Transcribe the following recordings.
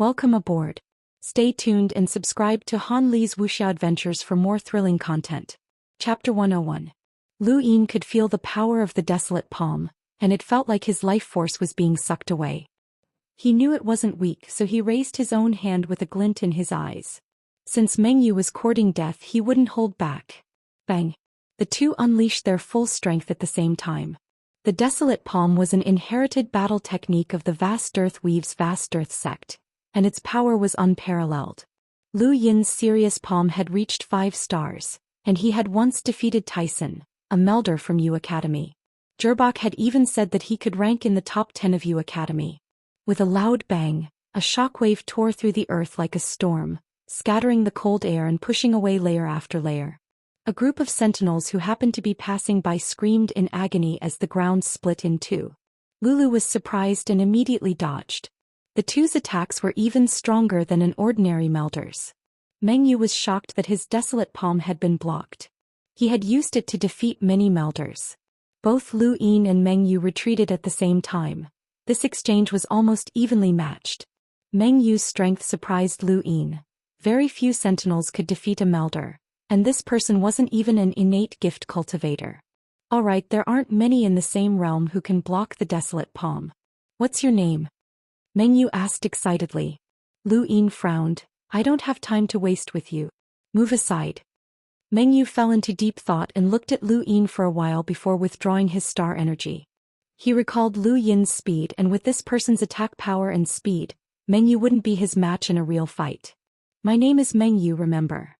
Welcome aboard. Stay tuned and subscribe to Han Li's Wuxia Adventures for more thrilling content. Chapter 101. Lu Yin could feel the power of the desolate palm, and it felt like his life force was being sucked away. He knew it wasn't weak, so he raised his own hand with a glint in his eyes. Since Meng Yu was courting death, he wouldn't hold back. Bang! The two unleashed their full strength at the same time. The desolate palm was an inherited battle technique of the Vast Earth Weave's Vast Earth sect, and its power was unparalleled. Lu Yin's serious palm had reached 5 stars, and he had once defeated Tyson, a melder from Yu Academy. Zhou had even said that he could rank in the top 10 of Yu Academy. With a loud bang, a shockwave tore through the earth like a storm, scattering the cold air and pushing away layer after layer. A group of sentinels who happened to be passing by screamed in agony as the ground split in two. Lulu was surprised and immediately dodged. The two's attacks were even stronger than an ordinary melder's. Meng Yu was shocked that his desolate palm had been blocked. He had used it to defeat many melders. Both Lu Yin and Meng Yu retreated at the same time. This exchange was almost evenly matched. Meng Yu's strength surprised Lu Yin. Very few sentinels could defeat a melder, and this person wasn't even an innate gift cultivator. Alright, there aren't many in the same realm who can block the desolate palm. What's your name? Meng Yu asked excitedly. Lu Yin frowned. I don't have time to waste with you. Move aside. Meng Yu fell into deep thought and looked at Lu Yin for a while before withdrawing his star energy. He recalled Lu Yin's speed, and with this person's attack power and speed, Meng Yu wouldn't be his match in a real fight. My name is Meng Yu, remember?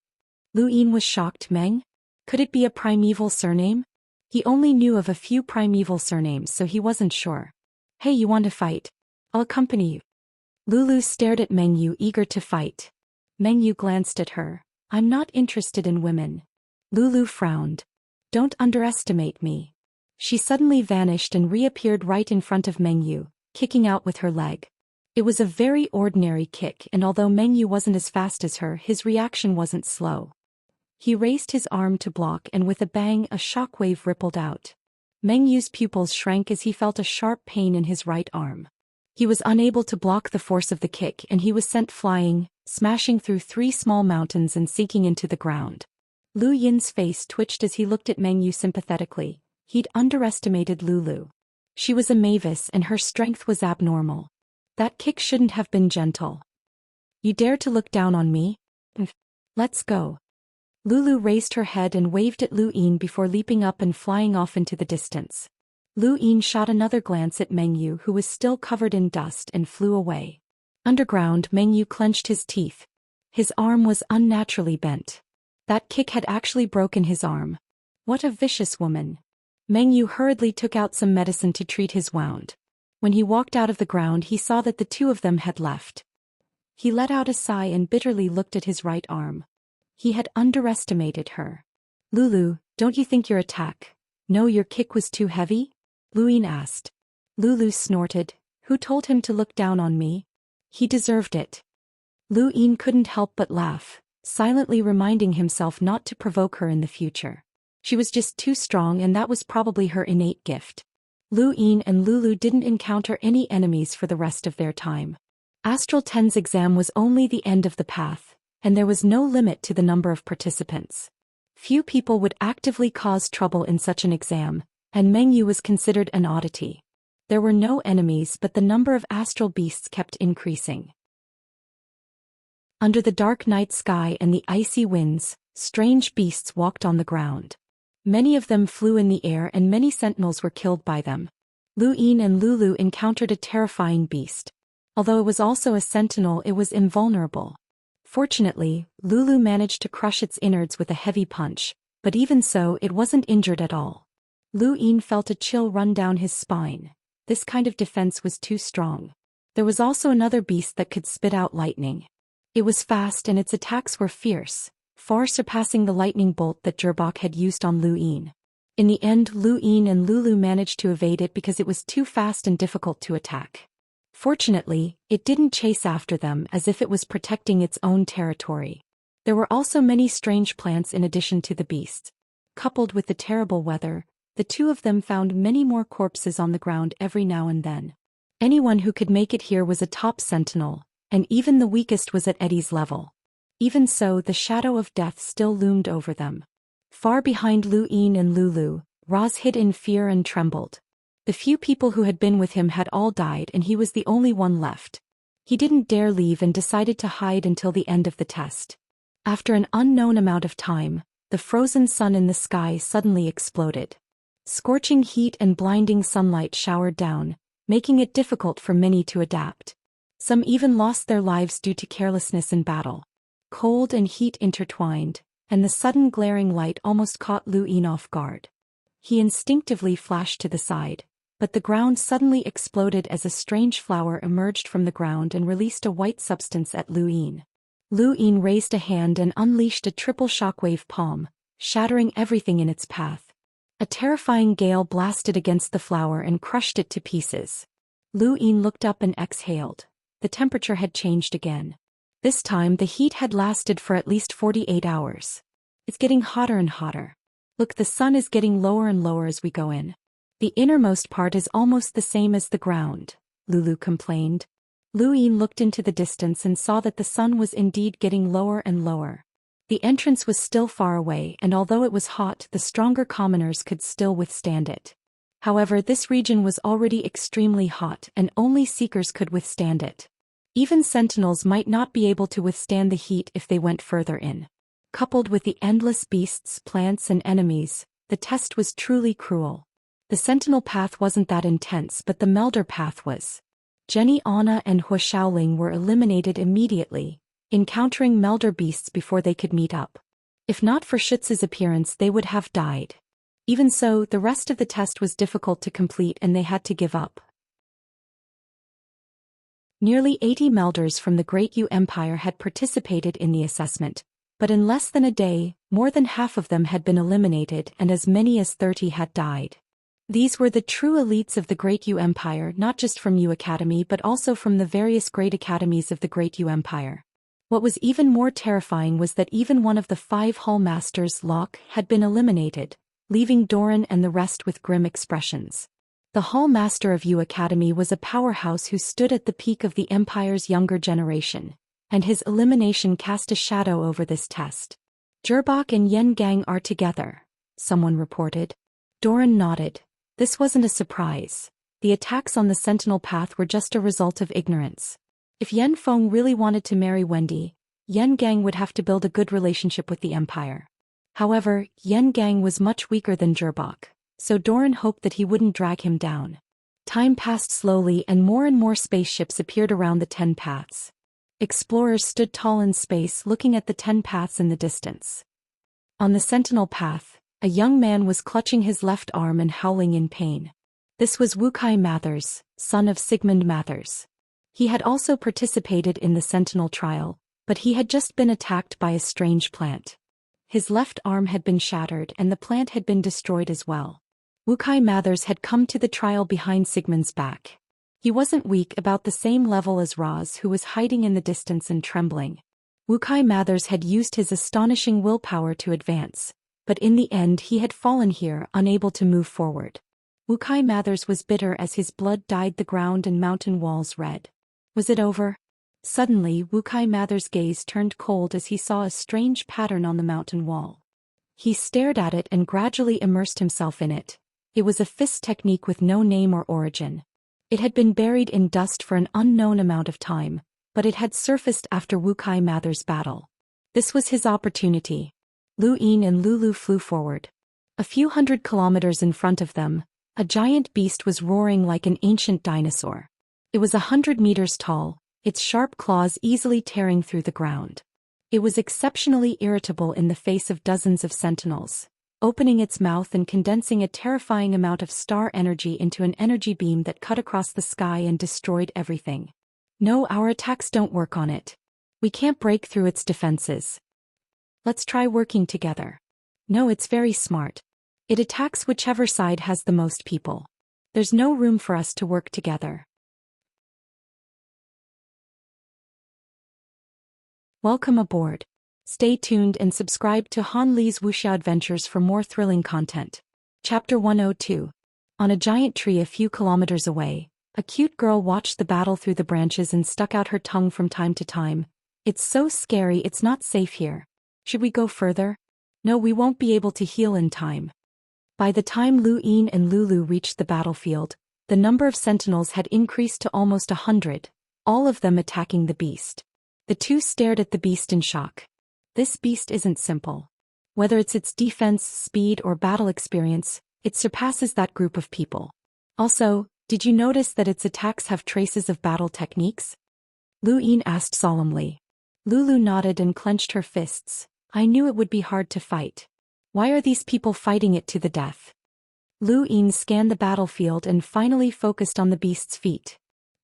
Lu Yin was shocked. Meng? Could it be a primeval surname? He only knew of a few primeval surnames, so he wasn't sure. Hey, you want to fight? I'll accompany you. Lulu stared at Meng Yu, eager to fight. Meng Yu glanced at her. I'm not interested in women. Lulu frowned. Don't underestimate me. She suddenly vanished and reappeared right in front of Meng Yu, kicking out with her leg. It was a very ordinary kick, and although Meng Yu wasn't as fast as her, his reaction wasn't slow. He raised his arm to block, and with a bang, a shockwave rippled out. Meng Yu's pupils shrank as he felt a sharp pain in his right arm. He was unable to block the force of the kick, and he was sent flying, smashing through 3 small mountains and sinking into the ground. Lu Yin's face twitched as he looked at Meng Yu sympathetically. He'd underestimated Lulu. She was a mavis and her strength was abnormal. That kick shouldn't have been gentle. You dare to look down on me? Let's go. Lulu raised her head and waved at Lu Yin before leaping up and flying off into the distance. Lu Yin shot another glance at Meng Yu, who was still covered in dust, and flew away. Underground, Meng Yu clenched his teeth. His arm was unnaturally bent. That kick had actually broken his arm. What a vicious woman. Meng Yu hurriedly took out some medicine to treat his wound. When he walked out of the ground, he saw that the two of them had left. He let out a sigh and bitterly looked at his right arm. He had underestimated her. Lulu, don't you think your attack? No, your kick was too heavy? Lu Yin asked. Lulu snorted. Who told him to look down on me? He deserved it. Lu Yin couldn't help but laugh, silently reminding himself not to provoke her in the future. She was just too strong, and that was probably her innate gift. Lu Yin and Lulu didn't encounter any enemies for the rest of their time. Astral 10's exam was only the end of the path, and there was no limit to the number of participants. Few people would actively cause trouble in such an exam, and Meng Yu was considered an oddity. There were no enemies, but the number of astral beasts kept increasing. Under the dark night sky and the icy winds, strange beasts walked on the ground. Many of them flew in the air, and many sentinels were killed by them. Lu Yin and Lulu encountered a terrifying beast. Although it was also a sentinel, it was invulnerable. Fortunately, Lulu managed to crush its innards with a heavy punch, but even so, it wasn't injured at all. Lu Yin felt a chill run down his spine. This kind of defense was too strong. There was also another beast that could spit out lightning. It was fast and its attacks were fierce, far surpassing the lightning bolt that Zhou had used on Lu Yin. In the end, Lu Yin and Lulu managed to evade it because it was too fast and difficult to attack. Fortunately, it didn't chase after them, as if it was protecting its own territory. There were also many strange plants in addition to the beasts. Coupled with the terrible weather, the two of them found many more corpses on the ground every now and then. Anyone who could make it here was a top sentinel, and even the weakest was at Eddie's level. Even so, the shadow of death still loomed over them. Far behind Lu Yin and Lulu, Roz hid in fear and trembled. The few people who had been with him had all died and he was the only one left. He didn't dare leave and decided to hide until the end of the test. After an unknown amount of time, the frozen sun in the sky suddenly exploded. Scorching heat and blinding sunlight showered down, making it difficult for many to adapt. Some even lost their lives due to carelessness in battle. Cold and heat intertwined, and the sudden glaring light almost caught Lu Yin off guard. He instinctively flashed to the side, but the ground suddenly exploded as a strange flower emerged from the ground and released a white substance at Lu Yin. Lu Yin raised a hand and unleashed a triple shockwave palm, shattering everything in its path. A terrifying gale blasted against the flower and crushed it to pieces. Lu Yin looked up and exhaled. The temperature had changed again. This time the heat had lasted for at least 48 hours. It's getting hotter and hotter. Look, the sun is getting lower and lower as we go in. The innermost part is almost the same as the ground, Lulu complained. Lu Yin looked into the distance and saw that the sun was indeed getting lower and lower. The entrance was still far away, and although it was hot, the stronger commoners could still withstand it. However, this region was already extremely hot and only seekers could withstand it. Even sentinels might not be able to withstand the heat if they went further in. Coupled with the endless beasts, plants and enemies, the test was truly cruel. The sentinel path wasn't that intense, but the melder path was. Jenny Anna and Hua Xiaoling were eliminated immediately, encountering melder beasts before they could meet up. If not for Schutz's appearance, they would have died. Even so, the rest of the test was difficult to complete and they had to give up. Nearly 80 melders from the Great Yu Empire had participated in the assessment, but in less than a day, more than half of them had been eliminated and as many as 30 had died. These were the true elites of the Great Yu Empire, not just from Yu Academy but also from the various great academies of the Great Yu Empire. What was even more terrifying was that even one of the 5 Hall Masters, Locke, had been eliminated, leaving Doran and the rest with grim expressions. The Hall Master of Yu Academy was a powerhouse who stood at the peak of the Empire's younger generation, and his elimination cast a shadow over this test. Zhou and Yen Gang are together, someone reported. Doran nodded. This wasn't a surprise. The attacks on the Sentinel path were just a result of ignorance. If Yen Feng really wanted to marry Wendy, Yen Gang would have to build a good relationship with the Empire. However, Yen Gang was much weaker than Zhou, so Doran hoped that he wouldn't drag him down. Time passed slowly and more spaceships appeared around the 10 paths. Explorers stood tall in space looking at the 10 paths in the distance. On the Sentinel path, a young man was clutching his left arm and howling in pain. This was Wukai Mathers, son of Sigmund Mathers. He had also participated in the Sentinel trial, but he had just been attacked by a strange plant. His left arm had been shattered and the plant had been destroyed as well. Wukai Mathers had come to the trial behind Sigmund's back. He wasn't weak, about the same level as Roz, who was hiding in the distance and trembling. Wukai Mathers had used his astonishing willpower to advance, but in the end he had fallen here, unable to move forward. Wukai Mathers was bitter as his blood dyed the ground and mountain walls red. Was it over? Suddenly, Wukai Mathers' gaze turned cold as he saw a strange pattern on the mountain wall. He stared at it and gradually immersed himself in it. It was a fist technique with no name or origin. It had been buried in dust for an unknown amount of time, but it had surfaced after Wukai Mathers' battle. This was his opportunity. Lu Yin and Lulu flew forward. A few hundred kilometers in front of them, a giant beast was roaring like an ancient dinosaur. It was 100 meters tall, its sharp claws easily tearing through the ground. It was exceptionally irritable in the face of dozens of sentinels, opening its mouth and condensing a terrifying amount of star energy into an energy beam that cut across the sky and destroyed everything. No, our attacks don't work on it. We can't break through its defenses. Let's try working together. No, it's very smart. It attacks whichever side has the most people. There's no room for us to work together. Welcome aboard. Stay tuned and subscribe to Han Li's Wuxia Adventures for more thrilling content. Chapter 102. On a giant tree a few kilometers away, A cute girl watched the battle through the branches and stuck out her tongue from time to time. It's so scary, it's not safe here. Should we go further? No, we won't be able to heal in time. By the time Lu Yin and Lulu reached the battlefield, the number of sentinels had increased to almost 100, all of them attacking the beast. The two stared at the beast in shock. This beast isn't simple. Whether it's its defense, speed, or battle experience, it surpasses that group of people. Also, did you notice that its attacks have traces of battle techniques? Lu Yin asked solemnly. Lulu nodded and clenched her fists. I knew it would be hard to fight. Why are these people fighting it to the death? Lu Yin scanned the battlefield and finally focused on the beast's feet.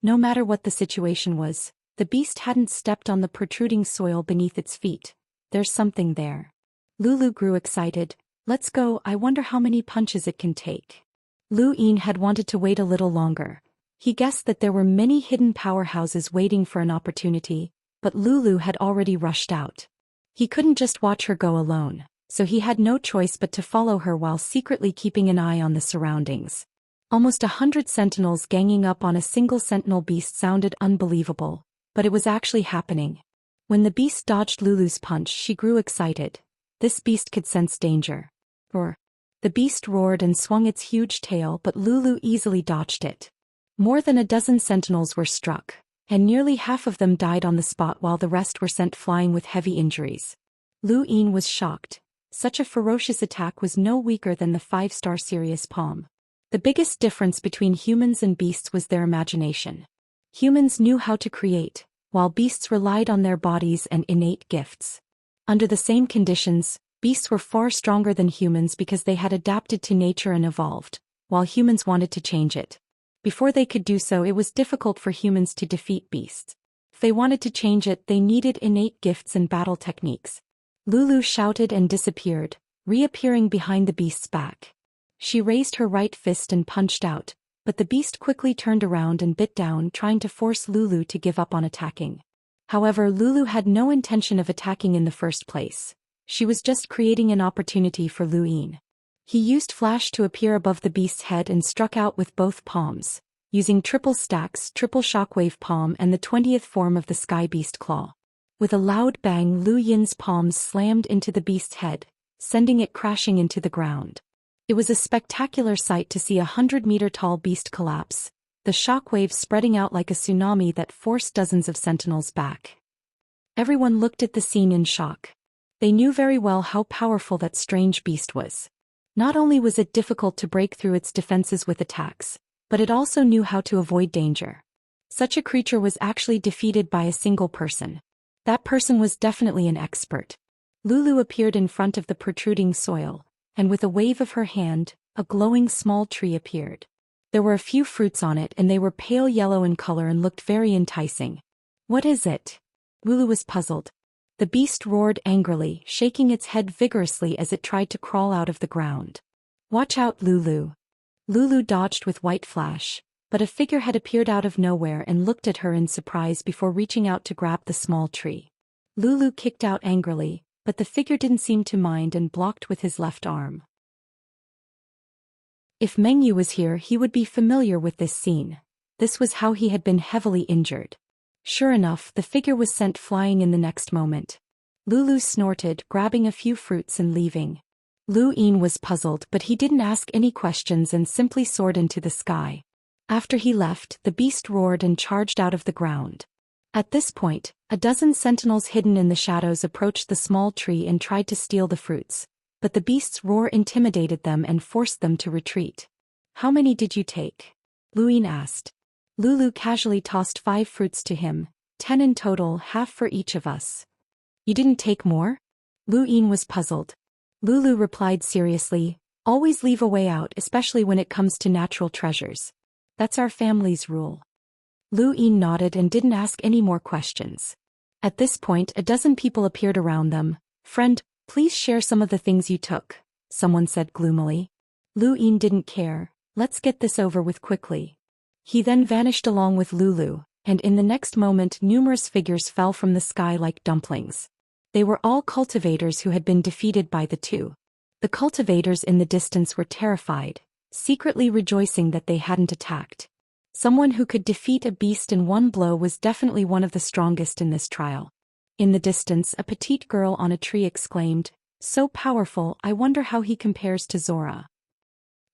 No matter what the situation was, the beast hadn't stepped on the protruding soil beneath its feet. There's something there. Lulu grew excited. Let's go, I wonder how many punches it can take. Lu Yin had wanted to wait a little longer. He guessed that there were many hidden powerhouses waiting for an opportunity, but Lulu had already rushed out. He couldn't just watch her go alone, so he had no choice but to follow her while secretly keeping an eye on the surroundings. Almost 100 sentinels ganging up on a single sentinel beast sounded unbelievable, but it was actually happening. When the beast dodged Lulu's punch, she grew excited. This beast could sense danger. Roar. The beast roared and swung its huge tail, but Lulu easily dodged it. More than a dozen sentinels were struck, and nearly half of them died on the spot while the rest were sent flying with heavy injuries. Lu Yin was shocked. Such a ferocious attack was no weaker than the 5-star Sirius palm. The biggest difference between humans and beasts was their imagination. Humans knew how to create, while beasts relied on their bodies and innate gifts. Under the same conditions, beasts were far stronger than humans because they had adapted to nature and evolved, while humans wanted to change it. Before they could do so, it was difficult for humans to defeat beasts. If they wanted to change it, they needed innate gifts and battle techniques. Lulu shouted and disappeared, reappearing behind the beast's back. She raised her right fist and punched out, but the beast quickly turned around and bit down, trying to force Lulu to give up on attacking. However, Lulu had no intention of attacking in the first place. She was just creating an opportunity for Lu Yin. He used Flash to appear above the beast's head and struck out with both palms, using triple stacks, triple shockwave palm and the 20th form of the sky beast claw. With a loud bang, Lu Yin's palms slammed into the beast's head, sending it crashing into the ground. It was a spectacular sight to see a 100-meter-tall beast collapse, the shockwave spreading out like a tsunami that forced dozens of sentinels back. Everyone looked at the scene in shock. They knew very well how powerful that strange beast was. Not only was it difficult to break through its defenses with attacks, but it also knew how to avoid danger. Such a creature was actually defeated by a single person. That person was definitely an expert. Lulu appeared in front of the protruding soil, and with a wave of her hand, a glowing small tree appeared. There were a few fruits on it and they were pale yellow in color and looked very enticing. What is it? Lulu was puzzled. The beast roared angrily, shaking its head vigorously as it tried to crawl out of the ground. Watch out, Lulu. Lulu dodged with white flash, but a figure had appeared out of nowhere and looked at her in surprise before reaching out to grab the small tree. Lulu kicked out angrily, but the figure didn't seem to mind and blocked with his left arm. If Mengyu was here, he would be familiar with this scene. This was how he had been heavily injured. Sure enough, the figure was sent flying in the next moment. Lulu snorted, grabbing a few fruits and leaving. Lu Yin was puzzled, but he didn't ask any questions and simply soared into the sky. After he left, the beast roared and charged out of the ground. At this point, a dozen sentinels hidden in the shadows approached the small tree and tried to steal the fruits, but the beast's roar intimidated them and forced them to retreat. How many did you take? Lu Yin asked. Lulu casually tossed 5 fruits to him, 10 in total, half for each of us. You didn't take more? Lu Yin was puzzled. Lulu replied seriously, always leave a way out, especially when it comes to natural treasures. That's our family's rule. Lu Yin nodded and didn't ask any more questions. At this point, a dozen people appeared around them. Friend, please share some of the things you took, someone said gloomily. Lu Yin didn't care. Let's get this over with quickly. He then vanished along with Lulu, and in the next moment numerous figures fell from the sky like dumplings. They were all cultivators who had been defeated by the two. The cultivators in the distance were terrified, secretly rejoicing that they hadn't attacked. Someone who could defeat a beast in one blow was definitely one of the strongest in this trial. In the distance, a petite girl on a tree exclaimed, "So powerful, I wonder how he compares to Zora."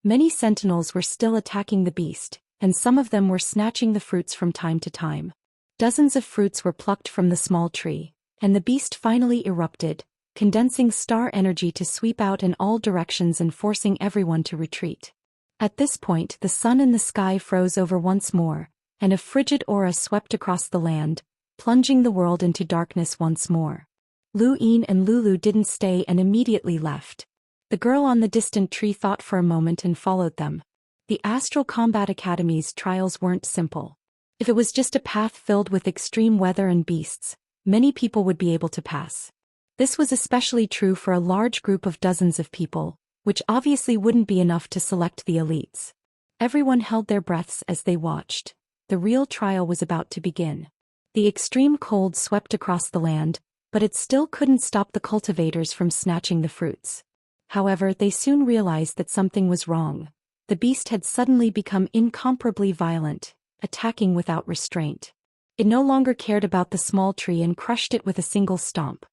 Many sentinels were still attacking the beast, and some of them were snatching the fruits from time to time. Dozens of fruits were plucked from the small tree, and the beast finally erupted, condensing star energy to sweep out in all directions and forcing everyone to retreat. At this point, the sun and the sky froze over once more, and a frigid aura swept across the land, plunging the world into darkness once more. Lu Yin and Lulu didn't stay and immediately left. The girl on the distant tree thought for a moment and followed them. The Astral Combat Academy's trials weren't simple. If it was just a path filled with extreme weather and beasts, many people would be able to pass. This was especially true for a large group of dozens of people, which obviously wouldn't be enough to select the elites. Everyone held their breaths as they watched. The real trial was about to begin. The extreme cold swept across the land, but it still couldn't stop the cultivators from snatching the fruits. However, they soon realized that something was wrong. The beast had suddenly become incomparably violent, attacking without restraint. It no longer cared about the small tree and crushed it with a single stomp.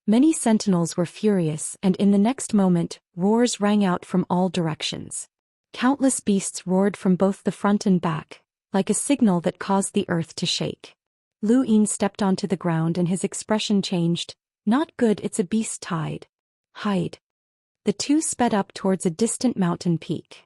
Many sentinels were furious, and in the next moment, roars rang out from all directions. Countless beasts roared from both the front and back, like a signal that caused the earth to shake. Lu Yin stepped onto the ground and his expression changed. "Not good, it's a beast tide. Hide." The two sped up towards a distant mountain peak.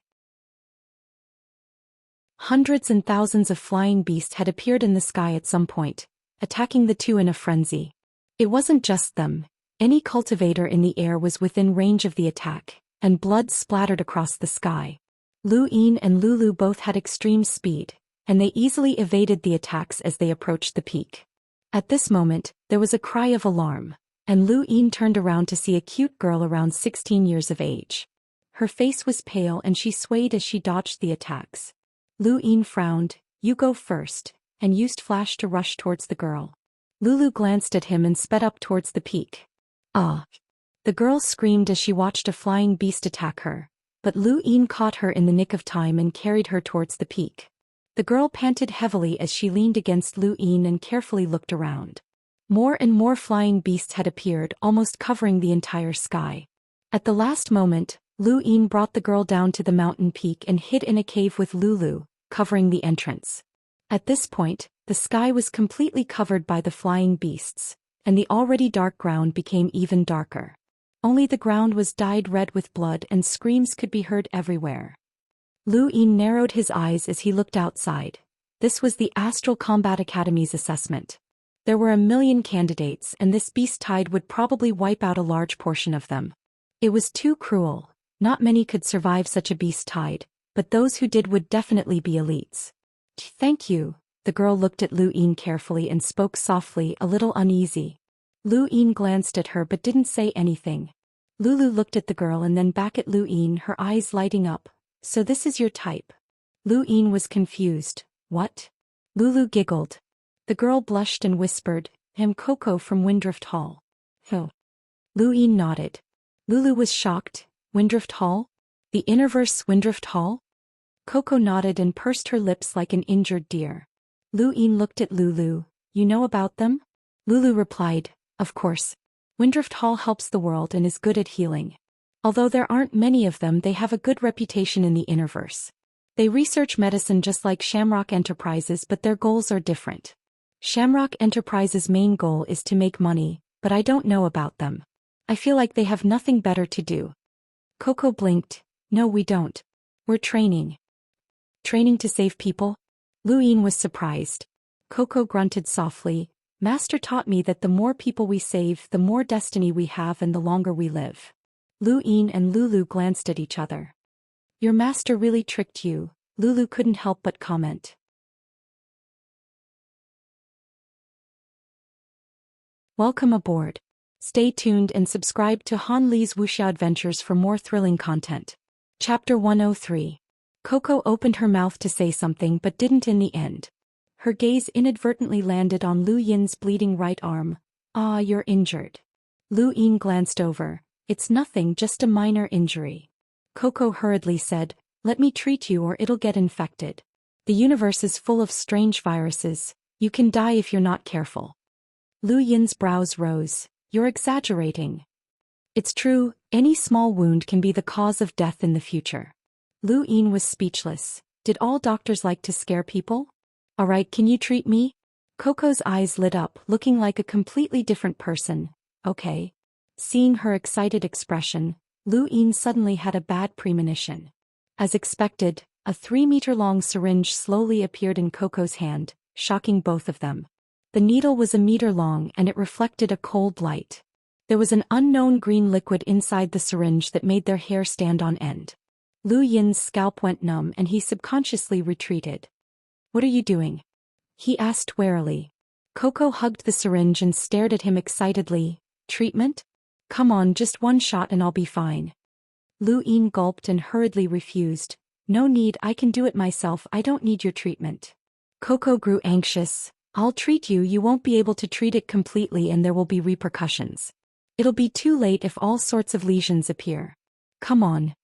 Hundreds and thousands of flying beasts had appeared in the sky at some point, attacking the two in a frenzy. It wasn't just them. Any cultivator in the air was within range of the attack, and blood splattered across the sky. Lu Yin and Lulu both had extreme speed, and they easily evaded the attacks as they approached the peak. At this moment, there was a cry of alarm, and Lu Yin turned around to see a cute girl around 16 years of age. Her face was pale and she swayed as she dodged the attacks. Lu Yin frowned. "You go first," and used flash to rush towards the girl. Lulu glanced at him and sped up towards the peak. "Ah!" The girl screamed as she watched a flying beast attack her, but Lu Yin caught her in the nick of time and carried her towards the peak. The girl panted heavily as she leaned against Lu Yin and carefully looked around. More and more flying beasts had appeared, almost covering the entire sky. At the last moment, Lu Yin brought the girl down to the mountain peak and hid in a cave with Lulu, covering the entrance. At this point, the sky was completely covered by the flying beasts, and the already dark ground became even darker. Only the ground was dyed red with blood and screams could be heard everywhere. Lu Yin narrowed his eyes as he looked outside. This was the Astral Combat Academy's assessment. There were 1,000,000 candidates and this beast tide would probably wipe out a large portion of them. It was too cruel. Not many could survive such a beast tide, but those who did would definitely be elites. "Thank you." The girl looked at Lu Yin carefully and spoke softly, a little uneasy. Lu Yin glanced at her but didn't say anything. Lulu looked at the girl and then back at Lu Yin, her eyes lighting up. "So this is your type?" Lu Yin was confused. "What?" Lulu giggled. The girl blushed and whispered, "I'm Coco from Windrift Hall." "Oh." Lu Yin nodded. Lulu was shocked. "Windrift Hall? The Immerse Windrift Hall?" Coco nodded and pursed her lips like an injured deer. Lu Yin looked at Lulu. "You know about them?" Lulu replied, "Of course. Windrift Hall helps the world and is good at healing. Although there aren't many of them, they have a good reputation in the Immerse. They research medicine just like Shamrock Enterprises, but their goals are different. Shamrock Enterprises' main goal is to make money, but I don't know about them. I feel like they have nothing better to do." Coco blinked. "No, we don't. We're training." "Training to save people?" Lu Yin was surprised. Coco grunted softly. "Master taught me that the more people we save, the more destiny we have and the longer we live." Lu Yin and Lulu glanced at each other. "Your master really tricked you," Lulu couldn't help but comment. Welcome aboard. Stay tuned and subscribe to Han Li's Wuxia Adventures for more thrilling content. Chapter 103. Coco opened her mouth to say something but didn't in the end. Her gaze inadvertently landed on Lu Yin's bleeding right arm. "Ah, you're injured." Lu Yin glanced over. "It's nothing, just a minor injury." Coco hurriedly said, "Let me treat you or it'll get infected." The universe is full of strange viruses. You can die if you're not careful. Lu Yin's brows rose. You're exaggerating. It's true, any small wound can be the cause of death in the future. Lu Yin was speechless. Did all doctors like to scare people? Alright, can you treat me? Coco's eyes lit up, looking like a completely different person. Okay. Seeing her excited expression, Lu Yin suddenly had a bad premonition. As expected, a 3-meter-long syringe slowly appeared in Coco's hand, shocking both of them. The needle was a meter long and it reflected a cold light. There was an unknown green liquid inside the syringe that made their hair stand on end. Lu Yin's scalp went numb and he subconsciously retreated. What are you doing? He asked warily. Coco hugged the syringe and stared at him excitedly. Treatment? Come on, just one shot and I'll be fine. Lu Yin gulped and hurriedly refused. No need, I can do it myself, I don't need your treatment. Coco grew anxious. I'll treat you, you won't be able to treat it completely and there will be repercussions. It'll be too late if all sorts of lesions appear. Come on.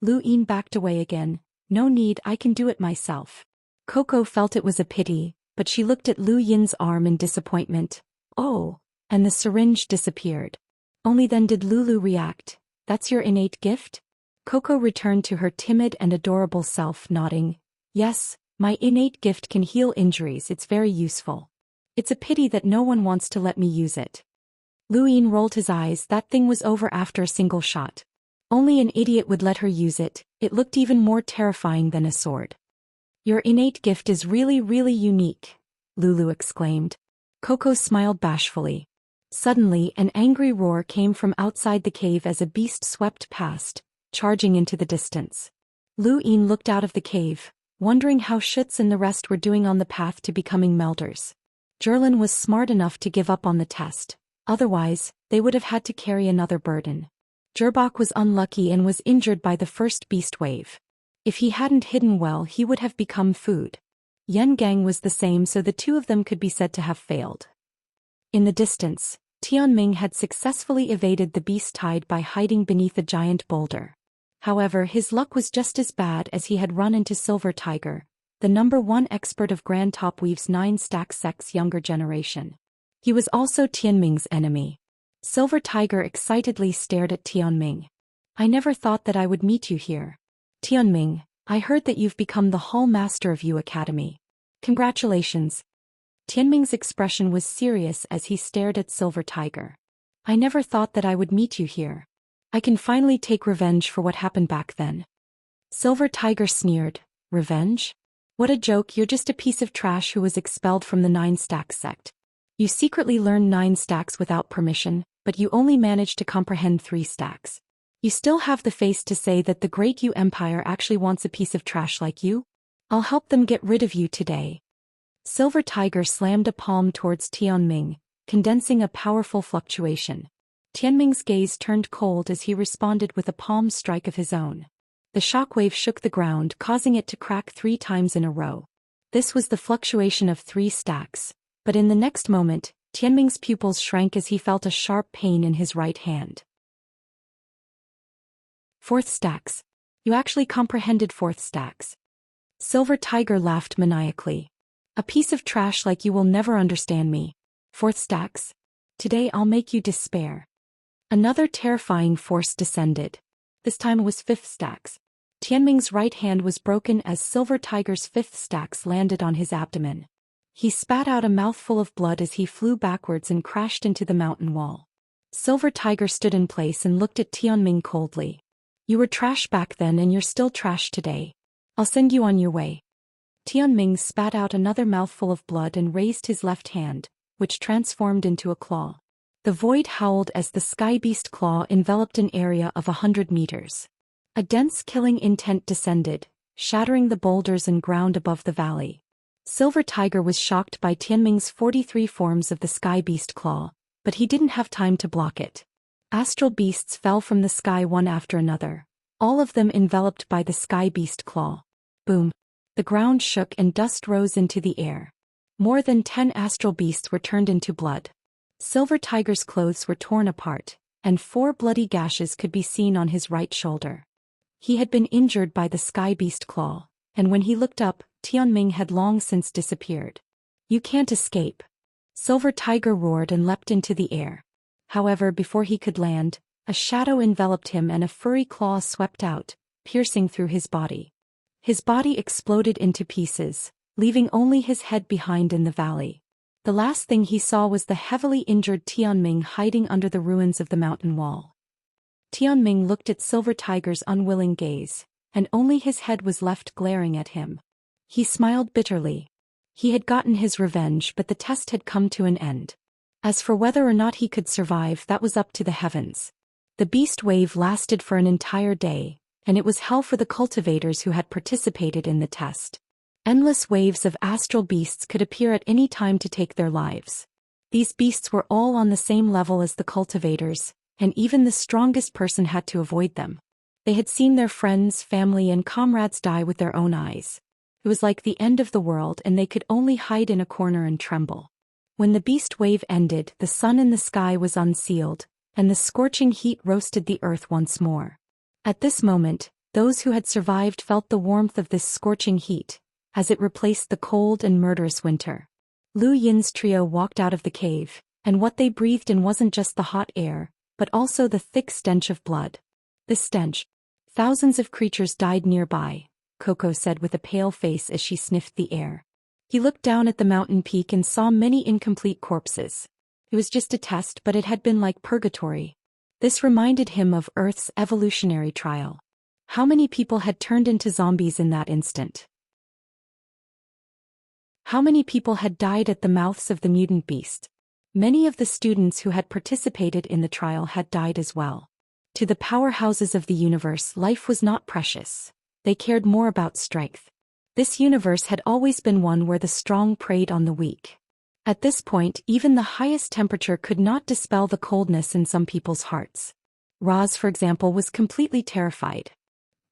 Lu Yin backed away again. No need, I can do it myself. Coco felt it was a pity, but she looked at Lu Yin's arm in disappointment. Oh, and the syringe disappeared. Only then did Lulu react. That's your innate gift? Coco returned to her timid and adorable self, nodding. Yes, my innate gift can heal injuries, it's very useful. It's a pity that no one wants to let me use it. Lu Yin rolled his eyes, that thing was over after a single shot. Only an idiot would let her use it, it looked even more terrifying than a sword. Your innate gift is really, really unique, Lulu exclaimed. Coco smiled bashfully. Suddenly, an angry roar came from outside the cave as a beast swept past, charging into the distance. Lu Yin looked out of the cave, wondering how Schutz and the rest were doing on the path to becoming melders. Zhou was smart enough to give up on the test, otherwise, they would have had to carry another burden. Zhou was unlucky and was injured by the first beast wave. If he hadn't hidden well, he would have become food. Yan Gang was the same, so the two of them could be said to have failed. In the distance, Tianming had successfully evaded the beast tide by hiding beneath a giant boulder. However, his luck was just as bad as he had run into Silver Tiger, the #1 expert of Grand Top Weave's 9-stack sect's younger generation. He was also Tianming's enemy. Silver Tiger excitedly stared at Tianming. I never thought that I would meet you here. Tianming, I heard that you've become the Hall Master of Yu Academy. Congratulations. Tianming's expression was serious as he stared at Silver Tiger. I never thought that I would meet you here. I can finally take revenge for what happened back then. Silver Tiger sneered. Revenge? What a joke, you're just a piece of trash who was expelled from the 9-stack sect. You secretly learned 9 stacks without permission, but you only managed to comprehend 3 stacks. You still have the face to say that the Great Yu Empire actually wants a piece of trash like you? I'll help them get rid of you today. Silver Tiger slammed a palm towards Tianming, condensing a powerful fluctuation. Tianming's gaze turned cold as he responded with a palm strike of his own. The shockwave shook the ground, causing it to crack 3 times in a row. This was the fluctuation of 3 stacks, but in the next moment, Tianming's pupils shrank as he felt a sharp pain in his right hand. 4th stacks. You actually comprehended 4th stacks. Silver Tiger laughed maniacally. A piece of trash like you will never understand me. 4th stacks? Today I'll make you despair. Another terrifying force descended. This time it was 5th stacks. Tianming's right hand was broken as Silver Tiger's 5th stacks landed on his abdomen. He spat out a mouthful of blood as he flew backwards and crashed into the mountain wall. Silver Tiger stood in place and looked at Tianming coldly. You were trash back then and you're still trash today. I'll send you on your way. Tianming spat out another mouthful of blood and raised his left hand, which transformed into a claw. The void howled as the sky beast claw enveloped an area of 100 meters. A dense killing intent descended, shattering the boulders and ground above the valley. Silver Tiger was shocked by Tianming's 43 forms of the sky beast claw, but he didn't have time to block it. Astral beasts fell from the sky one after another, all of them enveloped by the sky beast claw. Boom. The ground shook and dust rose into the air. More than 10 astral beasts were turned into blood. Silver Tiger's clothes were torn apart, and 4 bloody gashes could be seen on his right shoulder. He had been injured by the sky beast claw, and when he looked up, Tianming had long since disappeared. "You can't escape." Silver Tiger roared and leapt into the air. However, before he could land, a shadow enveloped him and a furry claw swept out, piercing through his body. His body exploded into pieces, leaving only his head behind in the valley. The last thing he saw was the heavily injured Tianming hiding under the ruins of the mountain wall. Tianming looked at Silver Tiger's unwilling gaze, and only his head was left glaring at him. He smiled bitterly. He had gotten his revenge, but the test had come to an end. As for whether or not he could survive, that was up to the heavens. The beast wave lasted for an entire day, and it was hell for the cultivators who had participated in the test. Endless waves of astral beasts could appear at any time to take their lives. These beasts were all on the same level as the cultivators, and even the strongest person had to avoid them. They had seen their friends, family, and comrades die with their own eyes. It was like the end of the world, and they could only hide in a corner and tremble. When the beast wave ended, the sun in the sky was unsealed, and the scorching heat roasted the earth once more. At this moment, those who had survived felt the warmth of this scorching heat, as it replaced the cold and murderous winter. Lu Yin's trio walked out of the cave, and what they breathed in wasn't just the hot air, but also the thick stench of blood. This stench. "Thousands of creatures died nearby," Coco said with a pale face as she sniffed the air. He looked down at the mountain peak and saw many incomplete corpses. It was just a test, but it had been like purgatory. This reminded him of Earth's evolutionary trial. How many people had turned into zombies in that instant? How many people had died at the mouths of the mutant beast? Many of the students who had participated in the trial had died as well. To the powerhouses of the universe, life was not precious. They cared more about strength. This universe had always been one where the strong preyed on the weak. At this point, even the highest temperature could not dispel the coldness in some people's hearts. Roz, for example, was completely terrified.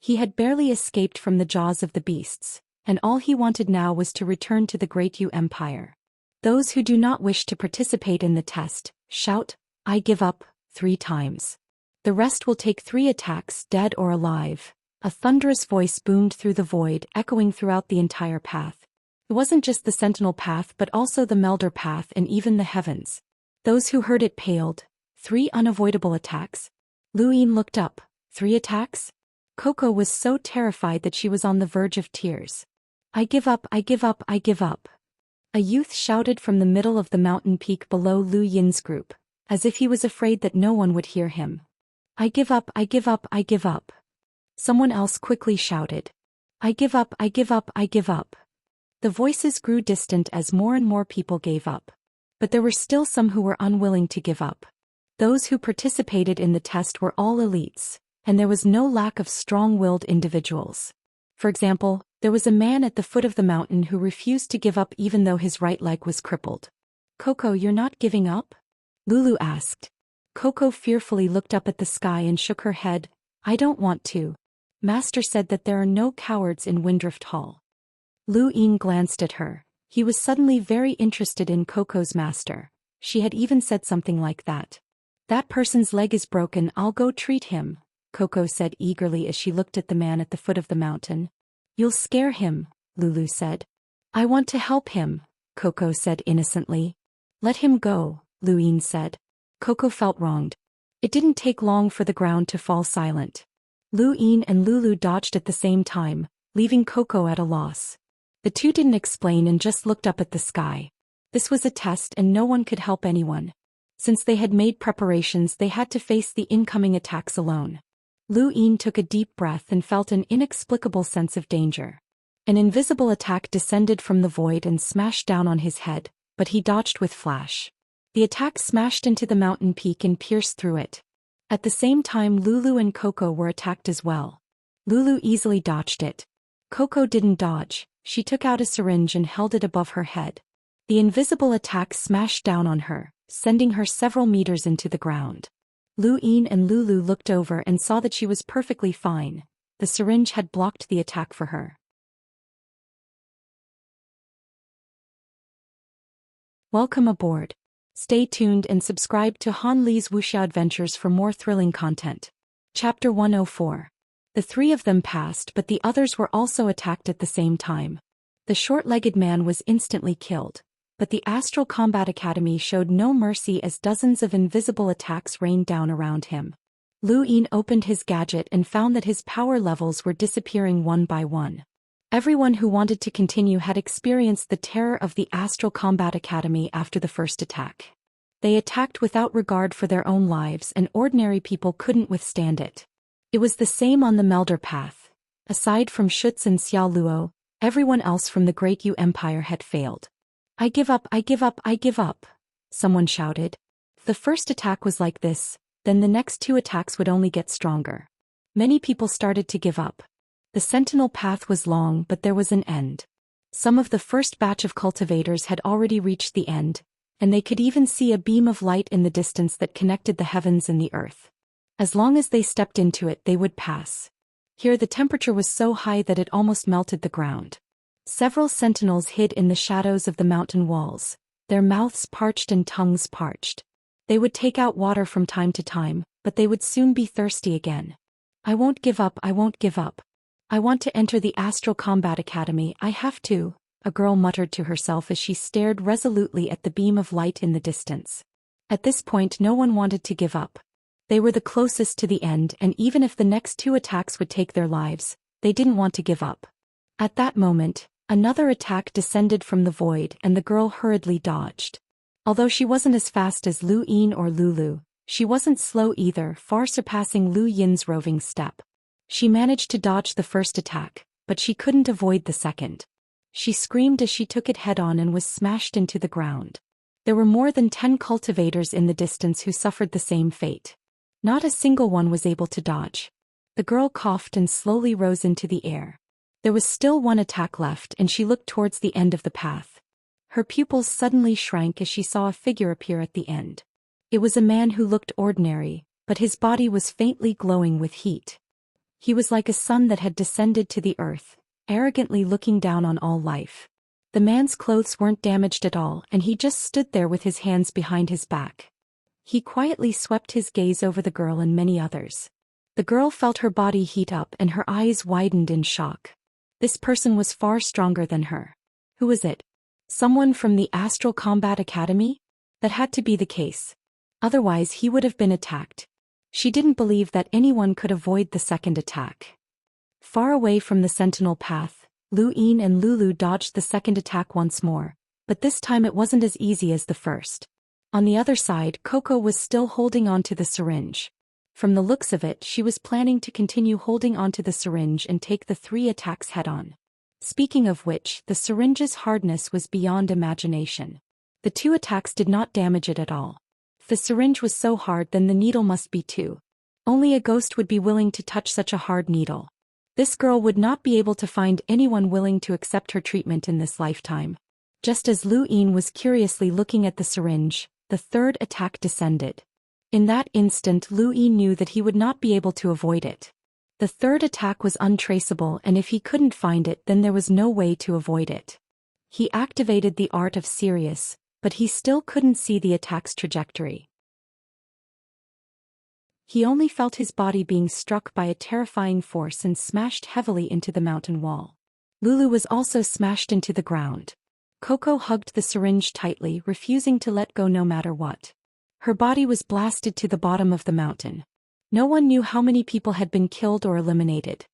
He had barely escaped from the jaws of the beasts, and all he wanted now was to return to the Great Yu Empire. Those who do not wish to participate in the test, shout, "I give up," 3 times. The rest will take 3 attacks, dead or alive. A thunderous voice boomed through the void, echoing throughout the entire path. It wasn't just the Sentinel path but also the Melder path and even the heavens. Those who heard it paled. 3 unavoidable attacks. Lu Yin looked up. 3 attacks? Coco was so terrified that she was on the verge of tears. "I give up, I give up, I give up." A youth shouted from the middle of the mountain peak below Lu Yin's group, as if he was afraid that no one would hear him. "I give up, I give up, I give up." Someone else quickly shouted. "I give up, I give up, I give up." The voices grew distant as more and more people gave up. But there were still some who were unwilling to give up. Those who participated in the test were all elites, and there was no lack of strong-willed individuals. For example, there was a man at the foot of the mountain who refused to give up even though his right leg was crippled. "Coco, you're not giving up?" Lulu asked. Coco fearfully looked up at the sky and shook her head. "I don't want to. Master said that there are no cowards in Windrift Hall." Lu Yin glanced at her. He was suddenly very interested in Coco's master. She had even said something like that. "That person's leg is broken, I'll go treat him," Coco said eagerly as she looked at the man at the foot of the mountain. "You'll scare him," Lulu said. "I want to help him," Coco said innocently. "Let him go," Lu Yin said. Coco felt wronged. It didn't take long for the ground to fall silent. Lu Yin and Lulu dodged at the same time, leaving Coco at a loss. The two didn't explain and just looked up at the sky. This was a test and no one could help anyone. Since they had made preparations, they had to face the incoming attacks alone. Lu Yin took a deep breath and felt an inexplicable sense of danger. An invisible attack descended from the void and smashed down on his head, but he dodged with flash. The attack smashed into the mountain peak and pierced through it. At the same time, Lulu and Coco were attacked as well. Lulu easily dodged it. Coco didn't dodge. She took out a syringe and held it above her head. The invisible attack smashed down on her, sending her several meters into the ground. Lu Yin and Lulu looked over and saw that she was perfectly fine. The syringe had blocked the attack for her. Welcome aboard. Stay tuned and subscribe to Han Li's Wuxia Adventures for more thrilling content. Chapter 104. The three of them passed, but the others were also attacked at the same time. The short-legged man was instantly killed, but the Astral Combat Academy showed no mercy as dozens of invisible attacks rained down around him. Lu Yin opened his gadget and found that his power levels were disappearing one by one. Everyone who wanted to continue had experienced the terror of the Astral Combat Academy after the first attack. They attacked without regard for their own lives, and ordinary people couldn't withstand it. It was the same on the Melder path. Aside from Schutz and Xiao Luo, everyone else from the Great Yu Empire had failed. I give up, I give up, I give up, someone shouted. The first attack was like this, then the next two attacks would only get stronger. Many people started to give up. The Sentinel path was long, but there was an end. Some of the first batch of cultivators had already reached the end, and they could even see a beam of light in the distance that connected the heavens and the earth. As long as they stepped into it, they would pass. Here the temperature was so high that it almost melted the ground. Several sentinels hid in the shadows of the mountain walls, their mouths parched and tongues parched. They would take out water from time to time, but they would soon be thirsty again. I won't give up, I won't give up. I want to enter the Astral Combat Academy, I have to, a girl muttered to herself as she stared resolutely at the beam of light in the distance. At this point no one wanted to give up. They were the closest to the end, and even if the next two attacks would take their lives, they didn't want to give up. At that moment, another attack descended from the void and the girl hurriedly dodged. Although she wasn't as fast as Lu Yin or Lulu, she wasn't slow either, far surpassing Lu Yin's roving step. She managed to dodge the first attack, but she couldn't avoid the second. She screamed as she took it head-on and was smashed into the ground. There were more than 10 cultivators in the distance who suffered the same fate. Not a single one was able to dodge. The girl coughed and slowly rose into the air. There was still one attack left, and she looked towards the end of the path. Her pupils suddenly shrank as she saw a figure appear at the end. It was a man who looked ordinary, but his body was faintly glowing with heat. He was like a sun that had descended to the earth, arrogantly looking down on all life. The man's clothes weren't damaged at all, and he just stood there with his hands behind his back. He quietly swept his gaze over the girl and many others. The girl felt her body heat up and her eyes widened in shock. This person was far stronger than her. Who was it? Someone from the Astral Combat Academy? That had to be the case. Otherwise he would have been attacked. She didn't believe that anyone could avoid the second attack. Far away from the Sentinel path, Lu Yin and Lulu dodged the second attack once more, but this time it wasn't as easy as the first. On the other side, Coco was still holding onto the syringe. From the looks of it, she was planning to continue holding onto the syringe and take the 3 attacks head-on. Speaking of which, the syringe's hardness was beyond imagination. The 2 attacks did not damage it at all. If the syringe was so hard, then the needle must be too. Only a ghost would be willing to touch such a hard needle. This girl would not be able to find anyone willing to accept her treatment in this lifetime. Just as Lu Yin was curiously looking at the syringe, the 3rd attack descended. In that instant Lu Yin knew that he would not be able to avoid it. The 3rd attack was untraceable, and if he couldn't find it, then there was no way to avoid it. He activated the art of Sirius, but he still couldn't see the attack's trajectory. He only felt his body being struck by a terrifying force and smashed heavily into the mountain wall. Lulu was also smashed into the ground. Coco hugged the syringe tightly, refusing to let go no matter what. Her body was blasted to the bottom of the mountain. No one knew how many people had been killed or eliminated.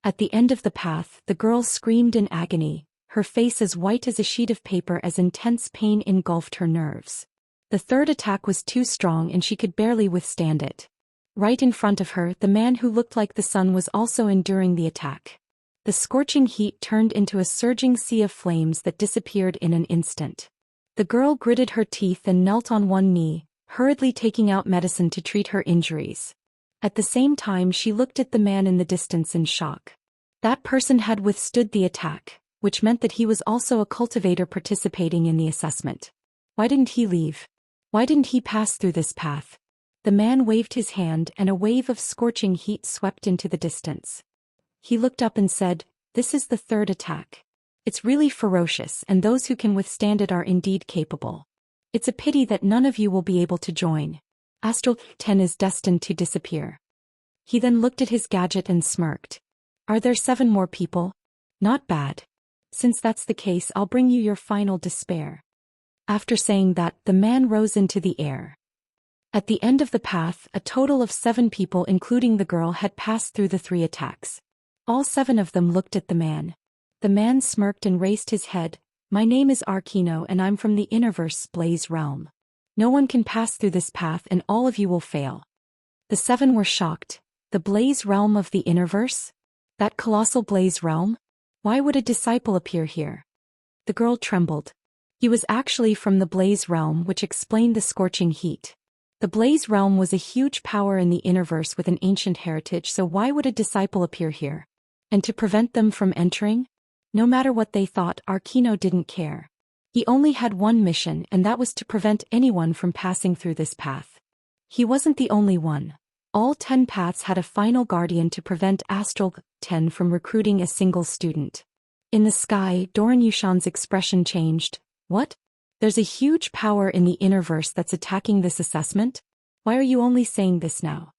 At the end of the path, the girl screamed in agony, her face as white as a sheet of paper as intense pain engulfed her nerves. The 3rd attack was too strong and she could barely withstand it. Right in front of her, the man who looked like the sun was also enduring the attack. The scorching heat turned into a surging sea of flames that disappeared in an instant. The girl gritted her teeth and knelt on one knee, hurriedly taking out medicine to treat her injuries. At the same time she looked at the man in the distance in shock. That person had withstood the attack, which meant that he was also a cultivator participating in the assessment. Why didn't he leave? Why didn't he pass through this path? The man waved his hand and a wave of scorching heat swept into the distance. He looked up and said, "This is the 3rd attack. It's really ferocious, and those who can withstand it are indeed capable. It's a pity that none of you will be able to join. Astral 10 is destined to disappear." He then looked at his gadget and smirked. Are there 7 more people? Not bad. Since that's the case, I'll bring you your final despair. After saying that, the man rose into the air. At the end of the path, a total of 7 people including the girl had passed through the 3 attacks. All 7 of them looked at the man. The man smirked and raised his head. My name is Arkino and I'm from the Immerse Blaze Realm. No one can pass through this path and all of you will fail. The 7 were shocked. The Blaze Realm of the Immerse? That colossal Blaze Realm? Why would a disciple appear here? The girl trembled. He was actually from the Blaze Realm, which explained the scorching heat. The Blaze Realm was a huge power in the Immerse with an ancient heritage, so why would a disciple appear here? And to prevent them from entering? No matter what they thought, Arkino didn't care. He only had one mission, and that was to prevent anyone from passing through this path. He wasn't the only one. All 10 paths had a final guardian to prevent Astral 10 from recruiting a single student. In the sky, Zhou Xian's expression changed. What? There's a huge power in the Immerse that's attacking this assessment? Why are you only saying this now?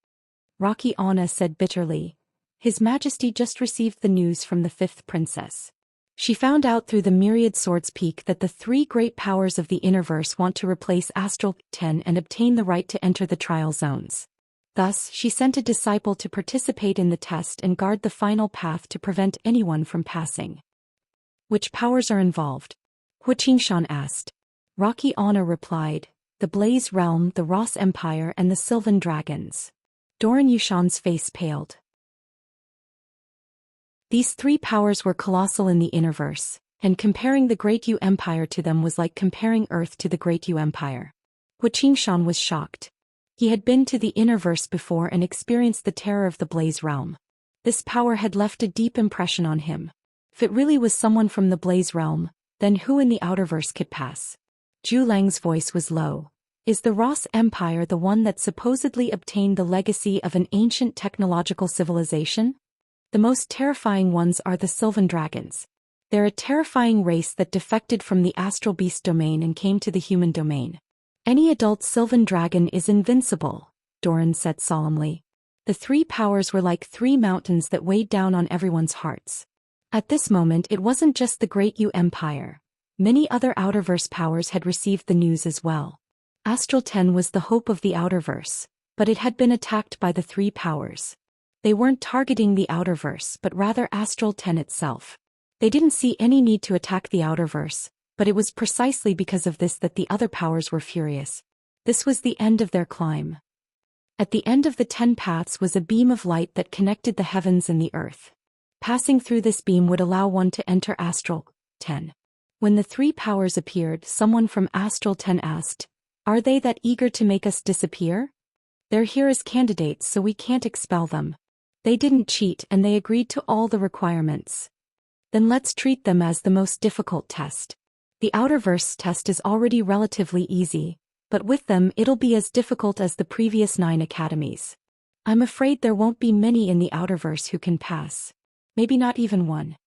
Rocky Anna said bitterly. His Majesty just received the news from the 5th princess. She found out through the Myriad Swords Peak that the 3 great powers of the Immerse want to replace Astral 10 and obtain the right to enter the trial zones. Thus, she sent a disciple to participate in the test and guard the final path to prevent anyone from passing. Which powers are involved? Xianxia asked. Rocky Anna replied, the Blaze Realm, the Ross Empire and the Sylvan Dragons. Zhou Xian's face paled. These 3 powers were colossal in the Immerse, and comparing the Great Yu Empire to them was like comparing Earth to the Great Yu Empire. Xian was shocked. He had been to the Immerse before and experienced the terror of the Blaze Realm. This power had left a deep impression on him. If it really was someone from the Blaze Realm, then who in the Outerverse could pass? Zhu Lang's voice was low. Is the Ross Empire the one that supposedly obtained the legacy of an ancient technological civilization? The most terrifying ones are the Sylvan Dragons. They're a terrifying race that defected from the Astral Beast domain and came to the human domain. Any adult Sylvan Dragon is invincible, Doran said solemnly. The 3 powers were like 3 mountains that weighed down on everyone's hearts. At this moment it wasn't just the Great Yu Empire. Many other Outerverse powers had received the news as well. Astral 10 was the hope of the Outerverse, but it had been attacked by the 3 powers. They weren't targeting the Outerverse but rather Astral 10 itself. They didn't see any need to attack the Outerverse, but it was precisely because of this that the other powers were furious. This was the end of their climb. At the end of the 10 paths was a beam of light that connected the heavens and the earth. Passing through this beam would allow one to enter Astral 10. When the 3 powers appeared, someone from Astral 10 asked, "Are they that eager to make us disappear? They're here as candidates so we can't expel them. They didn't cheat and they agreed to all the requirements. Then let's treat them as the most difficult test. The Outerverse test is already relatively easy, but with them it'll be as difficult as the previous 9 academies. I'm afraid there won't be many in the Outerverse who can pass. Maybe not even one.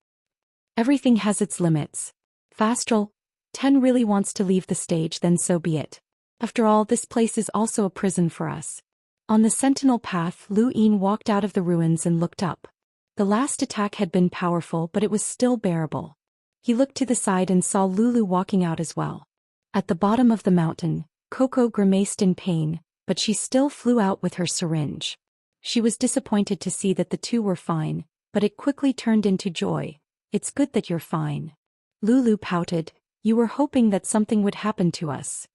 Everything has its limits. If Astral 10 really wants to leave the stage, then so be it. After all, this place is also a prison for us." On the Sentinel path, Lu Yin walked out of the ruins and looked up. The last attack had been powerful, but it was still bearable. He looked to the side and saw Lulu walking out as well. At the bottom of the mountain, Coco grimaced in pain, but she still flew out with her syringe. She was disappointed to see that the 2 were fine, but it quickly turned into joy. "It's good that you're fine." Lulu pouted. "You were hoping that something would happen to us."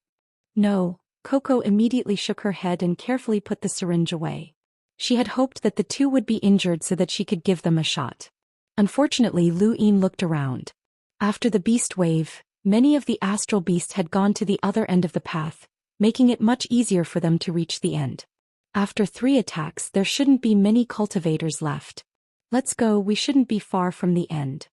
"No." Coco immediately shook her head and carefully put the syringe away. She had hoped that the 2 would be injured so that she could give them a shot. Unfortunately, Lu Yin looked around. After the beast wave, many of the astral beasts had gone to the other end of the path, making it much easier for them to reach the end. After 3 attacks, there shouldn't be many cultivators left. Let's go, we shouldn't be far from the end.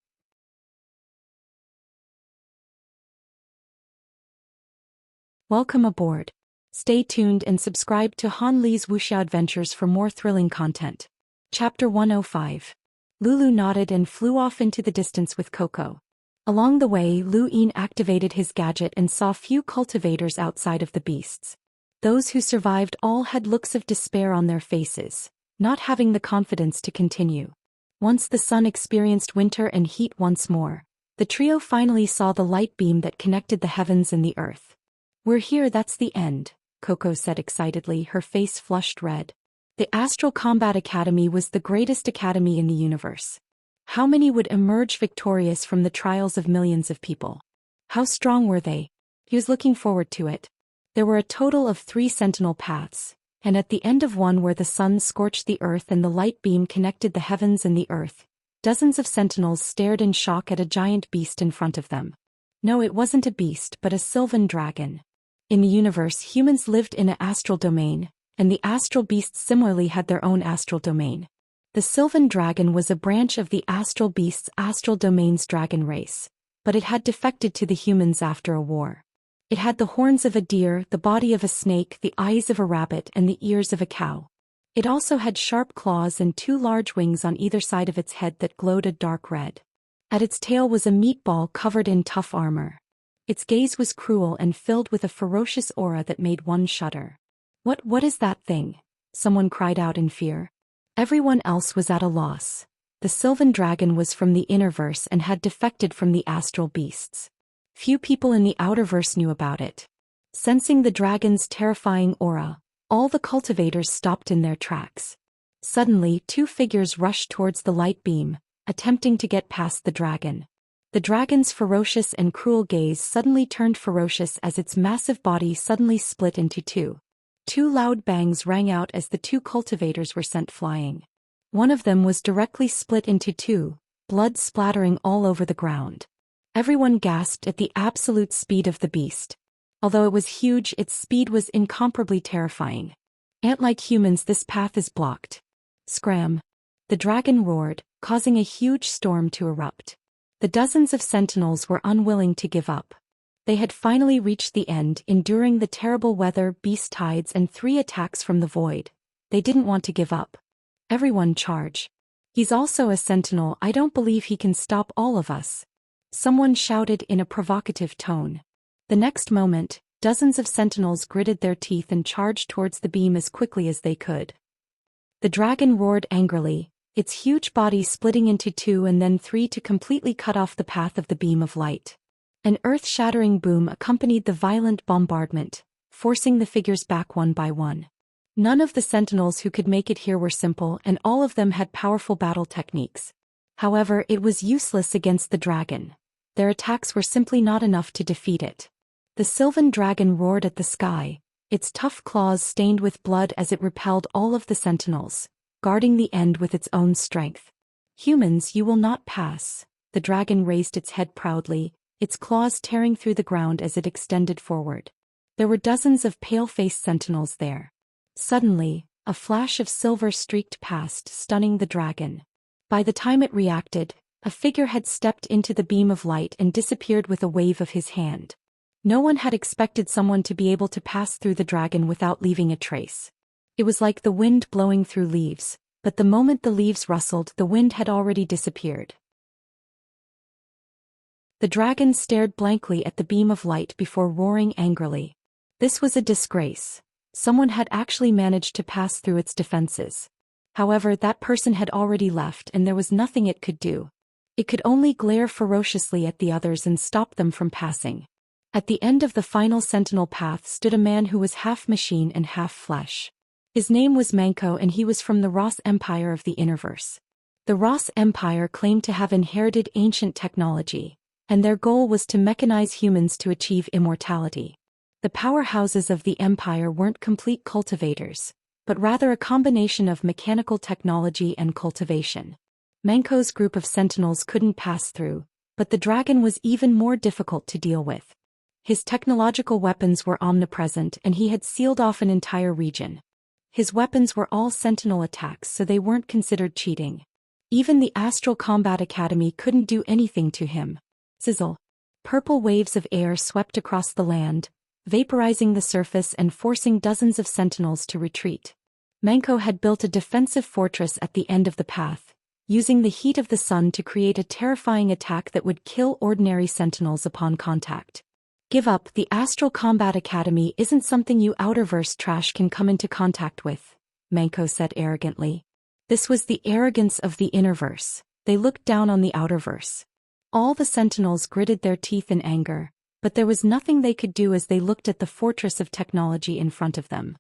Welcome aboard. Stay tuned and subscribe to Han Li's Wuxia Adventures for more thrilling content. Chapter 105. Lulu nodded and flew off into the distance with Coco. Along the way, Lu Yin activated his gadget and saw few cultivators outside of the beasts. Those who survived all had looks of despair on their faces. not having the confidence to continue. Once the sun experienced winter and heat once more, the trio finally saw the light beam that connected the heavens and the earth. "We're here, that's the end," Coco said excitedly, her face flushed red. The Astral Combat Academy was the greatest academy in the universe. How many would emerge victorious from the trials of millions of people? How strong were they? He was looking forward to it. There were a total of 3 sentinel paths, and at the end of one where the sun scorched the earth and the light beam connected the heavens and the earth, dozens of sentinels stared in shock at a giant beast in front of them. No, it wasn't a beast but a sylvan dragon. In the universe, humans lived in an astral domain, and the astral beasts similarly had their own astral domain. The sylvan dragon was a branch of the astral beasts' astral domain's dragon race, but it had defected to the humans after a war. It had the horns of a deer, the body of a snake, the eyes of a rabbit, and the ears of a cow. It also had sharp claws and 2 large wings on either side of its head that glowed a dark red. At its tail was a meatball covered in tough armor. Its gaze was cruel and filled with a ferocious aura that made one shudder. What is that thing?" someone cried out in fear. Everyone else was at a loss. The sylvan dragon was from the innerverse and had defected from the astral beasts. Few people in the outerverse knew about it. Sensing the dragon's terrifying aura, all the cultivators stopped in their tracks. Suddenly, 2 figures rushed towards the light beam, attempting to get past the dragon. The dragon's ferocious and cruel gaze suddenly turned ferocious as its massive body suddenly split into 2. 2 loud bangs rang out as the 2 cultivators were sent flying. One of them was directly split into 2, blood splattering all over the ground. Everyone gasped at the absolute speed of the beast. Although it was huge, its speed was incomparably terrifying. "Ant-like humans, this path is blocked." Scram! The dragon roared, causing a huge storm to erupt. The dozens of sentinels were unwilling to give up. They had finally reached the end, enduring the terrible weather, beast tides, and 3 attacks from the void. They didn't want to give up. "Everyone charge. He's also a sentinel, I don't believe he can stop all of us," someone shouted in a provocative tone. The next moment, dozens of sentinels gritted their teeth and charged towards the beam as quickly as they could. The dragon roared angrily, its huge body splitting into 2 and then 3 to completely cut off the path of the beam of light. An earth-shattering boom accompanied the violent bombardment, forcing the figures back one by one. None of the sentinels who could make it here were simple, and all of them had powerful battle techniques. However, it was useless against the dragon. Their attacks were simply not enough to defeat it. The sylvan dragon roared at the sky, its tough claws stained with blood as it repelled all of the sentinels, guarding the end with its own strength. "Humans, you will not pass." The dragon raised its head proudly, its claws tearing through the ground as it extended forward. There were dozens of pale-faced sentinels there. Suddenly, a flash of silver streaked past, stunning the dragon. By the time it reacted, a figure had stepped into the beam of light and disappeared with a wave of his hand. No one had expected someone to be able to pass through the dragon without leaving a trace. It was like the wind blowing through leaves, but the moment the leaves rustled, the wind had already disappeared. The dragon stared blankly at the beam of light before roaring angrily. This was a disgrace. Someone had actually managed to pass through its defenses. However, that person had already left and there was nothing it could do. It could only glare ferociously at the others and stop them from passing. At the end of the final sentinel path stood a man who was half machine and half flesh. His name was Manko and he was from the Ross Empire of the Innerverse. The Ross Empire claimed to have inherited ancient technology, and their goal was to mechanize humans to achieve immortality. The powerhouses of the Empire weren't complete cultivators, but rather a combination of mechanical technology and cultivation. Manko's group of sentinels couldn't pass through, but the dragon was even more difficult to deal with. His technological weapons were omnipresent and he had sealed off an entire region. His weapons were all sentinel attacks, so they weren't considered cheating. Even the Astral Combat Academy couldn't do anything to him. Sizzle. Purple waves of air swept across the land, vaporizing the surface and forcing dozens of sentinels to retreat. Manko had built a defensive fortress at the end of the path, using the heat of the sun to create a terrifying attack that would kill ordinary sentinels upon contact. "Give up, the Astral Combat Academy isn't something you outerverse trash can come into contact with," Manko said arrogantly. This was the arrogance of the innerverse. They looked down on the outerverse. All the sentinels gritted their teeth in anger, but there was nothing they could do as they looked at the fortress of technology in front of them.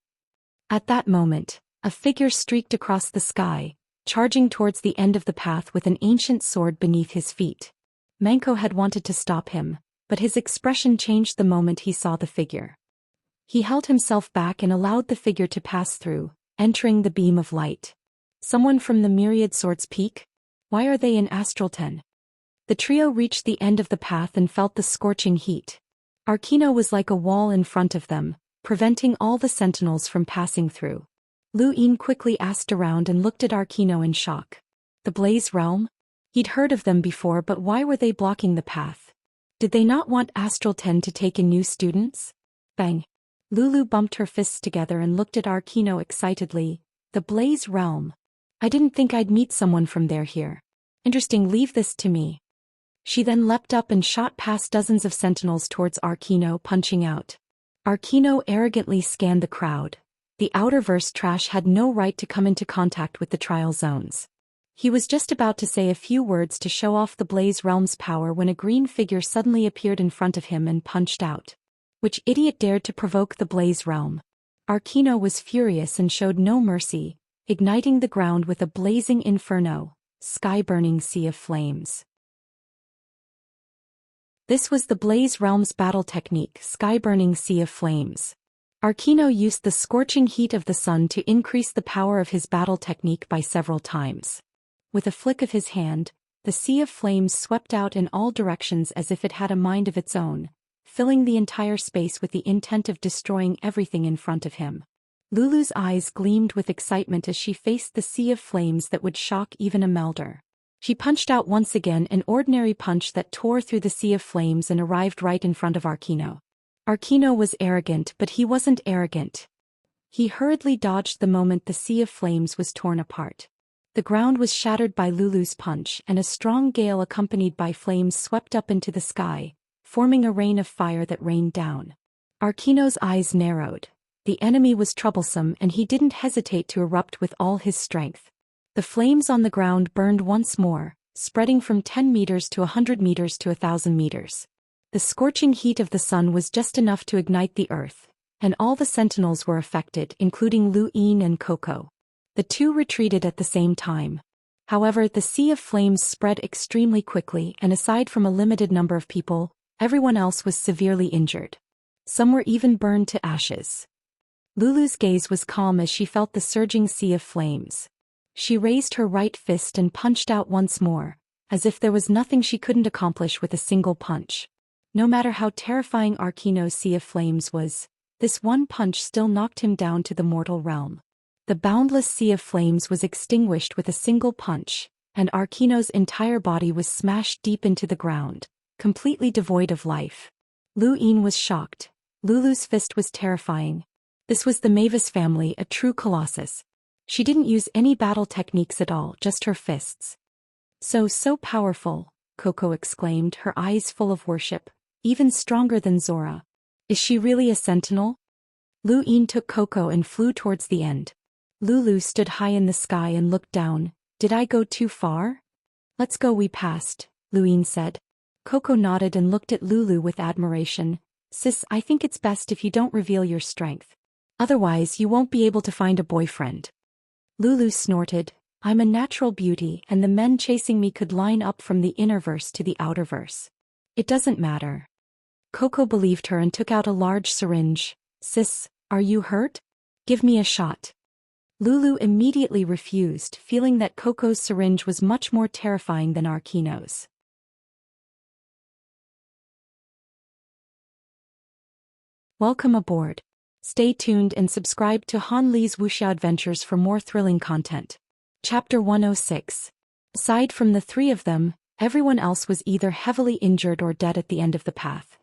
At that moment, a figure streaked across the sky, charging towards the end of the path with an ancient sword beneath his feet. Manko had wanted to stop him, but his expression changed the moment he saw the figure. He held himself back and allowed the figure to pass through, entering the beam of light. Someone from the Myriad Swords Peak? Why are they in Astral 10? The trio reached the end of the path and felt the scorching heat. Arkino was like a wall in front of them, preventing all the sentinels from passing through. Lu Yin quickly asked around and looked at Arkino in shock. The Blaze Realm? He'd heard of them before, but why were they blocking the path? Did they not want Astral 10 to take in new students? Bang! Lulu bumped her fists together and looked at Arkino excitedly. The Blaze Realm. I didn't think I'd meet someone from there here. Interesting, leave this to me. She then leapt up and shot past dozens of sentinels towards Arkino, punching out. Arkino arrogantly scanned the crowd. The outerverse trash had no right to come into contact with the trial zones. He was just about to say a few words to show off the Blaze Realm's power when a green figure suddenly appeared in front of him and punched out. Which idiot dared to provoke the Blaze Realm? Arkino was furious and showed no mercy, igniting the ground with a blazing inferno, sky-burning sea of flames. This was the Blaze Realm's battle technique, sky-burning sea of flames. Arkino used the scorching heat of the sun to increase the power of his battle technique by several times. With a flick of his hand, the sea of flames swept out in all directions as if it had a mind of its own, filling the entire space with the intent of destroying everything in front of him. Lulu's eyes gleamed with excitement as she faced the sea of flames that would shock even a Melder. She punched out once again, an ordinary punch that tore through the sea of flames and arrived right in front of Arkino. Arkino was arrogant, but he wasn't arrogant. He hurriedly dodged the moment the sea of flames was torn apart. The ground was shattered by Lulu's punch, and a strong gale accompanied by flames swept up into the sky, forming a rain of fire that rained down. Arkino's eyes narrowed. The enemy was troublesome, and he didn't hesitate to erupt with all his strength. The flames on the ground burned once more, spreading from 10 meters to 100 meters to 1,000 meters. The scorching heat of the sun was just enough to ignite the earth, and all the sentinels were affected, including Lu Yin and Coco. The two retreated at the same time. However, the sea of flames spread extremely quickly, and aside from a limited number of people, everyone else was severely injured. Some were even burned to ashes. Lulu's gaze was calm as she felt the surging sea of flames. She raised her right fist and punched out once more, as if there was nothing she couldn't accomplish with a single punch. No matter how terrifying Arkino's sea of flames was, this one punch still knocked him down to the mortal realm. The boundless sea of flames was extinguished with a single punch, and Arkino's entire body was smashed deep into the ground, completely devoid of life. Lu Yin was shocked. Lulu's fist was terrifying. This was the Mavis family, a true colossus. She didn't use any battle techniques at all, just her fists. So powerful, Coco exclaimed, her eyes full of worship, even stronger than Zora. Is she really a sentinel? Lu Yin took Coco and flew towards the end. Lulu stood high in the sky and looked down. Did I go too far? Let's go, we passed, Lu Yin said. Coco nodded and looked at Lulu with admiration. Sis, I think it's best if you don't reveal your strength. Otherwise you won't be able to find a boyfriend. Lulu snorted. I'm a natural beauty, and the men chasing me could line up from the innerverse to the outerverse. It doesn't matter. Coco believed her and took out a large syringe. Sis, are you hurt? Give me a shot. Lulu immediately refused, feeling that Coco's syringe was much more terrifying than Arkino's. Welcome aboard. Stay tuned and subscribe to Han Li's Wuxia Adventures for more thrilling content. Chapter 106. Aside from the three of them, everyone else was either heavily injured or dead at the end of the path.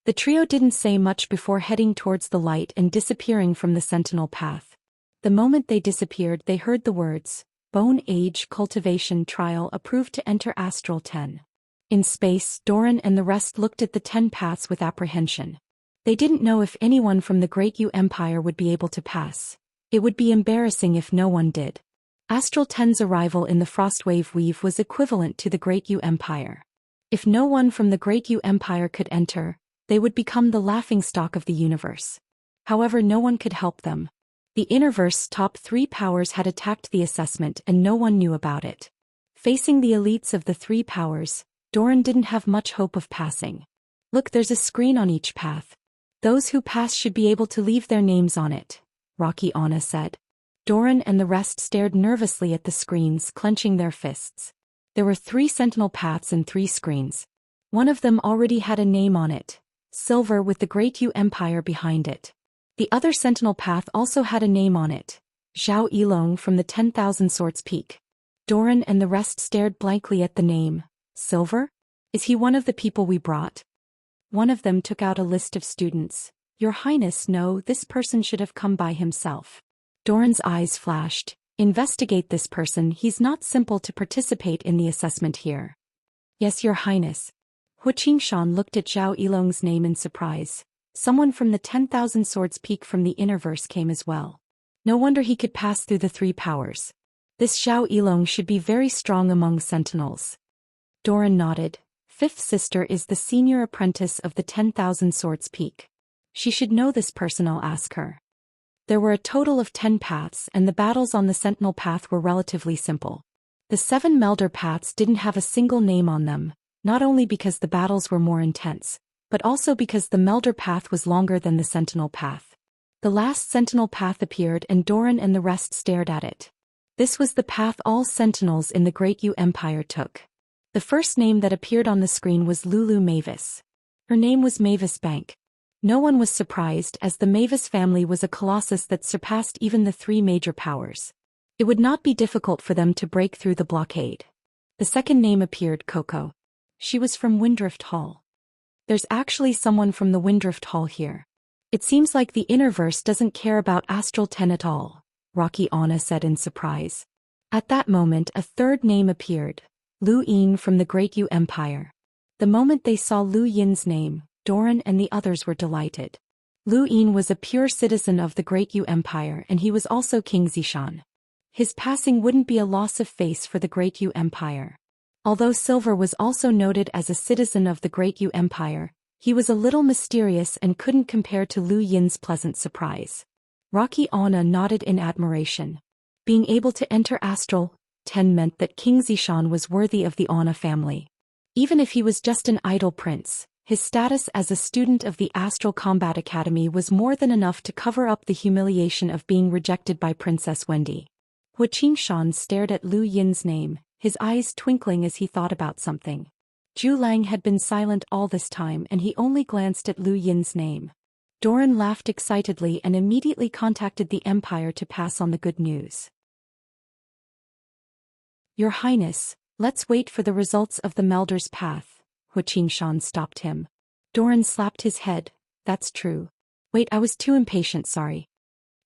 The trio didn't say much before heading towards the light and disappearing from the sentinel path. The moment they disappeared, they heard the words, Bone Age Cultivation Trial approved to enter Astral 10. In space, Doran and the rest looked at the 10 paths with apprehension. They didn't know if anyone from the Great U Empire would be able to pass. It would be embarrassing if no one did. Astral Ten's arrival in the Frostwave Weave was equivalent to the Great Yu Empire. If no one from the Great Yu Empire could enter, they would become the laughingstock of the universe. However, no one could help them. The Innerverse's top 3 powers had attacked the assessment and no one knew about it. Facing the elites of the 3 powers, Doran didn't have much hope of passing. Look, there's a screen on each path. Those who pass should be able to leave their names on it, Rocky Anna said. Doran and the rest stared nervously at the screens, clenching their fists. There were 3 sentinel paths and 3 screens. One of them already had a name on it, silver with the Great Yu Empire behind it. The other sentinel path also had a name on it, Zhao Yilong from the 10,000 Swords Peak. Doran and the rest stared blankly at the name. Silver? Is he one of the people we brought? One of them took out a list of students. Your Highness, no, this person should have come by himself. Doran's eyes flashed. Investigate this person, he's not simple to participate in the assessment here. Yes, Your Highness. Xianxia looked at Zhao Yilong's name in surprise. Someone from the 10,000 Swords Peak from the Innerverse came as well. No wonder he could pass through the 3 powers. This Zhao Yilong should be very strong among sentinels. Doran nodded. 5th sister is the senior apprentice of the 10,000 Swords Peak. She should know this person, I'll ask her. There were a total of 10 paths and the battles on the Sentinel path were relatively simple. The 7 Melder paths didn't have a single name on them, not only because the battles were more intense, but also because the Melder path was longer than the Sentinel path. The last Sentinel path appeared and Doran and the rest stared at it. This was the path all sentinels in the Great Yu Empire took. The first name that appeared on the screen was Lulu Mavis. Her name was Mavis Bank. No one was surprised as the Mavis family was a colossus that surpassed even the 3 major powers. It would not be difficult for them to break through the blockade. The second name appeared, Coco. She was from Windrift Hall. There's actually someone from the Windrift Hall here. It seems like the Innerverse doesn't care about Astral 10 at all, Rocky Anna said in surprise. At that moment a third name appeared, Lu Yin from the Great Yu Empire. The moment they saw Lu Yin's name, Doran and the others were delighted. Lu Yin was a pure citizen of the Great Yu Empire and he was also King Zishan. His passing wouldn't be a loss of face for the Great Yu Empire. Although Silver was also noted as a citizen of the Great Yu Empire, he was a little mysterious and couldn't compare to Lu Yin's pleasant surprise. Rocky Anna nodded in admiration. Being able to enter Astral 10 meant that King Zishan was worthy of the Anna family. Even if he was just an idle prince, his status as a student of the Astral Combat Academy was more than enough to cover up the humiliation of being rejected by Princess Wendy. Xianxia stared at Lu Yin's name, his eyes twinkling as he thought about something. Zhu Lang had been silent all this time and he only glanced at Lu Yin's name. Doran laughed excitedly and immediately contacted the Empire to pass on the good news. Your Highness, let's wait for the results of the Melder's path. Xianxia stopped him. Doran slapped his head. That's true. Wait, I was too impatient, sorry.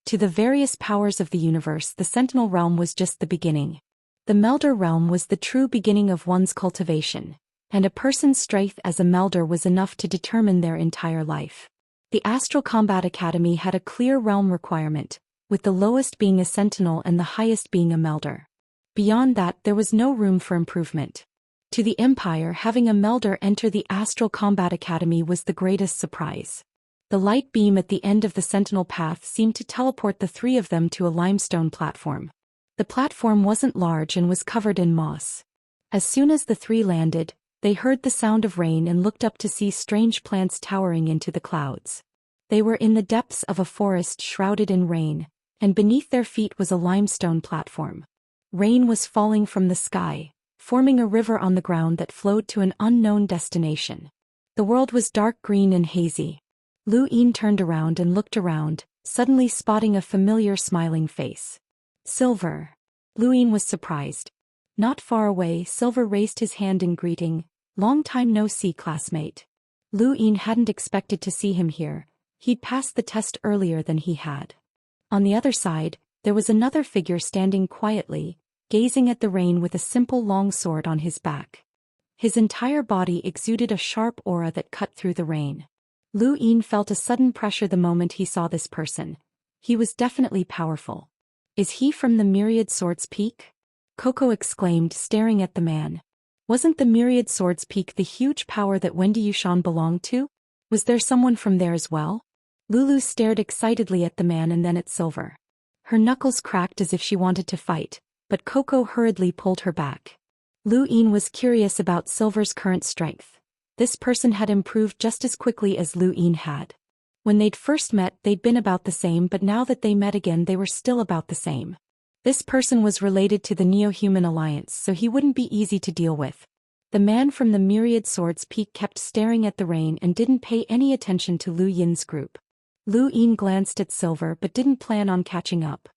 To the various powers of the universe, the Sentinel realm was just the beginning. The Melder realm was the true beginning of one's cultivation, and a person's strength as a Melder was enough to determine their entire life. The Astral Combat Academy had a clear realm requirement, with the lowest being a Sentinel and the highest being a Melder. Beyond that, there was no room for improvement. To the Empire, having a Melder enter the Astral Combat Academy was the greatest surprise. The light beam at the end of the Sentinel path seemed to teleport the 3 of them to a limestone platform. The platform wasn't large and was covered in moss. As soon as the 3 landed, they heard the sound of rain and looked up to see strange plants towering into the clouds. They were in the depths of a forest shrouded in rain, and beneath their feet was a limestone platform. Rain was falling from the sky, forming a river on the ground that flowed to an unknown destination. The world was dark green and hazy. Lu Yin turned around and looked around, suddenly spotting a familiar smiling face. Silver. Lu Yin was surprised. Not far away, Silver raised his hand in greeting. Long time no see, classmate. Lu Yin hadn't expected to see him here. He'd passed the test earlier than he had. On the other side, there was another figure standing quietly, gazing at the rain with a simple long sword on his back. His entire body exuded a sharp aura that cut through the rain. Lu Yin felt a sudden pressure the moment he saw this person. He was definitely powerful. Is he from the Myriad Swords Peak? Coco exclaimed, staring at the man. Wasn't the Myriad Swords Peak the huge power that Wendy Yushan belonged to? Was there someone from there as well? Lulu stared excitedly at the man and then at Silver. Her knuckles cracked as if she wanted to fight, but Coco hurriedly pulled her back. Lu Yin was curious about Silver's current strength. This person had improved just as quickly as Lu Yin had. When they'd first met, they'd been about the same, but now that they met again, they were still about the same. This person was related to the Neo-Human Alliance, so he wouldn't be easy to deal with. The man from the Myriad Swords Peak kept staring at the rain and didn't pay any attention to Lu Yin's group. Lu Yin glanced at Silver but didn't plan on catching up.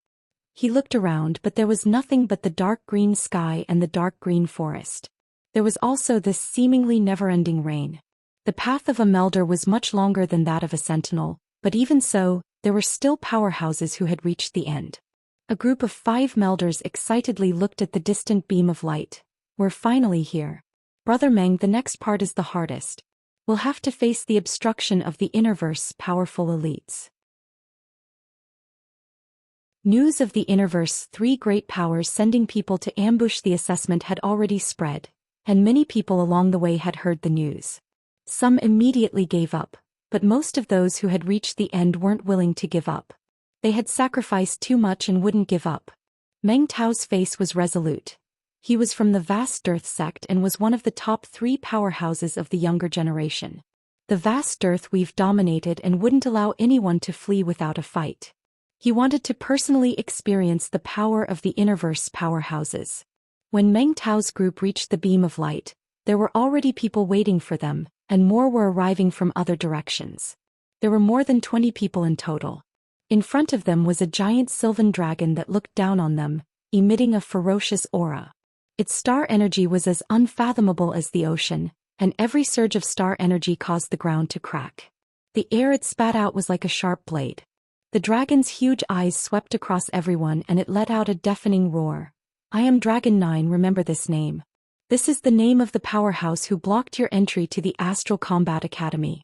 He looked around, but there was nothing but the dark green sky and the dark green forest. There was also this seemingly never-ending rain. The path of a melder was much longer than that of a sentinel, but even so, there were still powerhouses who had reached the end. A group of 5 melders excitedly looked at the distant beam of light. We're finally here. Brother Meng, the next part is the hardest. We'll have to face the obstruction of the Innerverse powerful elites. News of the Innerverse 3 great powers sending people to ambush the assessment had already spread, and many people along the way had heard the news. Some immediately gave up, but most of those who had reached the end weren't willing to give up. They had sacrificed too much and wouldn't give up. Meng Tao's face was resolute. He was from the Vast Dearth sect and was one of the top 3 powerhouses of the younger generation. The Vast Dearth we've dominated and wouldn't allow anyone to flee without a fight. He wanted to personally experience the power of the Innerverse powerhouses. When Meng Tao's group reached the beam of light, there were already people waiting for them, and more were arriving from other directions. There were more than 20 people in total. In front of them was a giant sylvan dragon that looked down on them, emitting a ferocious aura. Its star energy was as unfathomable as the ocean, and every surge of star energy caused the ground to crack. The air it spat out was like a sharp blade. The dragon's huge eyes swept across everyone and it let out a deafening roar. I am Dragon 9, remember this name. This is the name of the powerhouse who blocked your entry to the Astral Combat Academy.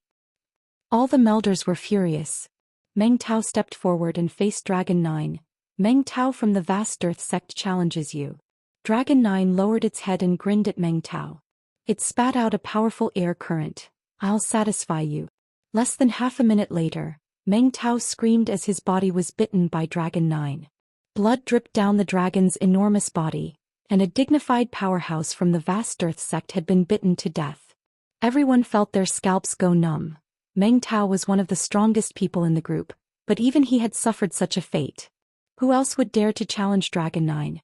All the melders were furious. Meng Tao stepped forward and faced Dragon 9. Meng Tao from the Vast Earth sect challenges you. Dragon 9 lowered its head and grinned at Meng Tao. It spat out a powerful air current. I'll satisfy you. Less than half a minute later, Meng Tao screamed as his body was bitten by Dragon 9. Blood dripped down the dragon's enormous body, and a dignified powerhouse from the Vast Earth sect had been bitten to death. Everyone felt their scalps go numb. Meng Tao was one of the strongest people in the group, but even he had suffered such a fate. Who else would dare to challenge Dragon 9?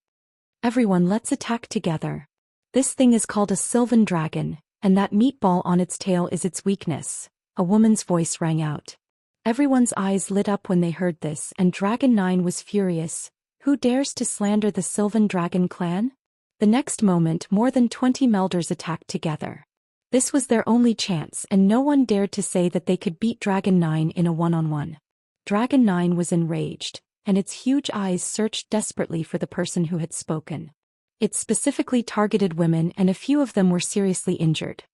Everyone, let's attack together. This thing is called a Sylvan Dragon, and that meatball on its tail is its weakness, a woman's voice rang out. Everyone's eyes lit up when they heard this, and Dragon 9 was furious. Who dares to slander the Sylvan Dragon clan? The next moment, more than 20 melders attacked together. This was their only chance, and no one dared to say that they could beat Dragon 9 in a one-on-one. Dragon 9 was enraged, and its huge eyes searched desperately for the person who had spoken. It specifically targeted women, and a few of them were seriously injured.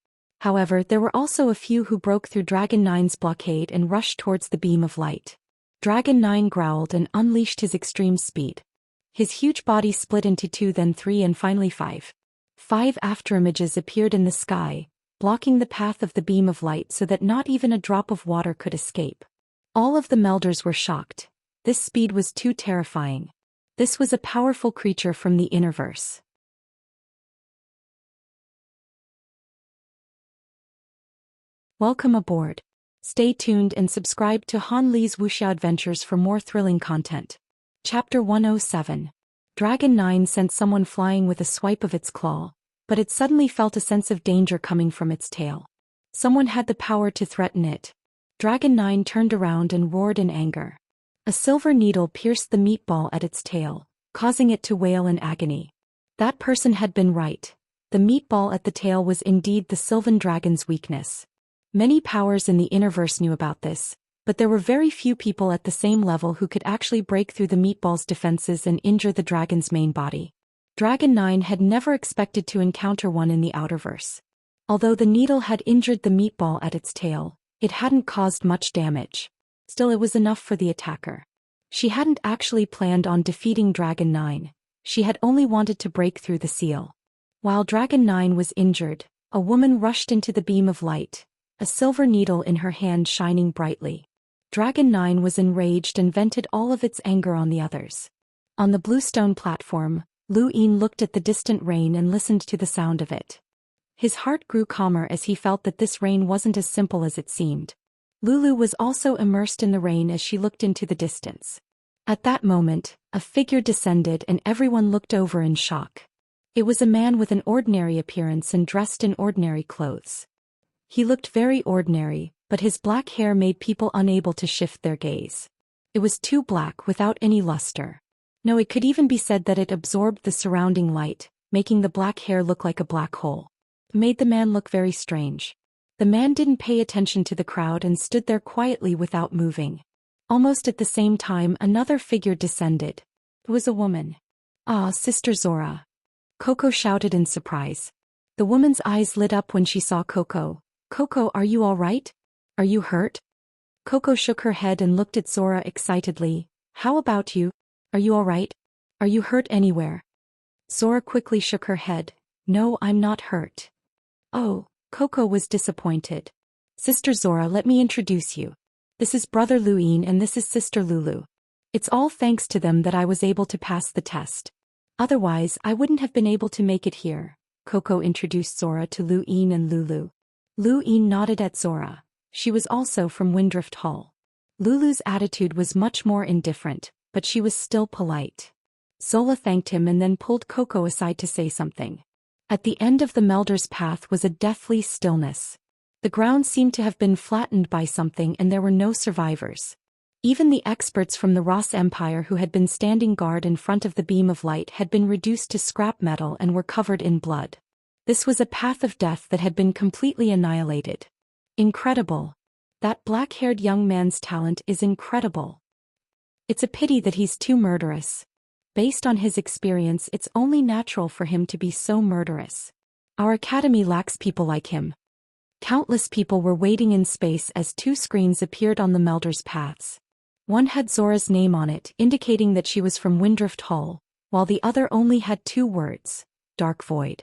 However, there were also a few who broke through Dragon 9's blockade and rushed towards the beam of light. Dragon 9 growled and unleashed his extreme speed. His huge body split into 2, then 3, and finally 5. 5 afterimages appeared in the sky, blocking the path of the beam of light so that not even a drop of water could escape. All of the melders were shocked. This speed was too terrifying. This was a powerful creature from the Innerverse. Welcome aboard. Stay tuned and subscribe to Han Li's Wuxia Adventures for more thrilling content. Chapter 107. Dragon 9 sent someone flying with a swipe of its claw, but it suddenly felt a sense of danger coming from its tail. Someone had the power to threaten it. Dragon 9 turned around and roared in anger. A silver needle pierced the meatball at its tail, causing it to wail in agony. That person had been right. The meatball at the tail was indeed the Sylvan Dragon's weakness. Many powers in the Innerverse knew about this, but there were very few people at the same level who could actually break through the meatball's defenses and injure the dragon's main body. Dragon 9 had never expected to encounter one in the Outerverse. Although the needle had injured the meatball at its tail, it hadn't caused much damage. Still, it was enough for the attacker. She hadn't actually planned on defeating Dragon 9. She had only wanted to break through the seal. While Dragon 9 was injured, a woman rushed into the beam of light, a silver needle in her hand shining brightly. Dragon 9 was enraged and vented all of its anger on the others. On the bluestone platform, Lu Yin looked at the distant rain and listened to the sound of it. His heart grew calmer as he felt that this rain wasn't as simple as it seemed. Lulu was also immersed in the rain as she looked into the distance. At that moment, a figure descended and everyone looked over in shock. It was a man with an ordinary appearance and dressed in ordinary clothes. He looked very ordinary, but his black hair made people unable to shift their gaze. It was too black without any luster. No, it could even be said that it absorbed the surrounding light, making the black hair look like a black hole. It made the man look very strange. The man didn't pay attention to the crowd and stood there quietly without moving. Almost at the same time, another figure descended. It was a woman. "Ah, Sister Zora!" Coco shouted in surprise. The woman's eyes lit up when she saw Coco. "Coco, are you all right? Are you hurt?" Coco shook her head and looked at Zora excitedly. "How about you? Are you all right? Are you hurt anywhere?" Zora quickly shook her head. "No, I'm not hurt." Oh, Coco was disappointed. "Sister Zora, let me introduce you. This is Brother Lu Yin and this is Sister Lulu. It's all thanks to them that I was able to pass the test. Otherwise, I wouldn't have been able to make it here." Coco introduced Zora to Lu Yin and Lulu. Lu Yin nodded at Zora. She was also from Windrift Hall. Lulu's attitude was much more indifferent, but she was still polite. Zola thanked him and then pulled Coco aside to say something. At the end of the Melder's path was a deathly stillness. The ground seemed to have been flattened by something and there were no survivors. Even the experts from the Ross Empire who had been standing guard in front of the beam of light had been reduced to scrap metal and were covered in blood. This was a path of death that had been completely annihilated. Incredible. That black-haired young man's talent is incredible. It's a pity that he's too murderous. Based on his experience, it's only natural for him to be so murderous. Our academy lacks people like him. Countless people were waiting in space as two screens appeared on the Melder's paths. One had Zora's name on it, indicating that she was from Windrift Hall, while the other only had two words: Dark Void.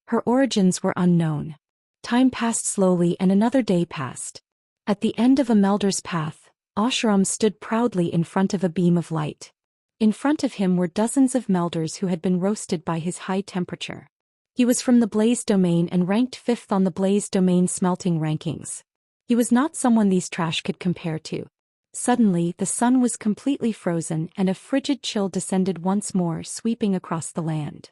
Her origins were unknown. Time passed slowly and another day passed. At the end of a Melder's path, Ashram stood proudly in front of a beam of light. In front of him were dozens of Melders who had been roasted by his high temperature. He was from the Blaze Domain and ranked 5th on the Blaze Domain smelting rankings. He was not someone these trash could compare to. Suddenly, the sun was completely frozen and a frigid chill descended once more, sweeping across the land.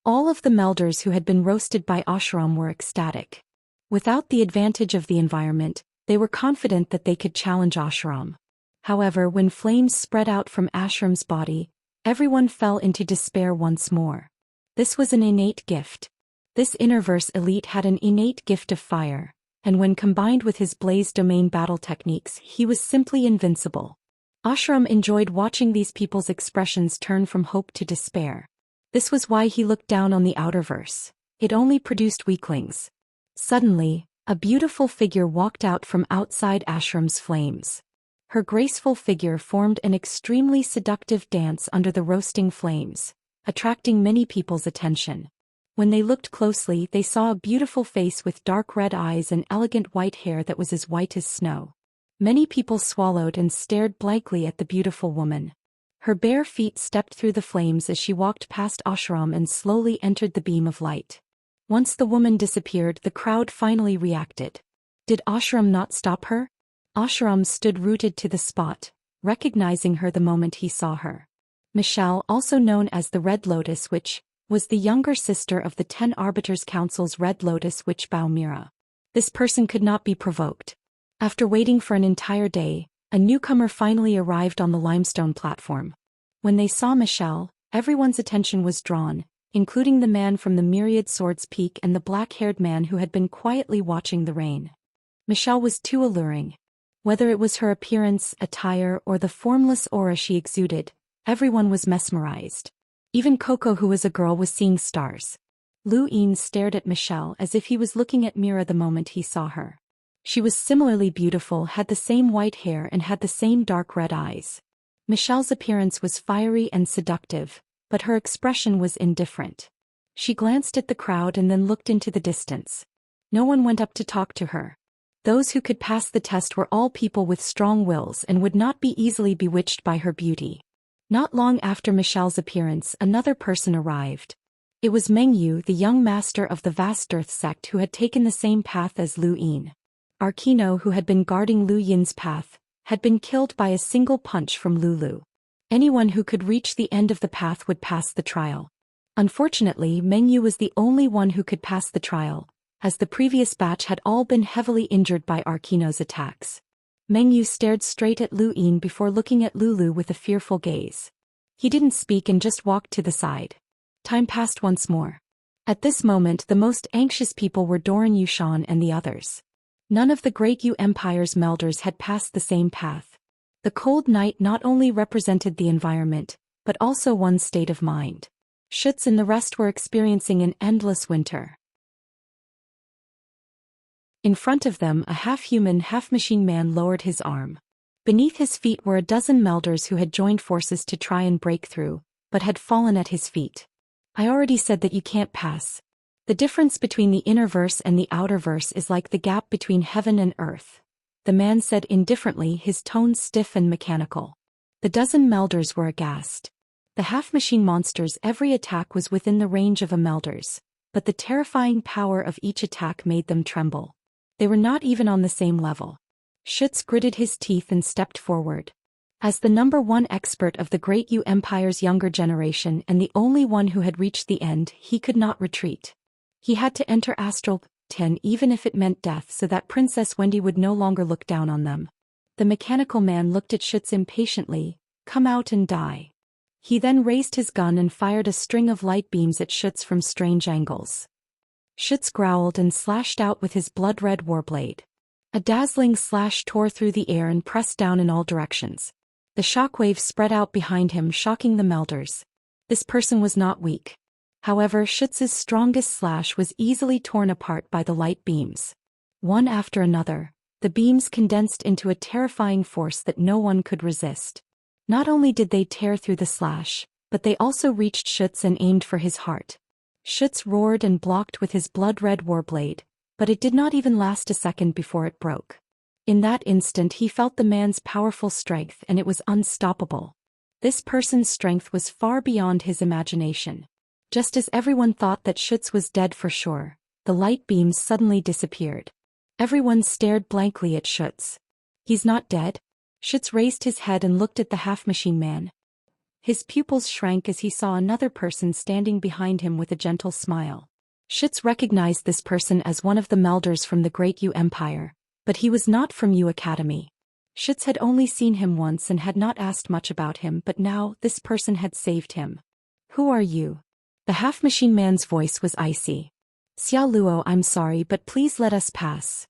All of the Melders who had been roasted by Ashram were ecstatic. Without the advantage of the environment, they were confident that they could challenge Ashram. However, when flames spread out from Ashram's body, everyone fell into despair once more. This was an innate gift. This Innerverse elite had an innate gift of fire, and when combined with his Blaze Domain battle techniques, he was simply invincible. Ashram enjoyed watching these people's expressions turn from hope to despair. This was why he looked down on the Outerverse. It only produced weaklings. Suddenly, a beautiful figure walked out from outside Ashram's flames. Her graceful figure formed an extremely seductive dance under the roasting flames, attracting many people's attention. When they looked closely, they saw a beautiful face with dark red eyes and elegant white hair that was as white as snow. Many people swallowed and stared blankly at the beautiful woman. Her bare feet stepped through the flames as she walked past Ashram and slowly entered the beam of light. Once the woman disappeared, the crowd finally reacted. Did Ashram not stop her? Ashram stood rooted to the spot, recognizing her the moment he saw her. Michelle, also known as the Red Lotus Witch, was the younger sister of the 10 Arbiters Council's Red Lotus Witch Baumira. This person could not be provoked. After waiting for an entire day, a newcomer finally arrived on the limestone platform. When they saw Michelle, everyone's attention was drawn, including the man from the Myriad Swords Peak and the black-haired man who had been quietly watching the rain. Michelle was too alluring. Whether it was her appearance, attire, or the formless aura she exuded, everyone was mesmerized. Even Coco, who was a girl, was seeing stars. Lu Yin stared at Michelle as if he was looking at Mira the moment he saw her. She was similarly beautiful, had the same white hair and had the same dark red eyes. Michelle's appearance was fiery and seductive, but her expression was indifferent. She glanced at the crowd and then looked into the distance. No one went up to talk to her. Those who could pass the test were all people with strong wills and would not be easily bewitched by her beauty. Not long after Michelle's appearance, another person arrived. It was Meng Yu, the young master of the vast earth sect who had taken the same path as Lu Yin. Arkino, who had been guarding Lu Yin's path, had been killed by a single punch from Lulu. Anyone who could reach the end of the path would pass the trial. Unfortunately, Meng Yu was the only one who could pass the trial, as the previous batch had all been heavily injured by Arkino's attacks. Meng Yu stared straight at Lu Yin before looking at Lulu with a fearful gaze. He didn't speak and just walked to the side. Time passed once more. At this moment, the most anxious people were Doran Yushan and the others. None of the Great Yu Empire's melders had passed the same path. The cold night not only represented the environment, but also one's state of mind. Schutz and the rest were experiencing an endless winter. In front of them, a half-human, half-machine man lowered his arm. Beneath his feet were a dozen melders who had joined forces to try and break through, but had fallen at his feet. I already said that you can't pass. The difference between the inner verse and the outer verse is like the gap between heaven and earth. The man said indifferently, his tones stiff and mechanical. The dozen melders were aghast. The half-machine monsters' every attack was within the range of a melder's, but the terrifying power of each attack made them tremble. They were not even on the same level. Schutz gritted his teeth and stepped forward. As the number one expert of the Great Yu Empire's younger generation and the only one who had reached the end, he could not retreat. He had to enter Astral 10 even if it meant death, so that Princess Wendy would no longer look down on them. The mechanical man looked at Schutz impatiently. Come out and die. He then raised his gun and fired a string of light beams at Schutz from strange angles. Schutz growled and slashed out with his blood-red warblade. A dazzling slash tore through the air and pressed down in all directions. The shockwave spread out behind him, shocking the melders. This person was not weak. However, Schutz's strongest slash was easily torn apart by the light beams. One after another, the beams condensed into a terrifying force that no one could resist. Not only did they tear through the slash, but they also reached Schutz and aimed for his heart. Schutz roared and blocked with his blood-red warblade, but it did not even last a second before it broke. In that instant he felt the man's powerful strength, and it was unstoppable. This person's strength was far beyond his imagination. Just as everyone thought that Schutz was dead for sure, the light beams suddenly disappeared. Everyone stared blankly at Schutz. He's not dead? Schutz raised his head and looked at the half-machine man. His pupils shrank as he saw another person standing behind him with a gentle smile. Schutz recognized this person as one of the melders from the Great Yu Empire, but he was not from Yu Academy. Schutz had only seen him once and had not asked much about him, but now this person had saved him. Who are you? The half-machine man's voice was icy. Xiao Luo, I'm sorry, but please let us pass.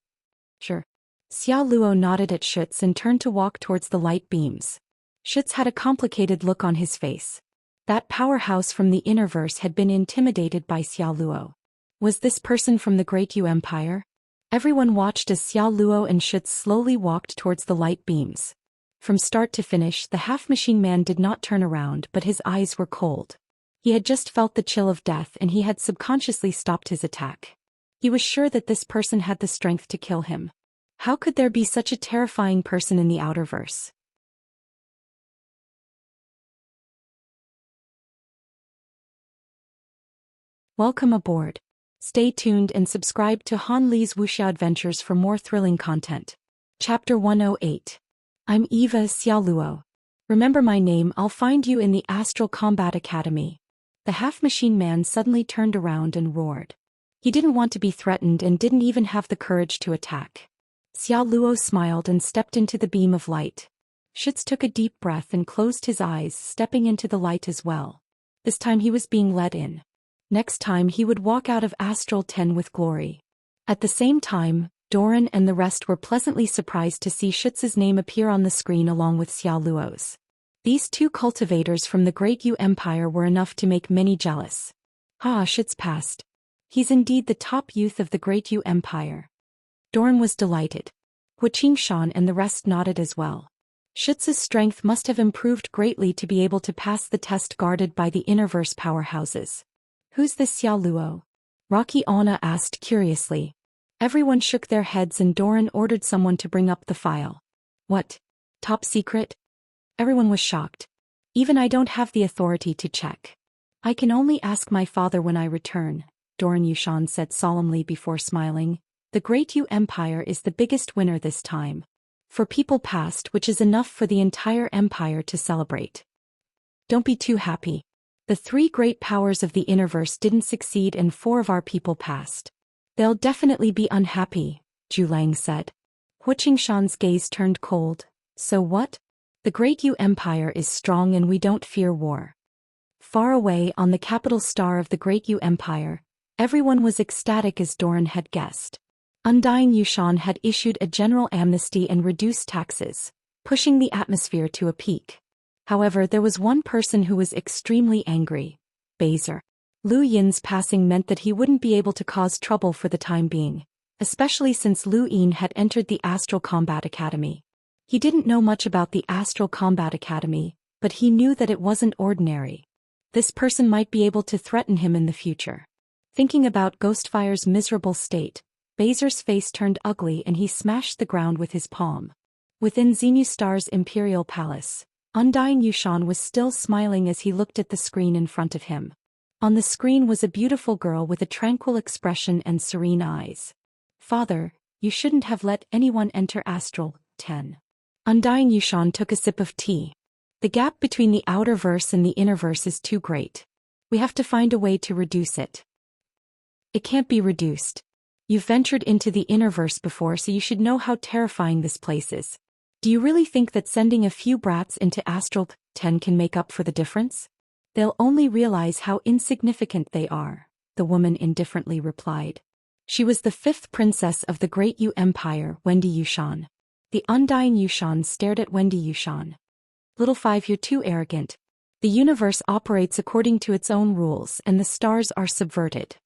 Sure. Xiao Luo nodded at Schutz and turned to walk towards the light beams. Schutz had a complicated look on his face. That powerhouse from the Innerverse had been intimidated by Xiao Luo. Was this person from the Great Yu Empire? Everyone watched as Xiao Luo and Schutz slowly walked towards the light beams. From start to finish, the half-machine man did not turn around, but his eyes were cold. He had just felt the chill of death and he had subconsciously stopped his attack. He was sure that this person had the strength to kill him. How could there be such a terrifying person in the Outerverse? Welcome aboard. Stay tuned and subscribe to Han Li's Wuxia Adventures for more thrilling content. Chapter 108. I'm Eva Xiao Luo. Remember my name, I'll find you in the Astral Combat Academy. The half-machine man suddenly turned around and roared. He didn't want to be threatened and didn't even have the courage to attack. Xiao Luo smiled and stepped into the beam of light. Schutz took a deep breath and closed his eyes, stepping into the light as well. This time he was being led in. Next time he would walk out of Astral 10 with glory. At the same time, Doran and the rest were pleasantly surprised to see Schutz's name appear on the screen along with Xiao Luo's. These two cultivators from the Great Yu Empire were enough to make many jealous. Ah, Schutz passed. He's indeed the top youth of the Great Yu Empire. Doran was delighted. Xianxia and the rest nodded as well. Schutz's strength must have improved greatly to be able to pass the test guarded by the Innerverse powerhouses. Who's this Xiao Luo? Rocky Anna asked curiously. Everyone shook their heads and Doran ordered someone to bring up the file. What? Top secret? Everyone was shocked. Even I don't have the authority to check. I can only ask my father when I return, Doran Yushan said solemnly before smiling. The Great Yu Empire is the biggest winner this time. For people past, which is enough for the entire empire to celebrate. Don't be too happy. The 3 great powers of the Innerverse didn't succeed and 4 of our people passed. They'll definitely be unhappy, Zhu Lang said. Xianxia's gaze turned cold. So what? The Great Yu Empire is strong and we don't fear war. Far away on the capital star of the Great Yu Empire, everyone was ecstatic as Doran had guessed. Undying Yushan had issued a general amnesty and reduced taxes, pushing the atmosphere to a peak. However, there was one person who was extremely angry. Baser. Lu Yin's passing meant that he wouldn't be able to cause trouble for the time being, especially since Lu Yin had entered the Astral Combat Academy. He didn't know much about the Astral Combat Academy, but he knew that it wasn't ordinary. This person might be able to threaten him in the future. Thinking about Ghostfire's miserable state, Baser's face turned ugly and he smashed the ground with his palm. Within Xenu Star's imperial palace, Undying Yushan was still smiling as he looked at the screen in front of him. On the screen was a beautiful girl with a tranquil expression and serene eyes. Father, you shouldn't have let anyone enter Astral. 10. Undying Yushan took a sip of tea. The gap between the outer verse and the inner verse is too great. We have to find a way to reduce it. It can't be reduced. You've ventured into the inner verse before, so you should know how terrifying this place is. Do you really think that sending a few brats into Astral 10 can make up for the difference? They'll only realize how insignificant they are, the woman indifferently replied. She was the 5th princess of the Great Yu Empire, Wendy Yushan. The Undying Yushan stared at Wendy Yushan. Little 5, you're too arrogant. The universe operates according to its own rules and the stars are subverted.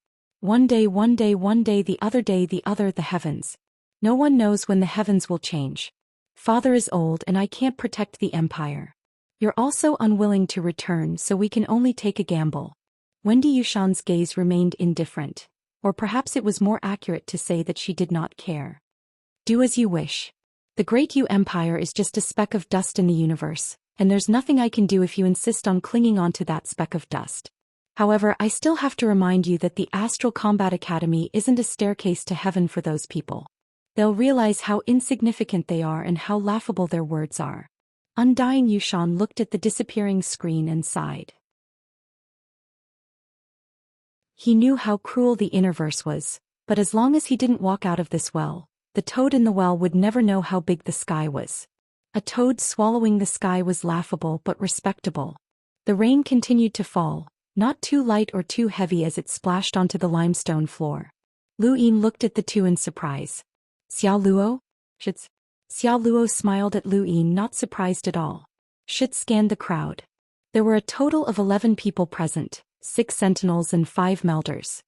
One day, the other day, the heavens. No one knows when the heavens will change. Father is old and I can't protect the empire. You're also unwilling to return, so we can only take a gamble. Wendy Yushan's gaze remained indifferent, or perhaps it was more accurate to say that she did not care. Do as you wish. The Great Yu Empire is just a speck of dust in the universe, and there's nothing I can do if you insist on clinging onto that speck of dust. However, I still have to remind you that the Astral Combat Academy isn't a staircase to heaven for those people. They'll realize how insignificant they are and how laughable their words are. Undying Yushan looked at the disappearing screen and sighed. He knew how cruel the Innerverse was, but as long as he didn't walk out of this well, the toad in the well would never know how big the sky was. A toad swallowing the sky was laughable but respectable. The rain continued to fall, not too light or too heavy as it splashed onto the limestone floor. Lu Yin looked at the two in surprise. Xiao Luo? Shits. Xiao Luo smiled at Lu Yin, not surprised at all. Shit scanned the crowd. There were a total of 11 people present, 6 sentinels and 5 melders.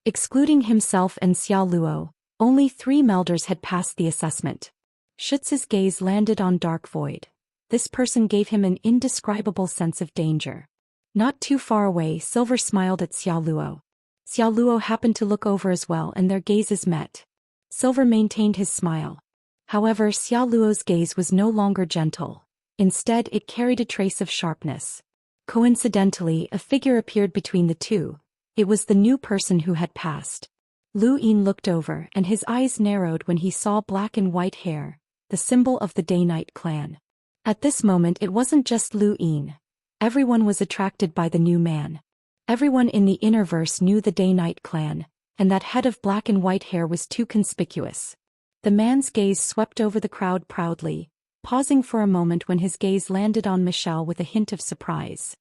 Excluding himself and Xiao Luo, only 3 melders had passed the assessment. Schutz's gaze landed on Dark Void. This person gave him an indescribable sense of danger. Not too far away, Silver smiled at Xiao Luo. Xiao Luo happened to look over as well and their gazes met. Silver maintained his smile. However, Xiao Luo's gaze was no longer gentle. Instead, it carried a trace of sharpness. Coincidentally, a figure appeared between the two. It was the new person who had passed. Lu Yin looked over and his eyes narrowed when he saw black and white hair, the symbol of the Day-Night clan. At this moment it wasn't just Lu Yin. Everyone was attracted by the new man. Everyone in the Innerverse knew the Day-Night clan, and that head of black and white hair was too conspicuous. The man's gaze swept over the crowd proudly, pausing for a moment when his gaze landed on Michelle with a hint of surprise.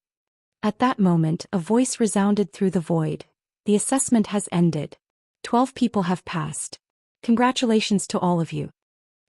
At that moment, a voice resounded through the void. The assessment has ended. 12 people have passed. Congratulations to all of you.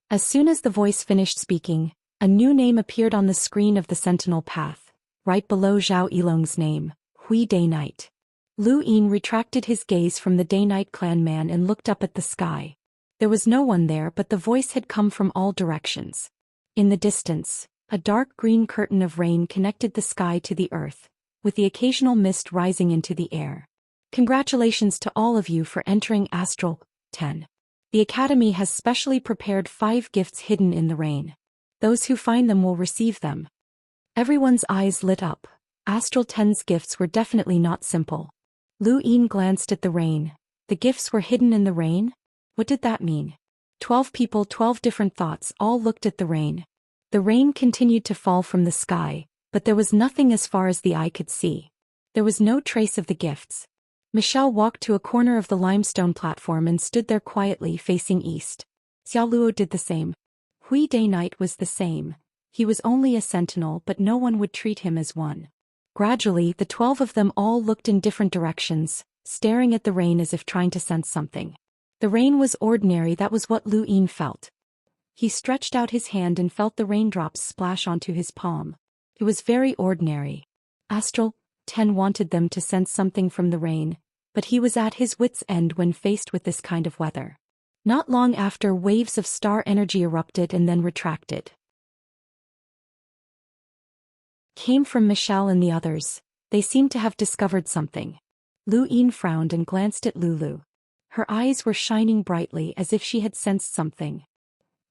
As soon as the voice finished speaking, a new name appeared on the screen of the Sentinel Path, right below Zhao Yilong's name, Hui Day-Night. Lu Yin retracted his gaze from the Day-Night clan man and looked up at the sky. There was no one there, but the voice had come from all directions. In the distance, a dark green curtain of rain connected the sky to the earth, with the occasional mist rising into the air. Congratulations to all of you for entering Astral 10. The Academy has specially prepared 5 gifts hidden in the rain. Those who find them will receive them. Everyone's eyes lit up. Astral 10's gifts were definitely not simple. Lu Yin glanced at the rain. The gifts were hidden in the rain? What did that mean? 12 people, 12 different thoughts, all looked at the rain. The rain continued to fall from the sky, but there was nothing as far as the eye could see. There was no trace of the gifts. Michelle walked to a corner of the limestone platform and stood there quietly facing east. Xiaoluo did the same. Hui Day Night was the same. He was only a sentinel, but no one would treat him as one. Gradually, the 12 of them all looked in different directions, staring at the rain as if trying to sense something. The rain was ordinary, that was what Lu Yin felt. He stretched out his hand and felt the raindrops splash onto his palm. It was very ordinary. Astral 10 wanted them to sense something from the rain, but he was at his wits' end when faced with this kind of weather. Not long after, waves of star energy erupted and then retracted. Came from Michelle and the others. They seemed to have discovered something. Lu Yin frowned and glanced at Lulu. Her eyes were shining brightly as if she had sensed something.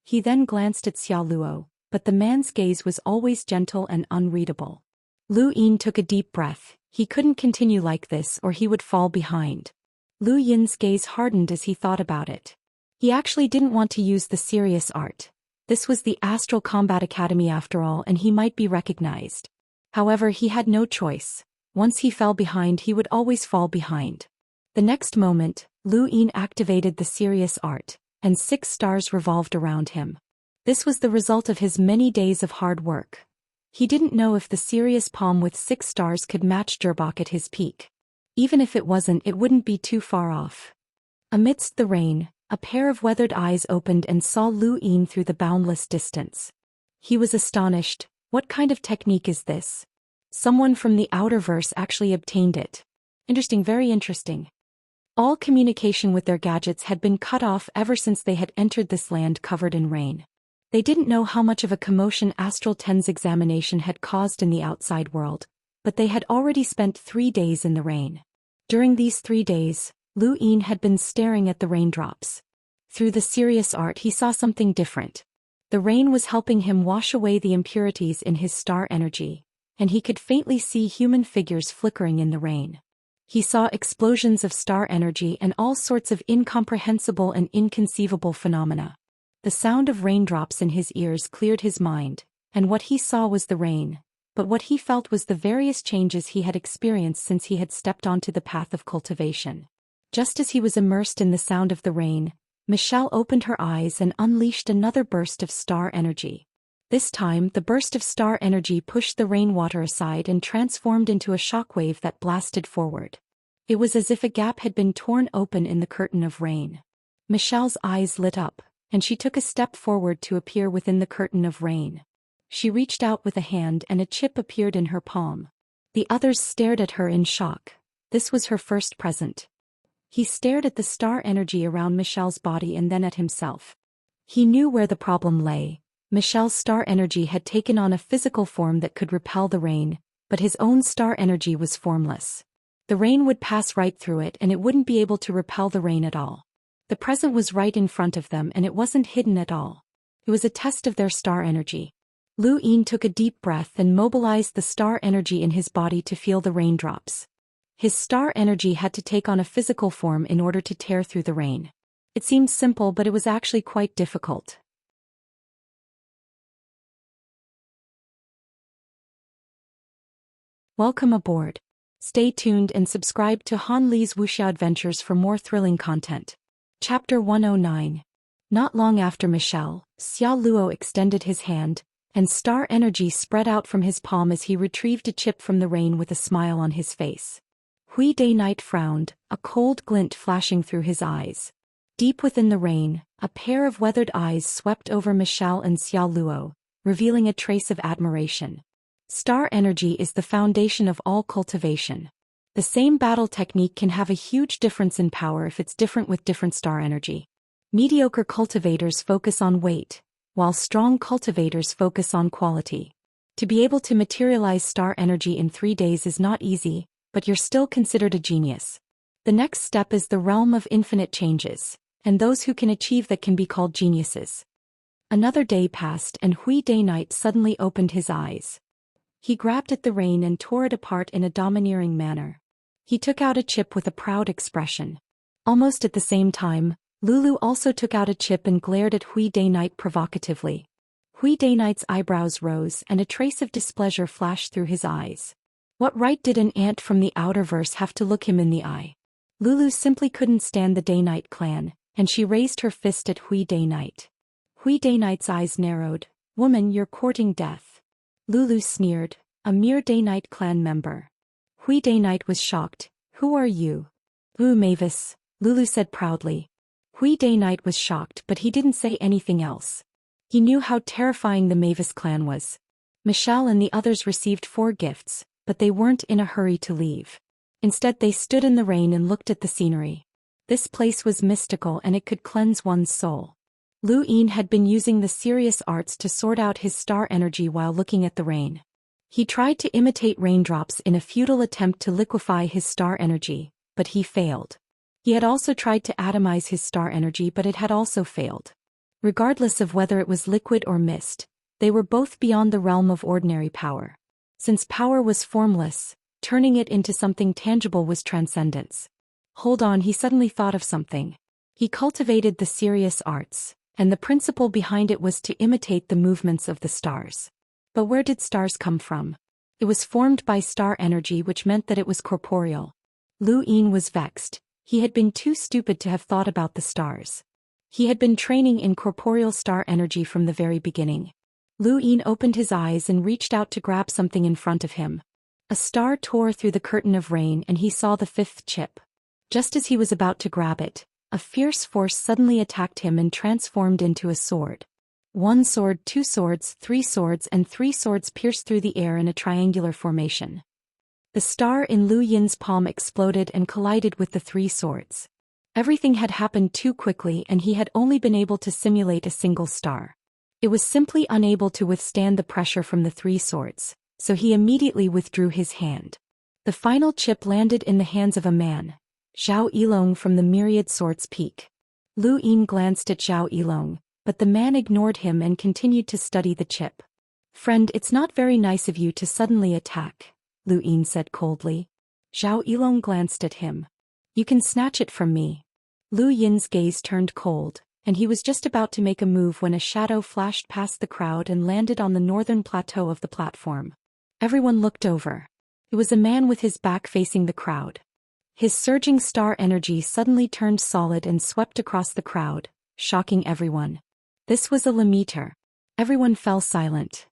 He then glanced at Xiaoluo, but the man's gaze was always gentle and unreadable. Lu Yin took a deep breath. He couldn't continue like this or he would fall behind. Lu Yin's gaze hardened as he thought about it. He actually didn't want to use the serious art. This was the Astral Combat Academy after all, and he might be recognized. However, he had no choice. Once he fell behind, he would always fall behind. The next moment, Lu Yin activated the serious art, and 6 stars revolved around him. This was the result of his many days of hard work. He didn't know if the serious palm with 6 stars could match Durbok at his peak. Even if it wasn't, it wouldn't be too far off. Amidst the rain, a pair of weathered eyes opened and saw Lu Yin through the boundless distance. He was astonished. What kind of technique is this? Someone from the outer verse actually obtained it. Interesting, very interesting. All communication with their gadgets had been cut off ever since they had entered this land covered in rain. They didn't know how much of a commotion Astral 10's examination had caused in the outside world, but they had already spent 3 days in the rain. During these 3 days, Lu Yin had been staring at the raindrops. Through the serious art, he saw something different. The rain was helping him wash away the impurities in his star energy, and he could faintly see human figures flickering in the rain. He saw explosions of star energy and all sorts of incomprehensible and inconceivable phenomena. The sound of raindrops in his ears cleared his mind, and what he saw was the rain, but what he felt was the various changes he had experienced since he had stepped onto the path of cultivation. Just as he was immersed in the sound of the rain, Michelle opened her eyes and unleashed another burst of star energy. This time, the burst of star energy pushed the rainwater aside and transformed into a shockwave that blasted forward. It was as if a gap had been torn open in the curtain of rain. Michelle's eyes lit up, and she took a step forward to appear within the curtain of rain. She reached out with a hand and a chip appeared in her palm. The others stared at her in shock. This was her first present. He stared at the star energy around Michelle's body and then at himself. He knew where the problem lay. Michelle's star energy had taken on a physical form that could repel the rain, but his own star energy was formless. The rain would pass right through it and it wouldn't be able to repel the rain at all. The present was right in front of them and it wasn't hidden at all. It was a test of their star energy. Lu Yin took a deep breath and mobilized the star energy in his body to feel the raindrops. His star energy had to take on a physical form in order to tear through the rain. It seemed simple, but it was actually quite difficult. Welcome aboard. Stay tuned and subscribe to Han Li's Wuxia Adventures for more thrilling content. Chapter 109. Not long after Michelle, Xiaoluo extended his hand, and star energy spread out from his palm as he retrieved a chip from the rain with a smile on his face. Hui Day Night frowned, a cold glint flashing through his eyes. Deep within the rain, a pair of weathered eyes swept over Michelle and Xiaoluo, revealing a trace of admiration. Star energy is the foundation of all cultivation. The same battle technique can have a huge difference in power if it's different with different star energy. Mediocre cultivators focus on weight, while strong cultivators focus on quality. To be able to materialize star energy in 3 days is not easy, but you're still considered a genius. The next step is the realm of infinite changes, and those who can achieve that can be called geniuses. Another day passed and Hui Day Night suddenly opened his eyes. He grabbed at the rein and tore it apart in a domineering manner. He took out a chip with a proud expression. Almost at the same time, Lulu also took out a chip and glared at Hui Day Night provocatively. Hui Day Night's eyebrows rose and a trace of displeasure flashed through his eyes. What right did an ant from the outerverse have to look him in the eye? Lulu simply couldn't stand the Day Night clan, and she raised her fist at Hui Day Night. Hui Day Night's eyes narrowed. Woman, you're courting death. Lulu sneered. A mere Day Night clan member. Hui Day Night was shocked. Who are you? Mavis, Lulu said proudly. Hui Day Night was shocked, but he didn't say anything else. He knew how terrifying the Mavis clan was. Michelle and the others received 4 gifts, but they weren't in a hurry to leave. Instead they stood in the rain and looked at the scenery. This place was mystical and it could cleanse one's soul. Lu Yin had been using the serious arts to sort out his star energy while looking at the rain. He tried to imitate raindrops in a futile attempt to liquefy his star energy, but he failed. He had also tried to atomize his star energy, but it had also failed. Regardless of whether it was liquid or mist, they were both beyond the realm of ordinary power. Since power was formless, turning it into something tangible was transcendence. Hold on, he suddenly thought of something. He cultivated the serious arts, and the principle behind it was to imitate the movements of the stars. But where did stars come from? It was formed by star energy, which meant that it was corporeal. Lu Yin was vexed. He had been too stupid to have thought about the stars. He had been training in corporeal star energy from the very beginning. Lu Yin opened his eyes and reached out to grab something in front of him. A star tore through the curtain of rain and he saw the 5th chip. Just as he was about to grab it, a fierce force suddenly attacked him and transformed into a sword. 1 sword, 2 swords, 3 swords, and 3 swords pierced through the air in a triangular formation. The star in Lu Yin's palm exploded and collided with the 3 swords. Everything had happened too quickly and he had only been able to simulate a single star. It was simply unable to withstand the pressure from the 3 swords, so he immediately withdrew his hand. The final chip landed in the hands of a man, Zhao Yilong from the Myriad Swords Peak. Lu Yin glanced at Zhao Yilong, but the man ignored him and continued to study the chip. Friend, it's not very nice of you to suddenly attack, Lu Yin said coldly. Zhao Yilong glanced at him. You can snatch it from me. Lu Yin's gaze turned cold, and he was just about to make a move when a shadow flashed past the crowd and landed on the northern plateau of the platform. Everyone looked over. It was a man with his back facing the crowd. His surging star energy suddenly turned solid and swept across the crowd, shocking everyone. This was a Lemmeter. Everyone fell silent.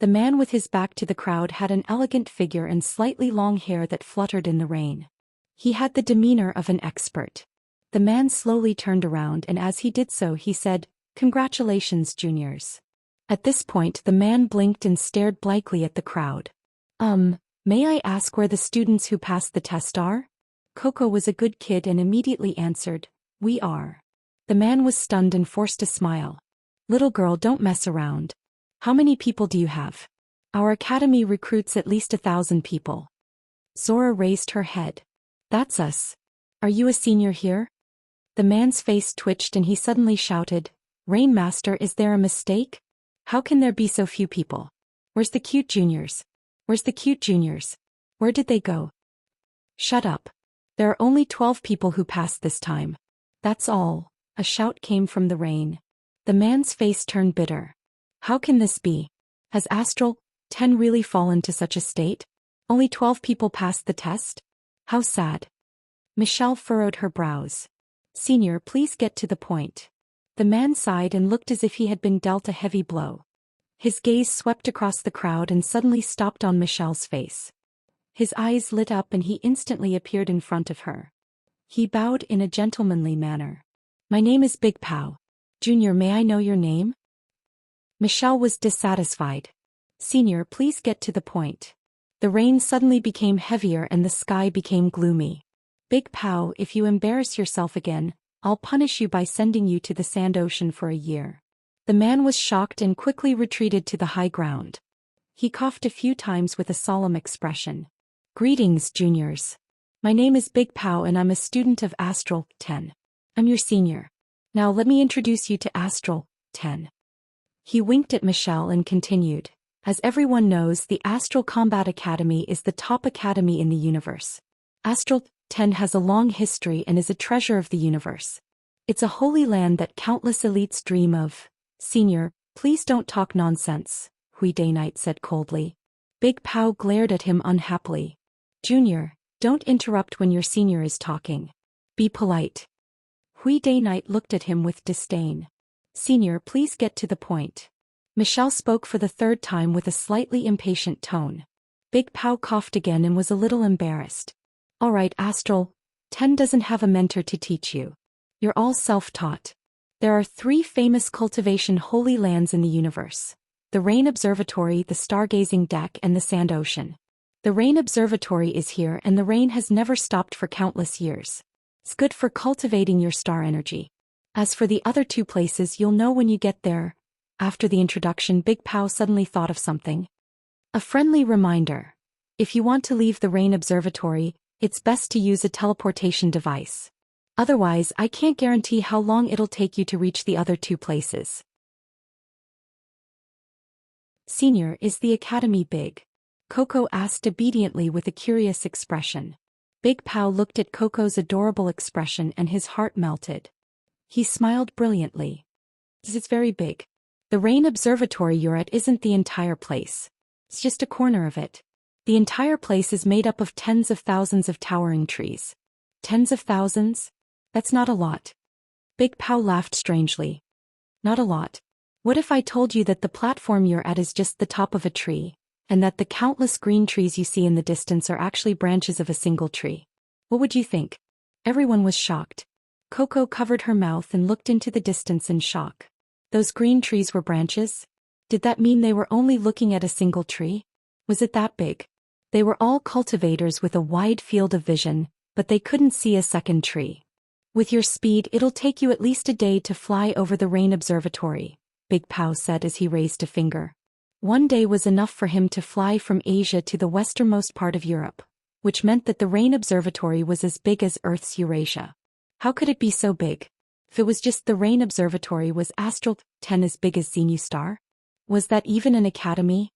The man with his back to the crowd had an elegant figure and slightly long hair that fluttered in the rain. He had the demeanor of an expert. The man slowly turned around and as he did so he said, "Congratulations, juniors." At this point the man blinked and stared blankly at the crowd. May I ask where the students who passed the test are?" Coco was a good kid and immediately answered, "We are." The man was stunned and forced a smile. "Little girl, don't mess around. How many people do you have?" "Our academy recruits at least 1,000 people." Zora raised her head. "That's us. Are you a senior here?" The man's face twitched and he suddenly shouted, "Rainmaster, is there a mistake? How can there be so few people? Where's the cute juniors? Where's the cute juniors? Where did they go?" "Shut up. There are only 12 people who passed this time. That's all," a shout came from the rain. The man's face turned bitter. How can this be? Has Astral 10 really fallen to such a state? Only 12 people passed the test? How sad. Michelle furrowed her brows. "Senior, please get to the point." The man sighed and looked as if he had been dealt a heavy blow. His gaze swept across the crowd and suddenly stopped on Michelle's face. His eyes lit up and he instantly appeared in front of her. He bowed in a gentlemanly manner. "My name is Big Pow. Junior, may I know your name?" Michelle was dissatisfied. "Senior, please get to the point." The rain suddenly became heavier and the sky became gloomy. Big Pow, if you embarrass yourself again, I'll punish you by sending you to the sand ocean for a year. The man was shocked and quickly retreated to the high ground. He coughed a few times with a solemn expression. Greetings, juniors. My name is Big Pow and I'm a student of Astral 10. I'm your senior. Now let me introduce you to Astral 10. He winked at Michelle and continued. As everyone knows, the Astral Combat Academy is the top academy in the universe. Astral 10 has a long history and is a treasure of the universe. It's a holy land that countless elites dream of. Senior, please don't talk nonsense, Hui Day Knight said coldly. Big Pow glared at him unhappily. Junior, don't interrupt when your senior is talking. Be polite. Hui Day Knight looked at him with disdain. Senior, please get to the point. Michelle spoke for the third time with a slightly impatient tone. Big Pow coughed again and was a little embarrassed. All right, Astral 10 doesn't have a mentor to teach you. You're all self-taught. There are 3 famous cultivation holy lands in the universe. The Rain Observatory, the Stargazing Deck, and the Sand Ocean. The Rain Observatory is here and the rain has never stopped for countless years. It's good for cultivating your star energy. As for the other 2 places, you'll know when you get there. After the introduction, Big Pow suddenly thought of something. A friendly reminder. If you want to leave the Rain Observatory, it's best to use a teleportation device. Otherwise, I can't guarantee how long it'll take you to reach the other 2 places. Senior, is the academy big? Coco asked obediently with a curious expression. Big Pow looked at Coco's adorable expression and his heart melted. He smiled brilliantly. It's very big. The Rain Observatory you're at isn't the entire place. It's just a corner of it. The entire place is made up of tens of thousands of towering trees. Tens of thousands? That's not a lot. Big Pow laughed strangely. Not a lot. What if I told you that the platform you're at is just the top of a tree, and that the countless green trees you see in the distance are actually branches of a single tree? What would you think? Everyone was shocked. Coco covered her mouth and looked into the distance in shock. Those green trees were branches? Did that mean they were only looking at a single tree? Was it that big? They were all cultivators with a wide field of vision, but they couldn't see a second tree. With your speed, it'll take you at least a day to fly over the Rain Observatory, Big Pow said as he raised a finger. One day was enough for him to fly from Asia to the westernmost part of Europe, which meant that the Rain Observatory was as big as Earth's Eurasia. How could it be so big? If it was just the Rain Observatory, was Astral 10 as big as Xenu Star? Was that even an academy?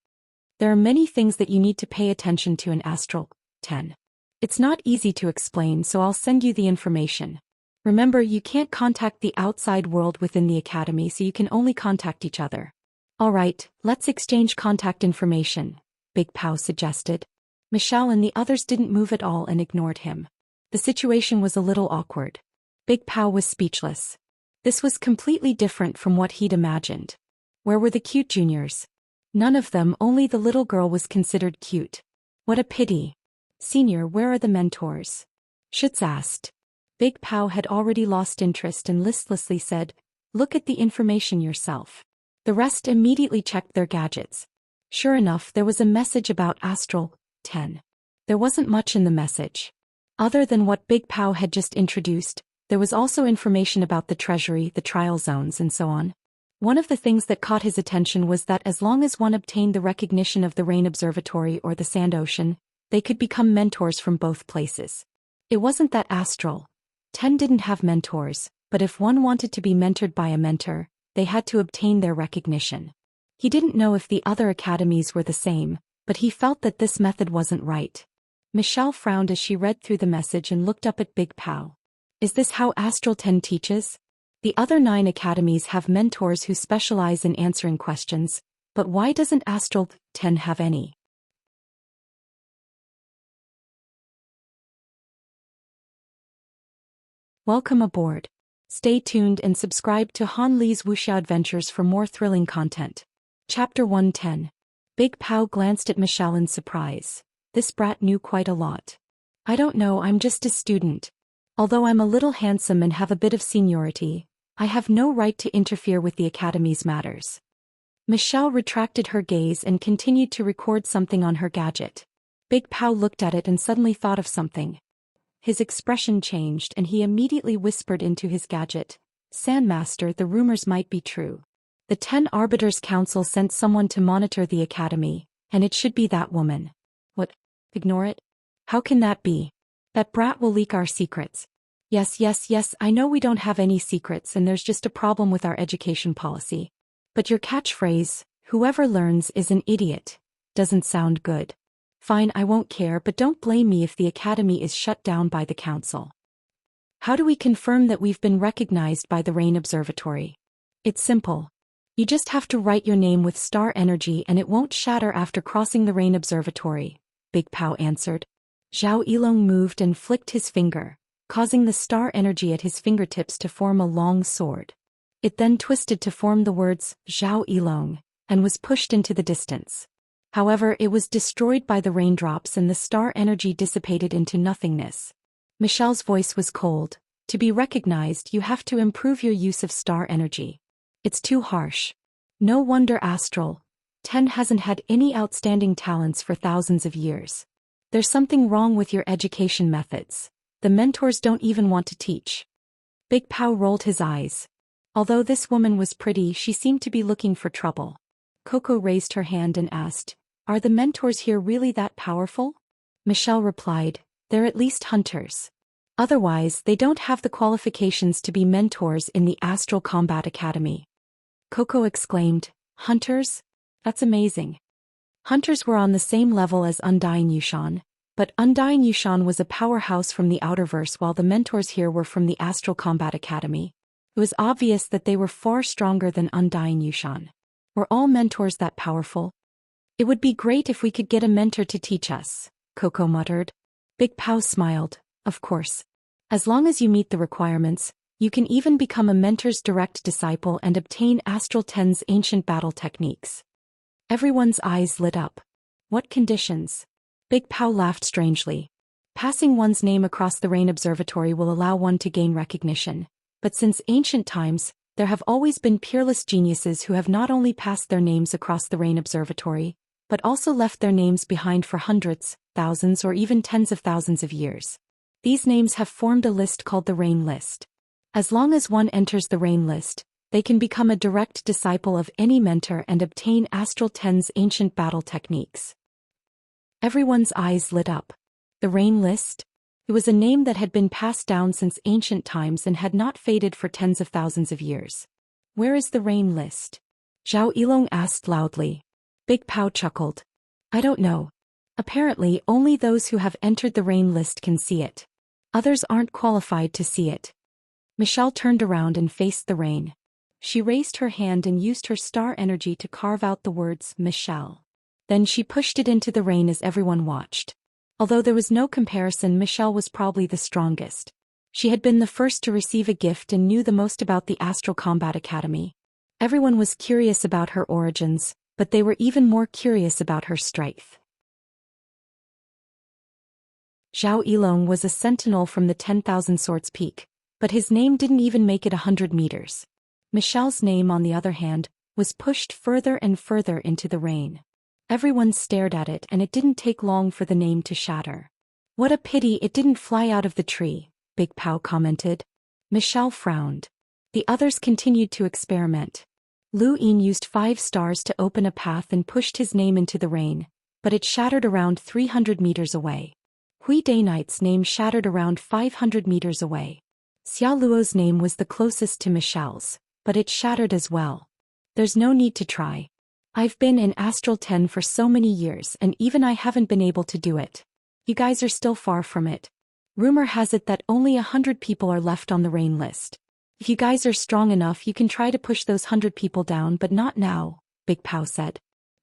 There are many things that you need to pay attention to in Astral 10. It's not easy to explain, so I'll send you the information. Remember, you can't contact the outside world within the academy, so you can only contact each other. All right, let's exchange contact information, Big Pow suggested. Michelle and the others didn't move at all and ignored him. The situation was a little awkward. Big Pow was speechless. This was completely different from what he'd imagined. Where were the cute juniors? None of them, only the little girl was considered cute. What a pity. Senior, where are the mentors? Schutz asked. Big Pow had already lost interest and listlessly said, Look at the information yourself. The rest immediately checked their gadgets. Sure enough, there was a message about Astral 10. There wasn't much in the message. Other than what Big Pow had just introduced, there was also information about the treasury, the trial zones, and so on. One of the things that caught his attention was that as long as one obtained the recognition of the Rain Observatory or the Sand Ocean, they could become mentors from both places. It wasn't that Astral 10 didn't have mentors, but if one wanted to be mentored by a mentor, they had to obtain their recognition. He didn't know if the other academies were the same, but he felt that this method wasn't right. Michelle frowned as she read through the message and looked up at Big Pow. Is this how Astral 10 teaches? The other 9 academies have mentors who specialize in answering questions, but why doesn't Astral 10 have any? Welcome aboard. Stay tuned and subscribe to Han Li's Wuxia Adventures for more thrilling content. Chapter 110. Big Pow glanced at Michelle in surprise. This brat knew quite a lot. I don't know, I'm just a student. Although I'm a little handsome and have a bit of seniority, I have no right to interfere with the academy's matters. Michelle retracted her gaze and continued to record something on her gadget. Big Pow looked at it and suddenly thought of something. his expression changed and he immediately whispered into his gadget, "Sandmaster, the rumors might be true. The 10 Arbiters Council sent someone to monitor the academy, and it should be that woman." "What? Ignore it? How can that be? That brat will leak our secrets." Yes, I know we don't have any secrets and there's just a problem with our education policy. But your catchphrase, 'Whoever learns is an idiot,' doesn't sound good." "Fine, I won't care, but don't blame me if the academy is shut down by the council." "How do we confirm that we've been recognized by the Rain Observatory?" "It's simple. You just have to write your name with star energy and it won't shatter after crossing the Rain Observatory," Big Pao answered. Zhao Yilong moved and flicked his finger, causing the star energy at his fingertips to form a long sword. It then twisted to form the words, "Zhao Yilong," and was pushed into the distance. However, it was destroyed by the raindrops and the star energy dissipated into nothingness. Michelle's voice was cold. "To be recognized, you have to improve your use of star energy. It's too harsh. No wonder Astral 10 hasn't had any outstanding talents for thousands of years. There's something wrong with your education methods. The mentors don't even want to teach." Big Pao rolled his eyes. Although this woman was pretty, she seemed to be looking for trouble. Coco raised her hand and asked, "Are the mentors here really that powerful?" Michelle replied, "They're at least hunters. Otherwise, they don't have the qualifications to be mentors in the Astral Combat Academy." Coco exclaimed, "Hunters? That's amazing." Hunters were on the same level as Undying Yushan, but Undying Yushan was a powerhouse from the Outerverse while the mentors here were from the Astral Combat Academy. It was obvious that they were far stronger than Undying Yushan. Were all mentors that powerful? "It would be great if we could get a mentor to teach us," Coco muttered. Big Pao smiled, "Of course. As long as you meet the requirements, you can even become a mentor's direct disciple and obtain Astral 10's ancient battle techniques." Everyone's eyes lit up. "What conditions?" Big Pao laughed strangely. "Passing one's name across the Rain Observatory will allow one to gain recognition, but since ancient times, there have always been peerless geniuses who have not only passed their names across the Rain Observatory, but also left their names behind for hundreds, thousands or even tens of thousands of years. These names have formed a list called the Rain List. As long as one enters the Rain List, they can become a direct disciple of any mentor and obtain Astral 10's ancient battle techniques." Everyone's eyes lit up. The Rain List? It was a name that had been passed down since ancient times and had not faded for tens of thousands of years. "Where is the Rain List?" Zhao Yilong asked loudly. Big Pao chuckled. "I don't know. Apparently, only those who have entered the Rain List can see it. Others aren't qualified to see it." Michelle turned around and faced the rain. She raised her hand and used her star energy to carve out the words Michelle. Then she pushed it into the rain as everyone watched. Although there was no comparison, Michelle was probably the strongest. She had been the first to receive a gift and knew the most about the Astral Combat Academy. Everyone was curious about her origins, but they were even more curious about her strength. Zhao Yilong was a sentinel from the 10,000 Swords Peak, but his name didn't even make it 100 meters. Michelle's name, on the other hand, was pushed further and further into the rain. Everyone stared at it and it didn't take long for the name to shatter. "What a pity it didn't fly out of the tree," Big Pao commented. Michelle frowned. The others continued to experiment. Lu Yin used 5 stars to open a path and pushed his name into the rain, but it shattered around 300 meters away. Hui Day Knight's name shattered around 500 meters away. Xia Luo's name was the closest to Michelle's, but it shattered as well. "There's no need to try. I've been in Astral 10 for so many years and even I haven't been able to do it. You guys are still far from it. Rumor has it that only 100 people are left on the Rain List. If you guys are strong enough, you can try to push those 100 people down, but not now," Big Pao said.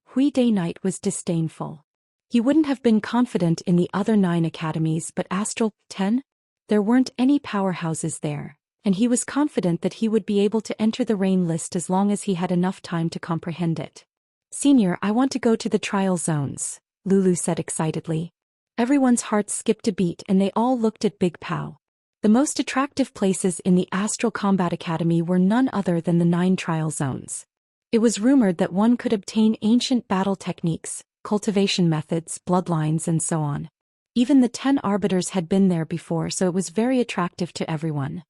Hui Day Knight was disdainful. He wouldn't have been confident in the other 9 academies, but Astral 10? There weren't any powerhouses there, and he was confident that he would be able to enter the Rain List as long as he had enough time to comprehend it. "Senior, I want to go to the trial zones," Lulu said excitedly. Everyone's hearts skipped a beat and they all looked at Big Pao. The most attractive places in the Astral Combat Academy were none other than the 9 trial zones. It was rumored that one could obtain ancient battle techniques, cultivation methods, bloodlines and so on. Even the 10 arbiters had been there before, so it was very attractive to everyone.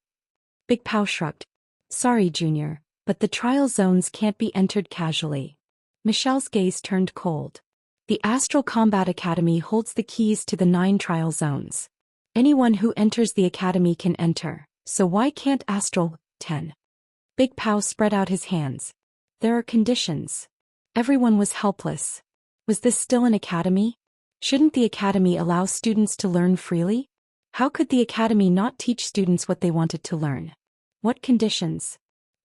Big Pao shrugged. Sorry, Junior, but the trial zones can't be entered casually. Michelle's gaze turned cold. The Astral Combat Academy holds the keys to the 9 trial zones. Anyone who enters the academy can enter, so why can't Astral 10? Big Pao spread out his hands. There are conditions. Everyone was helpless. Was this still an academy? Shouldn't the academy allow students to learn freely? How could the academy not teach students what they wanted to learn? What conditions?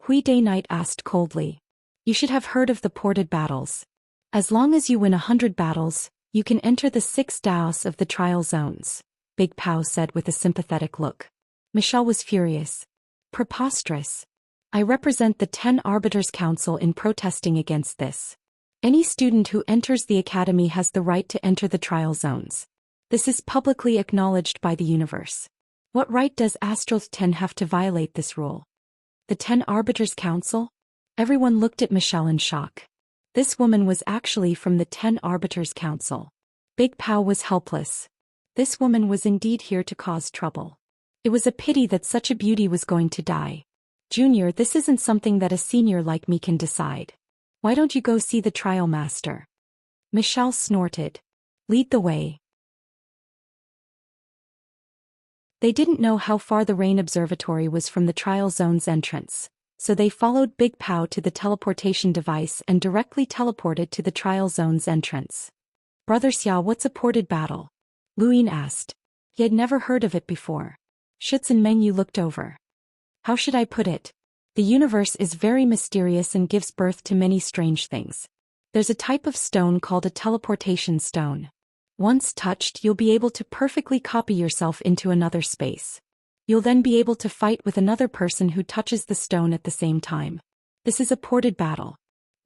Hui Day Knight asked coldly. You should have heard of the ported battles. As long as you win 100 battles, you can enter the 6 daos of the trial zones, Big Pao said with a sympathetic look. Michelle was furious. Preposterous. I represent the 10 Arbiters Council in protesting against this. Any student who enters the academy has the right to enter the trial zones. This is publicly acknowledged by the universe. What right does Astral 10 have to violate this rule? The 10 Arbiters Council? Everyone looked at Michelle in shock. This woman was actually from the 10 Arbiters Council. Big Pao was helpless. This woman was indeed here to cause trouble. It was a pity that such a beauty was going to die. Junior, this isn't something that a senior like me can decide. Why don't you go see the trial master? Michelle snorted. Lead the way. They didn't know how far the Rain Observatory was from the trial zone's entrance, so they followed Big Pao to the teleportation device and directly teleported to the trial zone's entrance. Brother Xia, what's a ported battle? Luyin asked. He had never heard of it before. Schutz and Mengyu looked over. How should I put it? The universe is very mysterious and gives birth to many strange things. There's a type of stone called a teleportation stone. Once touched, you'll be able to perfectly copy yourself into another space. You'll then be able to fight with another person who touches the stone at the same time. This is a ported battle.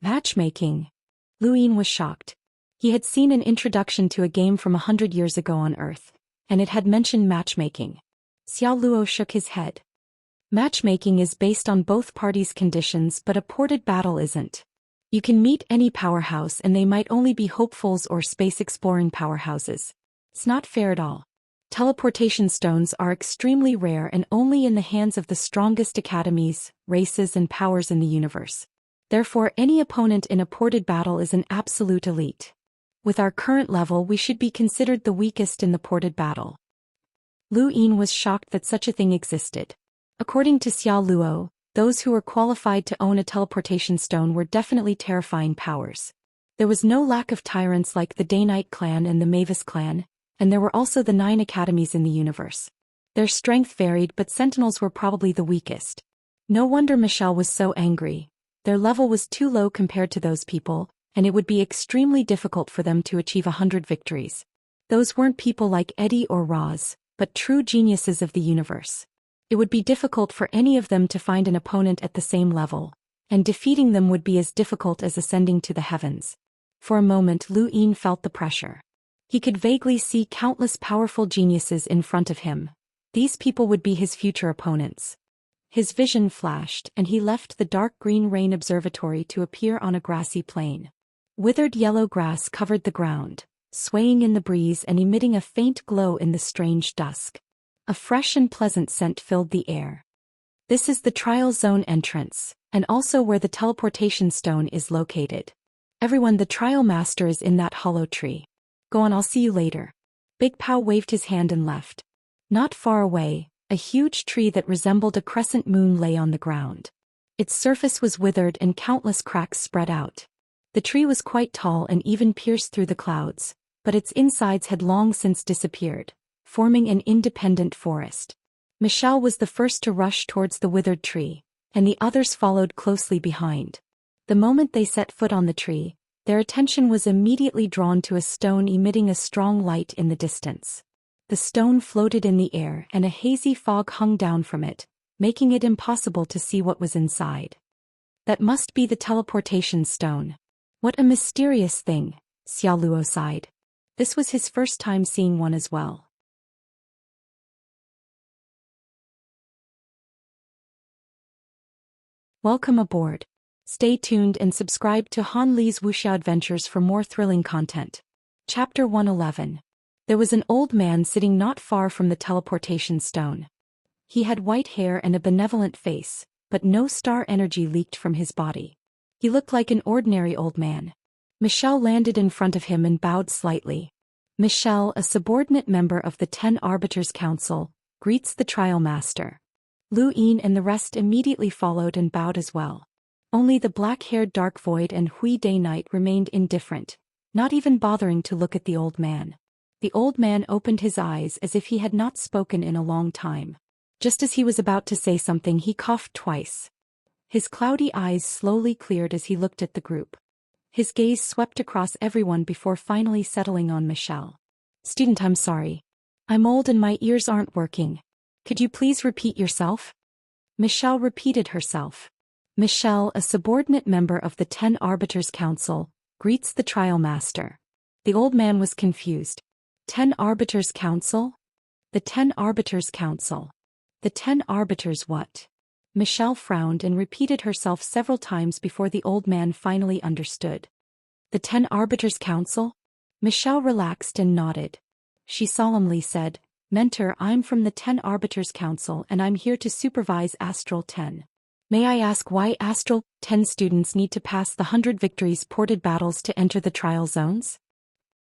Matchmaking. Luyin was shocked. He had seen an introduction to a game from 100 years ago on Earth, and it had mentioned matchmaking. Xiao Luo shook his head. Matchmaking is based on both parties' conditions, but a ported battle isn't. You can meet any powerhouse and they might only be hopefuls or space-exploring powerhouses. It's not fair at all. Teleportation stones are extremely rare and only in the hands of the strongest academies, races and powers in the universe. Therefore, any opponent in a ported battle is an absolute elite. With our current level, we should be considered the weakest in the ported battle. Lu Yin was shocked that such a thing existed. According to Xiao Luo, those who were qualified to own a teleportation stone were definitely terrifying powers. There was no lack of tyrants like the Day-Night clan and the Mavis clan, and there were also the 9 academies in the universe. Their strength varied, but Sentinels were probably the weakest. No wonder Michelle was so angry. Their level was too low compared to those people, and it would be extremely difficult for them to achieve 100 victories. Those weren't people like Eddie or Roz, but true geniuses of the universe. It would be difficult for any of them to find an opponent at the same level, and defeating them would be as difficult as ascending to the heavens. For a moment Lu Yin felt the pressure. He could vaguely see countless powerful geniuses in front of him. These people would be his future opponents. His vision flashed, and he left the dark green Rain Observatory to appear on a grassy plain. Withered yellow grass covered the ground, swaying in the breeze and emitting a faint glow in the strange dusk. A fresh and pleasant scent filled the air. This is the trial zone entrance, and also where the teleportation stone is located. Everyone, the trial master is in that hollow tree. Go on, I'll see you later. Big Pao waved his hand and left. Not far away, a huge tree that resembled a crescent moon lay on the ground. Its surface was withered and countless cracks spread out. The tree was quite tall and even pierced through the clouds, but its insides had long since disappeared, forming an independent forest. Michelle was the first to rush towards the withered tree, and the others followed closely behind. The moment they set foot on the tree, their attention was immediately drawn to a stone emitting a strong light in the distance. The stone floated in the air and a hazy fog hung down from it, making it impossible to see what was inside. That must be the teleportation stone. What a mysterious thing, Xiao Luo sighed. This was his first time seeing one as well. Welcome aboard. Stay tuned and subscribe to Han Li's Wuxia Adventures for more thrilling content. Chapter 111. There was an old man sitting not far from the teleportation stone. He had white hair and a benevolent face, but no star energy leaked from his body. He looked like an ordinary old man. Michelle landed in front of him and bowed slightly. Michelle, a subordinate member of the 10 Arbiters Council, greets the trial master. Lu Yin and the rest immediately followed and bowed as well. Only the black-haired Dark Void and Hui Day Knight remained indifferent, not even bothering to look at the old man. The old man opened his eyes as if he had not spoken in a long time. Just as he was about to say something, he coughed twice. His cloudy eyes slowly cleared as he looked at the group. His gaze swept across everyone before finally settling on Michelle. "Student, I'm sorry. I'm old and my ears aren't working. Could you please repeat yourself?" Michelle repeated herself. Michelle, a subordinate member of the 10 Arbiters Council, greets the trial master. The old man was confused. 10 Arbiters Council? The 10 Arbiters Council. The 10 Arbiters what? Michelle frowned and repeated herself several times before the old man finally understood. The 10 Arbiters Council? Michelle relaxed and nodded. She solemnly said, "Mentor, I'm from the 10 Arbiters Council and I'm here to supervise Astral 10. May I ask why Astral 10 students need to pass the 100 victories ported battles to enter the trial zones?"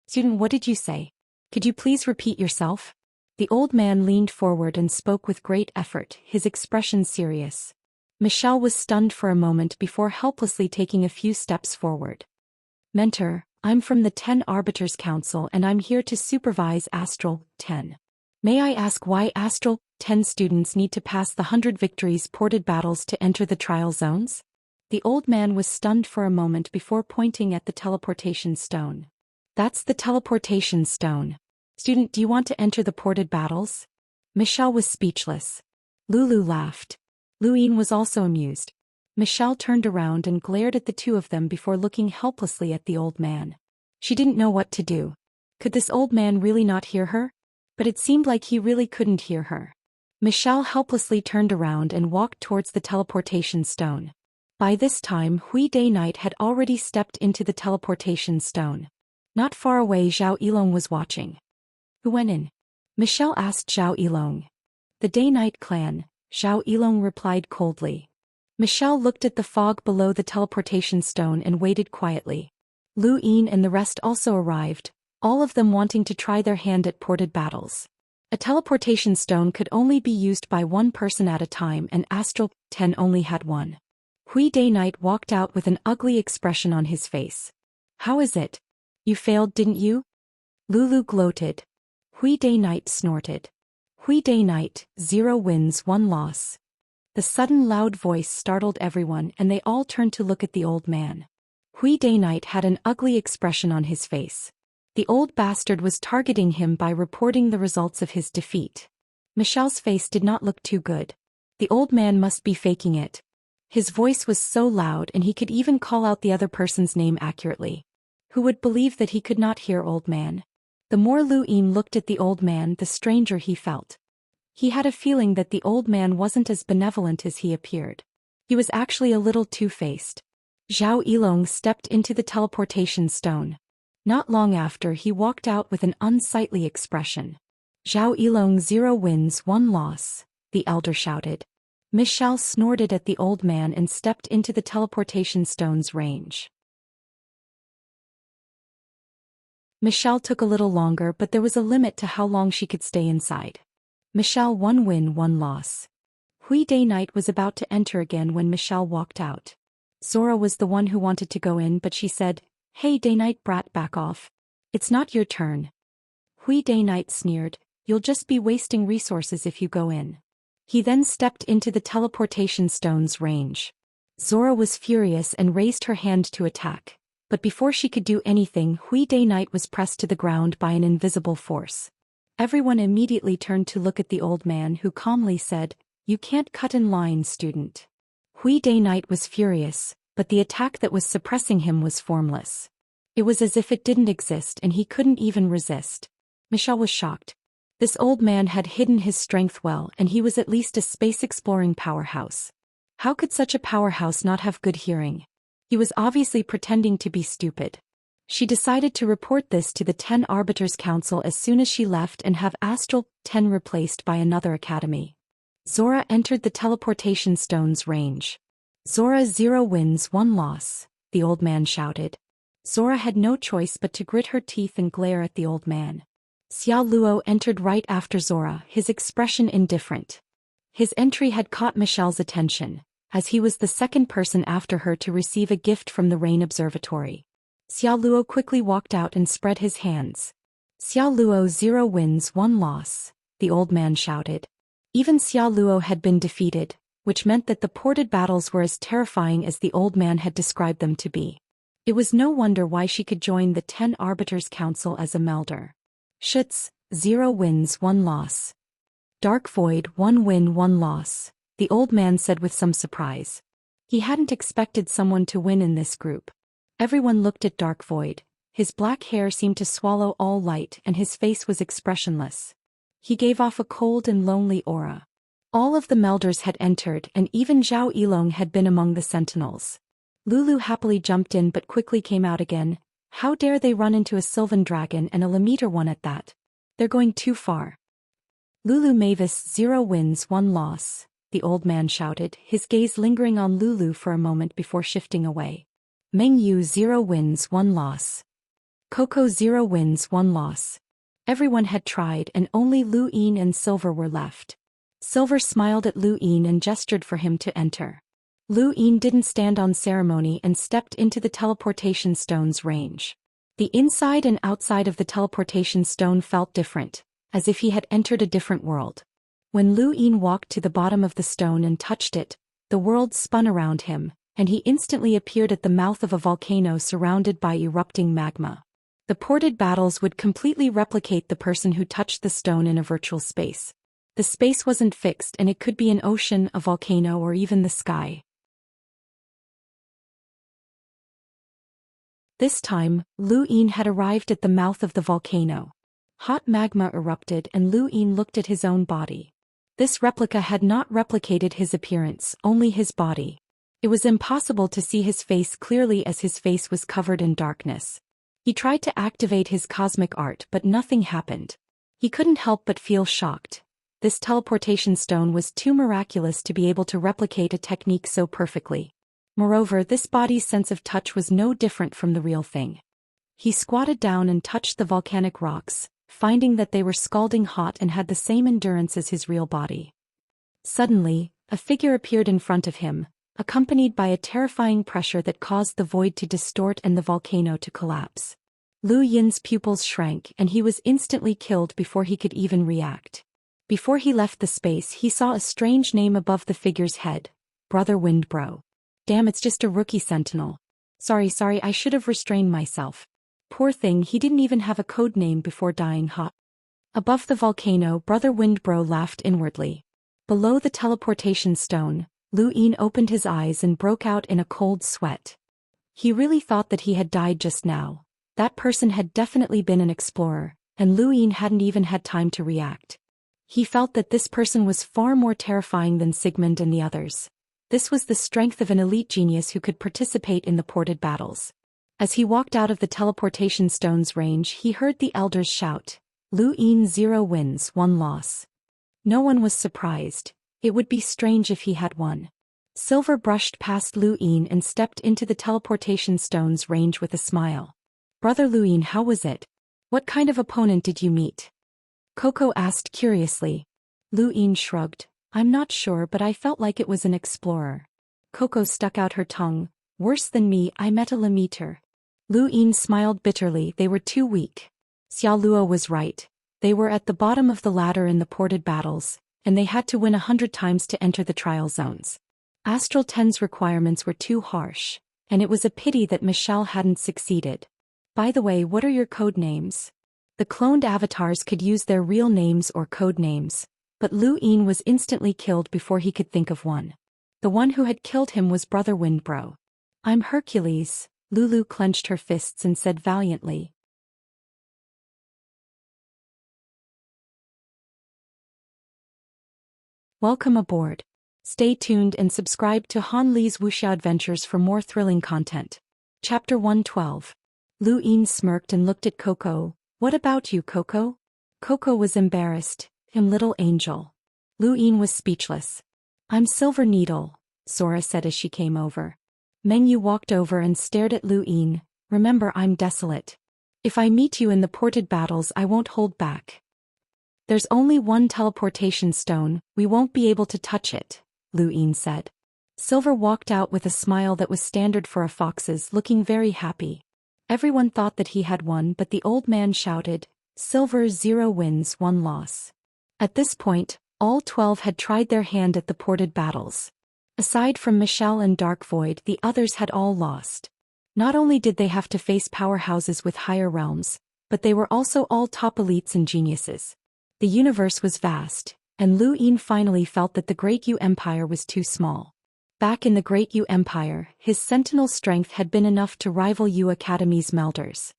"Student, what did you say? Could you please repeat yourself?" The old man leaned forward and spoke with great effort, his expression serious. Michelle was stunned for a moment before helplessly taking a few steps forward. "Mentor, I'm from the 10 Arbiters Council and I'm here to supervise Astral 10. May I ask why Astral 10 students need to pass the 100 victories ported battles to enter the trial zones?" The old man was stunned for a moment before pointing at the teleportation stone. "That's the teleportation stone. Student, do you want to enter the ported battles?" Michelle was speechless. Lulu laughed. Lu Yin was also amused. Michelle turned around and glared at the two of them before looking helplessly at the old man. She didn't know what to do. Could this old man really not hear her? But it seemed like he really couldn't hear her. Michelle helplessly turned around and walked towards the teleportation stone. By this time, Hui Day Knight had already stepped into the teleportation stone. Not far away, Zhao Yilong was watching. "Who went in?" Michelle asked Zhao Yilong. "The Day Knight clan," Zhao Yilong replied coldly. Michelle looked at the fog below the teleportation stone and waited quietly. Lu Yin and the rest also arrived, all of them wanting to try their hand at ported battles. A teleportation stone could only be used by one person at a time and Astral 10 only had one. Hui Day Knight walked out with an ugly expression on his face. "How is it? You failed, didn't you?" Lulu gloated. Hui Day Knight snorted. "Hui Day Knight, 0 wins 1 loss." The sudden loud voice startled everyone and they all turned to look at the old man. Hui Day Knight had an ugly expression on his face. The old bastard was targeting him by reporting the results of his defeat. Michelle's face did not look too good. The old man must be faking it. His voice was so loud and he could even call out the other person's name accurately. Who would believe that he could not hear old man? The more Lu Yin looked at the old man, the stranger he felt. He had a feeling that the old man wasn't as benevolent as he appeared. He was actually a little two-faced. Zhao Yilong stepped into the teleportation stone. Not long after, he walked out with an unsightly expression. "Zhao Yilong, 0 wins 1 loss," the elder shouted. Michelle snorted at the old man and stepped into the teleportation stone's range. Michelle took a little longer, but there was a limit to how long she could stay inside. Michelle, 1 win 1 loss. Hui Day Knight was about to enter again when Michelle walked out. Zora was the one who wanted to go in, but she said, "Hey Day Knight brat, back off. It's not your turn." Hui Day Knight sneered, "You'll just be wasting resources if you go in." He then stepped into the teleportation stone's range. Zora was furious and raised her hand to attack. But before she could do anything, Hui Day Knight was pressed to the ground by an invisible force. Everyone immediately turned to look at the old man who calmly said, "You can't cut in line, student." Hui Day Knight was furious, but the attack that was suppressing him was formless. It was as if it didn't exist and he couldn't even resist. Michelle was shocked. This old man had hidden his strength well and he was at least a space-exploring powerhouse. How could such a powerhouse not have good hearing? He was obviously pretending to be stupid. She decided to report this to the 10 Arbiters Council as soon as she left and have Astral 10 replaced by another academy. Zora entered the teleportation stone's range. Zora 0 wins 1 loss, the old man shouted. Zora had no choice but to grit her teeth and glare at the old man. Xiao Luo entered right after Zora, his expression indifferent. His entry had caught Michelle's attention, as he was the second person after her to receive a gift from the Rain Observatory. Xiao Luo quickly walked out and spread his hands. Xiao Luo 0 wins 1 loss, the old man shouted. Even Xiao Luo had been defeated, which meant that the ported battles were as terrifying as the old man had described them to be. It was no wonder why she could join the 10 Arbiters Council as a melder. Schutz, 0 wins 1 loss. Dark Void 1 win 1 loss, the old man said with some surprise. He hadn't expected someone to win in this group. Everyone looked at Dark Void. His black hair seemed to swallow all light and his face was expressionless. He gave off a cold and lonely aura. All of the melders had entered and even Zhao Yilong had been among the sentinels. Lulu happily jumped in but quickly came out again. How dare they run into a Sylvan dragon and a Lemeter one at that? They're going too far. Lulu Mavis 0 wins 1 loss, the old man shouted, his gaze lingering on Lulu for a moment before shifting away. Meng Yu 0 wins 1 loss. Coco 0 wins 1 loss. Everyone had tried and only Lu Yin and Silver were left. Silver smiled at Lu Yin and gestured for him to enter. Lu Yin didn't stand on ceremony and stepped into the teleportation stone's range. The inside and outside of the teleportation stone felt different, as if he had entered a different world. When Lu Yin walked to the bottom of the stone and touched it, the world spun around him, and he instantly appeared at the mouth of a volcano surrounded by erupting magma. The ported battles would completely replicate the person who touched the stone in a virtual space. The space wasn't fixed and it could be an ocean, a volcano, or even the sky. This time, Lu Yin had arrived at the mouth of the volcano. Hot magma erupted and Lu Yin looked at his own body. This replica had not replicated his appearance, only his body. It was impossible to see his face clearly as his face was covered in darkness. He tried to activate his cosmic art but nothing happened. He couldn't help but feel shocked. This teleportation stone was too miraculous to be able to replicate a technique so perfectly. Moreover, this body's sense of touch was no different from the real thing. He squatted down and touched the volcanic rocks, finding that they were scalding hot and had the same endurance as his real body. Suddenly, a figure appeared in front of him, accompanied by a terrifying pressure that caused the void to distort and the volcano to collapse. Lu Yin's pupils shrank and he was instantly killed before he could even react. Before he left the space, he saw a strange name above the figure's head, Brother Windbro. Damn, it's just a rookie sentinel. Sorry, I should have restrained myself. Poor thing, he didn't even have a code name before dying hot. Above the volcano, Brother Windbro laughed inwardly. Below the teleportation stone, Lu Yin opened his eyes and broke out in a cold sweat. He really thought that he had died just now. That person had definitely been an explorer, and Lu Yin hadn't even had time to react. He felt that this person was far more terrifying than Sigmund and the others. This was the strength of an elite genius who could participate in the ported battles. As he walked out of the teleportation stone's range, he heard the elders shout, Lu Yin 0 wins 1 loss. No one was surprised. It would be strange if he had won. Silver brushed past Lu Yin and stepped into the teleportation stone's range with a smile. Brother Lu Yin, how was it? What kind of opponent did you meet? Coco asked curiously. Lu Yin shrugged. I'm not sure, but I felt like it was an explorer. Coco stuck out her tongue. Worse than me, I met a Lemeter. Lu Yin smiled bitterly. They were too weak. Xiao Luo was right. They were at the bottom of the ladder in the ported battles, and they had to win 100 times to enter the trial zones. Astral 10's requirements were too harsh, and it was a pity that Michelle hadn't succeeded. By the way, what are your code names? The cloned avatars could use their real names or code names, but Lu Yin was instantly killed before he could think of one. The one who had killed him was Brother Windbro. I'm Hercules, Lulu clenched her fists and said valiantly. Welcome aboard. Stay tuned and subscribe to Han Li's Wuxia Adventures for more thrilling content. Chapter 112. Lu Yin smirked and looked at Coco. What about you, Coco? Coco was embarrassed. Little angel. Lu Yin was speechless. I'm Silver Needle, Sora said as she came over. Meng Yu walked over and stared at Lu Yin. Remember, I'm desolate. If I meet you in the ported battles, I won't hold back. There's only one teleportation stone, we won't be able to touch it, Lu Yin said. Silver walked out with a smile that was standard for a fox's, looking very happy. Everyone thought that he had won, but the old man shouted, Silver 0 wins 1 loss. At this point, all 12 had tried their hand at the ported battles. Aside from Michelle and Dark Void, the others had all lost. Not only did they have to face powerhouses with higher realms, but they were also all top elites and geniuses. The universe was vast, and Lu Yin finally felt that the Great Yu Empire was too small. Back in the Great Yu Empire, his sentinel strength had been enough to rival Yu Academy's melders.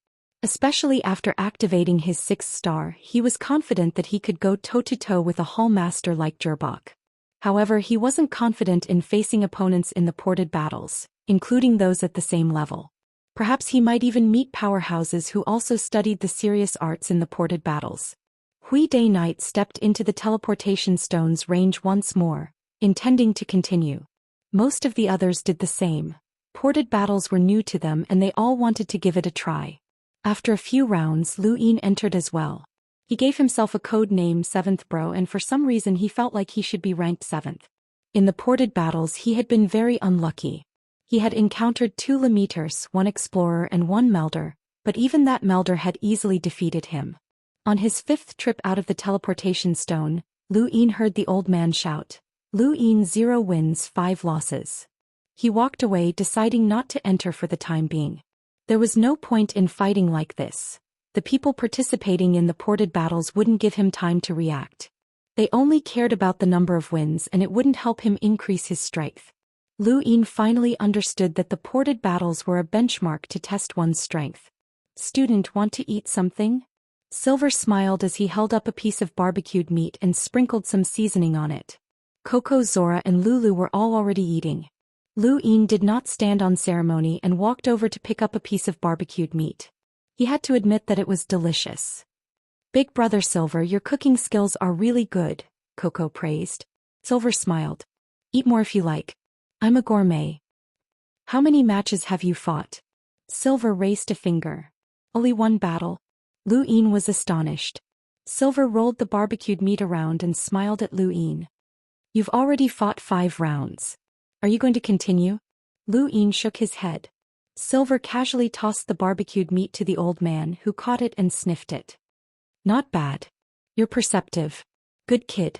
Especially after activating his 6th star, he was confident that he could go toe-to-toe with a hall master like Gerbach. However, he wasn't confident in facing opponents in the ported battles, including those at the same level. Perhaps he might even meet powerhouses who also studied the serious arts in the ported battles. Hui Day Knight stepped into the teleportation stone's range once more, intending to continue. Most of the others did the same. Ported battles were new to them and they all wanted to give it a try. After a few rounds, Lu Yin entered as well. He gave himself a code name 7th Bro, and for some reason he felt like he should be ranked 7th. In the ported battles he had been very unlucky. He had encountered 2 Limiters, 1 Explorer and 1 Melder, but even that Melder had easily defeated him. On his 5th trip out of the teleportation stone, Lu Yin heard the old man shout, Lu Yin 0 wins 5 losses. He walked away, deciding not to enter for the time being. There was no point in fighting like this. The people participating in the ported battles wouldn't give him time to react. They only cared about the number of wins and it wouldn't help him increase his strength. Lu Yin finally understood that the ported battles were a benchmark to test one's strength. Student, want to eat something? Silver smiled as he held up a piece of barbecued meat and sprinkled some seasoning on it. Coco, Zora and Lulu were all already eating. Lu Yin did not stand on ceremony and walked over to pick up a piece of barbecued meat. He had to admit that it was delicious. Big brother Silver, your cooking skills are really good, Coco praised. Silver smiled. Eat more if you like. I'm a gourmet. How many matches have you fought? Silver raised a finger. Only 1 battle. Lu Yin was astonished. Silver rolled the barbecued meat around and smiled at Lu Yin. You've already fought 5 rounds. Are you going to continue? Lu Yin shook his head. Silver casually tossed the barbecued meat to the old man, who caught it and sniffed it. Not bad. You're perceptive. Good kid.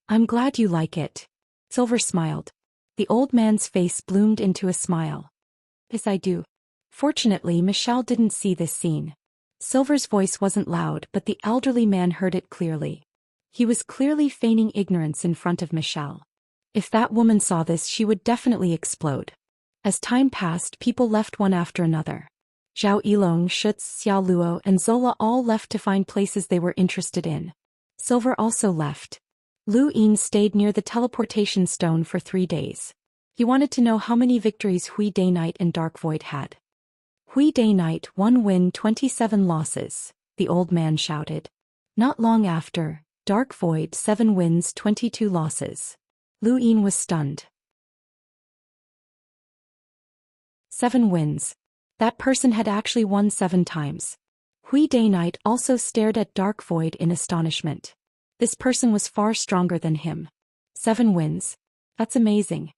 I'm glad you like it. Silver smiled. The old man's face bloomed into a smile. Yes, I do. Fortunately, Michelle didn't see this scene. Silver's voice wasn't loud, but the elderly man heard it clearly. He was clearly feigning ignorance in front of Michelle. If that woman saw this, she would definitely explode. As time passed, people left one after another. Zhao Yilong, Schutz, Xiao Luo, and Zola all left to find places they were interested in. Silver also left. Lu Yin stayed near the teleportation stone for 3 days. He wanted to know how many victories Hui Day Knight and Dark Void had. Hui Day Knight 1 win 27 losses, the old man shouted. Not long after, Dark Void 7 wins 22 losses. Lu Yin was stunned. 7 wins. That person had actually won 7 times. Hui Day Knight also stared at Dark Void in astonishment. This person was far stronger than him. 7 wins. That's amazing.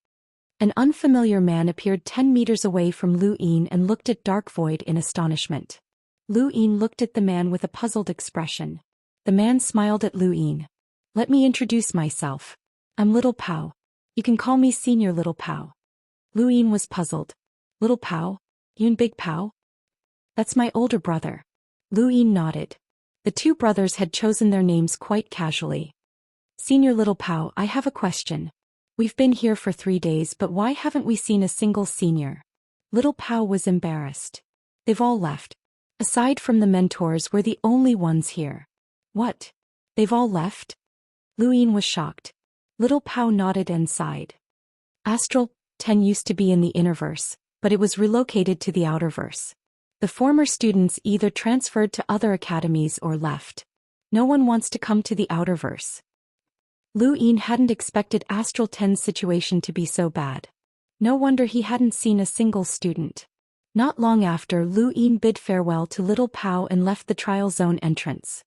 An unfamiliar man appeared 10 meters away from Lu Yin and looked at Dark Void in astonishment. Lu Yin looked at the man with a puzzled expression. The man smiled at Lu Yin. Let me introduce myself. I'm Little Pao. You can call me Senior Little Pao. Lu Yin was puzzled. Little Pao? Yun Big Pao? That's my older brother. Lu Yin nodded. The 2 brothers had chosen their names quite casually. Senior Little Pao, I have a question. We've been here for 3 days, but why haven't we seen a single senior? Little Pao was embarrassed. They've all left. Aside from the mentors, we're the only ones here. What? They've all left? Lu Yin was shocked. Little Pao nodded and sighed. Astral 10 used to be in the Innerverse, but it was relocated to the Outerverse. The former students either transferred to other academies or left. No one wants to come to the Outerverse. Lu Yin hadn't expected Astral 10's situation to be so bad. No wonder he hadn't seen a single student. Not long after, Lu Yin bid farewell to Little Pao and left the trial zone entrance.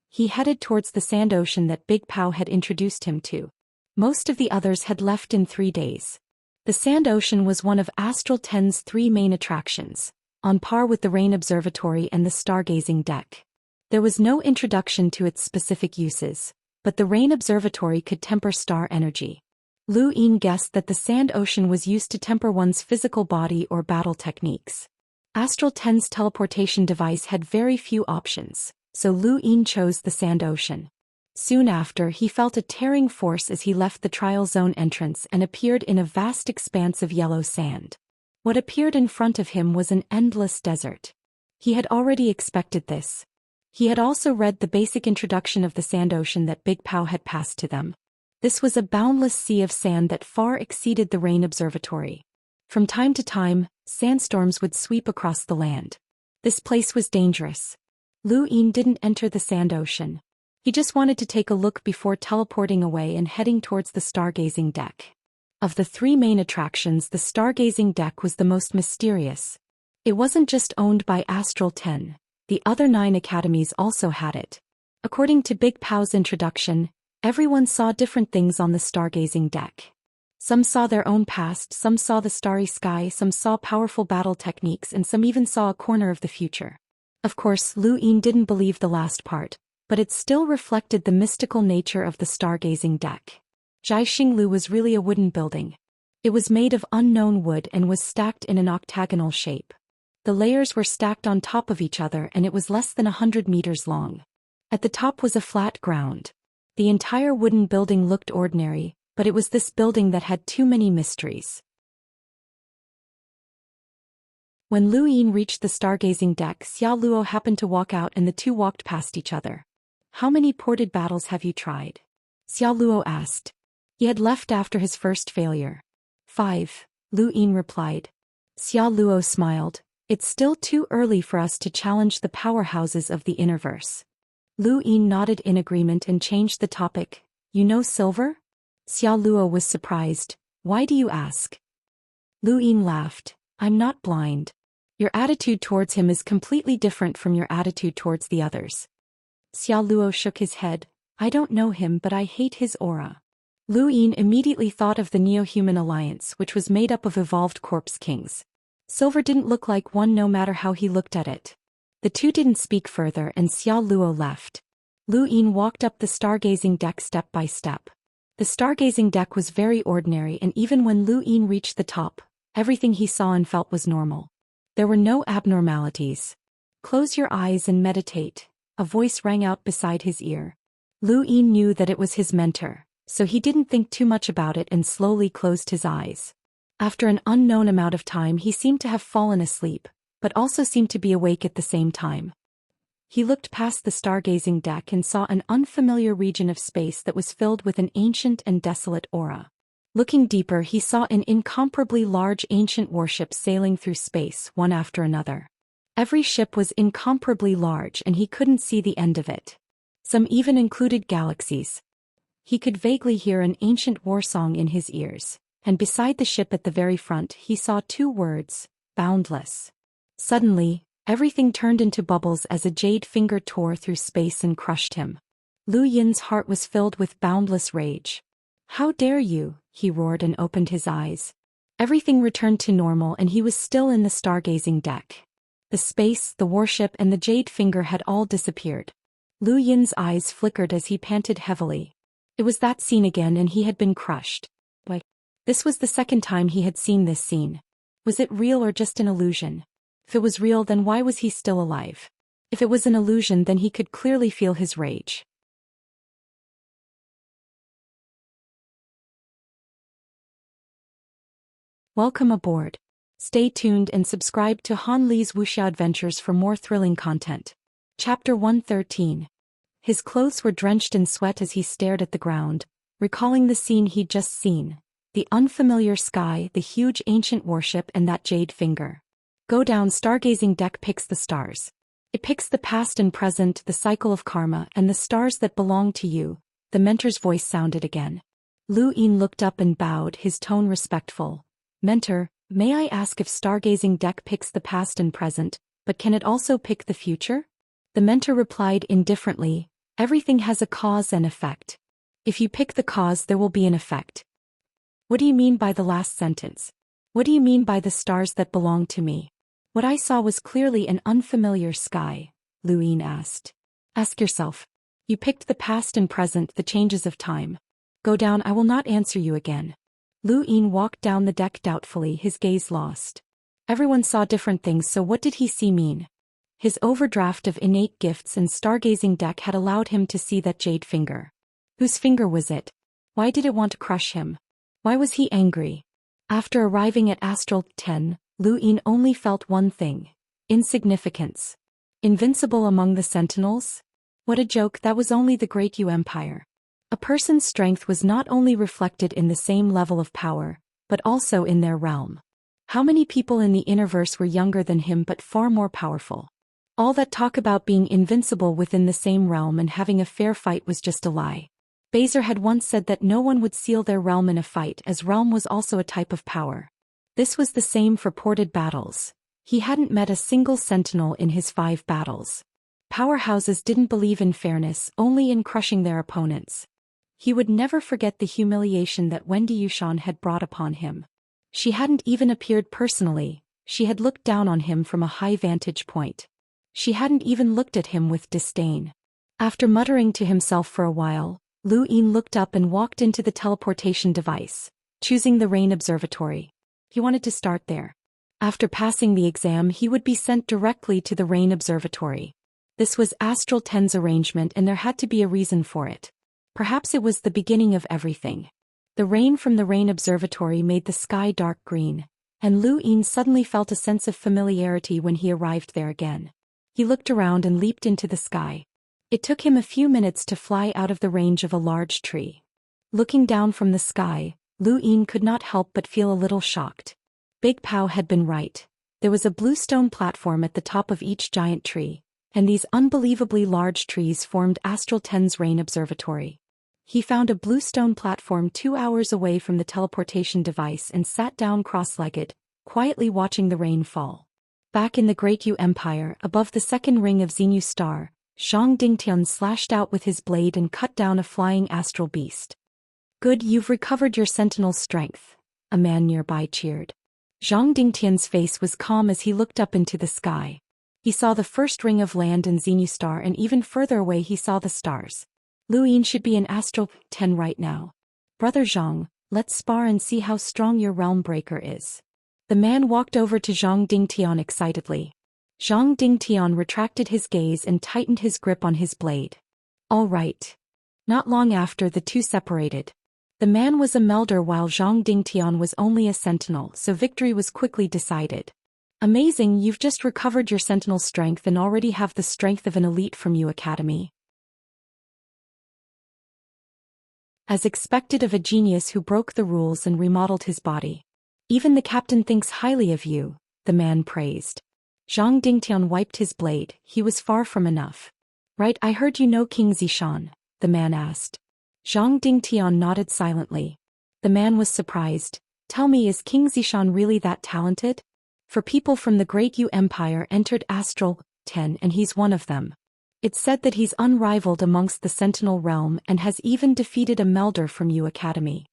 He headed towards the sand ocean that Big Pao had introduced him to. Most of the others had left in 3 days. The sand ocean was one of Astral 10's 3 main attractions, on par with the Rain Observatory and the stargazing deck. There was no introduction to its specific uses, but the Rain Observatory could temper star energy. Lu Yin guessed that the sand ocean was used to temper one's physical body or battle techniques. Astral 10's teleportation device had very few options, so Lu Yin chose the sand ocean. Soon after, he felt a tearing force as he left the trial zone entrance and appeared in a vast expanse of yellow sand. What appeared in front of him was an endless desert. He had already expected this. He had also read the basic introduction of the sand ocean that Big Pao had passed to them. This was a boundless sea of sand that far exceeded the Rain Observatory. From time to time, sandstorms would sweep across the land. This place was dangerous. Lu Yin didn't enter the sand ocean. He just wanted to take a look before teleporting away and heading towards the stargazing deck. Of the 3 main attractions, the stargazing deck was the most mysterious. It wasn't just owned by Astral 10. The other 9 academies also had it. According to Big Pao's introduction, everyone saw different things on the stargazing deck. Some saw their own past, some saw the starry sky, some saw powerful battle techniques, and some even saw a corner of the future. Of course, Lu Yin didn't believe the last part, but it still reflected the mystical nature of the stargazing deck. Zhou was really a wooden building. It was made of unknown wood and was stacked in an octagonal shape. The layers were stacked on top of each other and it was less than 100 meters long. At the top was a flat ground. The entire wooden building looked ordinary, but it was this building that had too many mysteries. When Lu Yin reached the stargazing deck, Xia Luo happened to walk out and the two walked past each other. "How many ported battles have you tried?" Xia Luo asked. He had left after his first failure. 5, Lu Yin replied. Xia Luo smiled. "It's still too early for us to challenge the powerhouses of the Innerverse." Lu Yin nodded in agreement and changed the topic. "You know silver?" Xia Luo was surprised. "Why do you ask?" Lu Yin laughed. "I'm not blind. Your attitude towards him is completely different from your attitude towards the others." Xia Luo shook his head. "I don't know him, but I hate his aura." Lu Yin immediately thought of the Neo-Human Alliance, which was made up of evolved corpse kings. Silver didn't look like one no matter how he looked at it. The two didn't speak further and Xia Luo left. Lu Yin walked up the stargazing deck step by step. The stargazing deck was very ordinary, and even when Lu Yin reached the top, everything he saw and felt was normal. There were no abnormalities. "Close your eyes and meditate," a voice rang out beside his ear. Lu Yin knew that it was his mentor, so he didn't think too much about it and slowly closed his eyes. After an unknown amount of time, he seemed to have fallen asleep, but also seemed to be awake at the same time. He looked past the stargazing deck and saw an unfamiliar region of space that was filled with an ancient and desolate aura. Looking deeper, he saw an incomparably large ancient warship sailing through space, one after another. Every ship was incomparably large and he couldn't see the end of it. Some even included galaxies. He could vaguely hear an ancient war song in his ears, and beside the ship at the very front he saw 2 words, "Boundless." Suddenly, everything turned into bubbles as a jade finger tore through space and crushed him. Lu Yin's heart was filled with boundless rage. "How dare you?" he roared and opened his eyes. Everything returned to normal and he was still in the stargazing deck. The space, the warship, and the jade finger had all disappeared. Lu Yin's eyes flickered as he panted heavily. It was that scene again and he had been crushed. Why? This was the second time he had seen this scene. Was it real or just an illusion? If it was real, then why was he still alive? If it was an illusion, then he could clearly feel his rage. Welcome aboard. Stay tuned and subscribe to Han Li's Wuxia Adventures for more thrilling content. Chapter 113. His clothes were drenched in sweat as he stared at the ground, recalling the scene he'd just seen. The unfamiliar sky, the huge ancient warship, and that jade finger. Go down. Stargazing deck picks the stars. It picks the past and present, the cycle of karma, and the stars that belong to you. The mentor's voice sounded again. Lu Yin looked up and bowed, his tone respectful. Mentor, may I ask if stargazing deck picks the past and present, but can it also pick the future? The mentor replied indifferently, everything has a cause and effect. If you pick the cause, there will be an effect. What do you mean by the last sentence? What do you mean by the stars that belong to me? What I saw was clearly an unfamiliar sky, Lu Yin asked. Ask yourself. You picked the past and present, the changes of time. Go down. I will not answer you again. Lu Yin walked down the deck doubtfully, his gaze lost. Everyone saw different things, so what did he see mean? His overdraft of innate gifts and stargazing deck had allowed him to see that jade finger. Whose finger was it? Why did it want to crush him? Why was he angry? After arriving at Astral 10, Lu Yin only felt one thing. Insignificance. Invincible among the sentinels? What a joke, that was only the Great Yu Empire. A person's strength was not only reflected in the same level of power, but also in their realm. How many people in the Innerverse were younger than him but far more powerful? All that talk about being invincible within the same realm and having a fair fight was just a lie. Baser had once said that no one would seal their realm in a fight, as realm was also a type of power. This was the same for ported battles. He hadn't met a single sentinel in his 5 battles. Powerhouses didn't believe in fairness, only in crushing their opponents. He would never forget the humiliation that Wendy Yushan had brought upon him. She hadn't even appeared personally, she had looked down on him from a high vantage point. She hadn't even looked at him with disdain. After muttering to himself for a while, Lu Yin looked up and walked into the teleportation device, choosing the Rain Observatory. He wanted to start there. After passing the exam, he would be sent directly to the Rain Observatory. This was Astral 10's arrangement, and there had to be a reason for it. Perhaps it was the beginning of everything. The rain from the Rain Observatory made the sky dark green, and Lu Yin suddenly felt a sense of familiarity when he arrived there again. He looked around and leaped into the sky. It took him a few minutes to fly out of the range of a large tree. Looking down from the sky, Lu Yin could not help but feel a little shocked. Big Pao had been right. There was a blue stone platform at the top of each giant tree, and these unbelievably large trees formed Astral 10's Rain Observatory. He found a blue stone platform 2 hours away from the teleportation device and sat down cross-legged, quietly watching the rain fall. Back in the Great Yu Empire, above the second ring of Xinyu Star, Zhang Dingtian slashed out with his blade and cut down a flying astral beast. Good, you've recovered your sentinel strength, a man nearby cheered. Zhang Dingtian's face was calm as he looked up into the sky. He saw the first ring of land in Xinyu Star, and even further away he saw the stars. Lu Yin should be in Astral 10 right now. Brother Zhang, let's spar and see how strong your realm breaker is. The man walked over to Zhang Dingtian excitedly. Zhang Dingtian retracted his gaze and tightened his grip on his blade. All right. Not long after, the two separated. The man was a melder while Zhang Dingtian was only a sentinel, so victory was quickly decided. Amazing, you've just recovered your sentinel strength and already have the strength of an elite from Yu Academy. As expected of a genius who broke the rules and remodeled his body. Even the captain thinks highly of you, the man praised. Zhang Dingtian wiped his blade. He was far from enough. Right, I heard you know King Zishan, the man asked. Zhang Dingtian nodded silently. The man was surprised. Tell me, is King Zishan really that talented? For people from the Great Yu Empire entered Astral 10 and he's one of them. It's said that he's unrivaled amongst the Sentinel realm and has even defeated a melder from Yu Academy.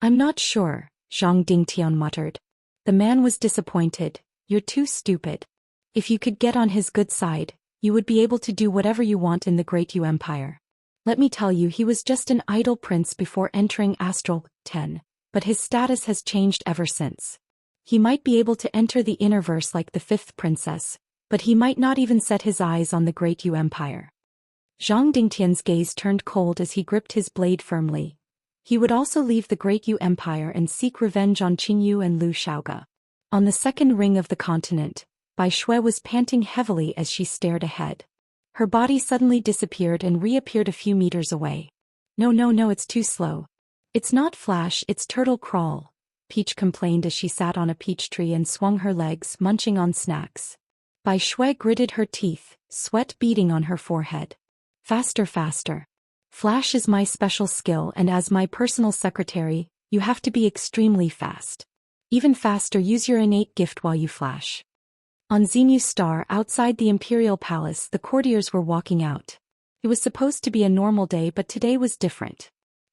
I'm not sure, Zhang Dingtian muttered. The man was disappointed. You're too stupid. If you could get on his good side, you would be able to do whatever you want in the Great Yu Empire. Let me tell you, he was just an idle prince before entering Astral 10, but his status has changed ever since. He might be able to enter the Innerverse like the 5th princess, but he might not even set his eyes on the Great Yu Empire. Zhang Dingtian's gaze turned cold as he gripped his blade firmly. He would also leave the Great Yu Empire and seek revenge on Qingyu and Lu Shaoge. On the second ring of the continent, Bai Shui was panting heavily as she stared ahead. Her body suddenly disappeared and reappeared a few meters away. No, it's too slow. It's not flash, it's turtle crawl. Peach complained as she sat on a peach tree and swung her legs, munching on snacks. Bai Shui gritted her teeth, sweat beading on her forehead. Faster, faster. Flash is my special skill, and as my personal secretary, you have to be extremely fast. Even faster, use your innate gift while you flash. On Xenu's star outside the Imperial Palace, the courtiers were walking out. It was supposed to be a normal day, but today was different.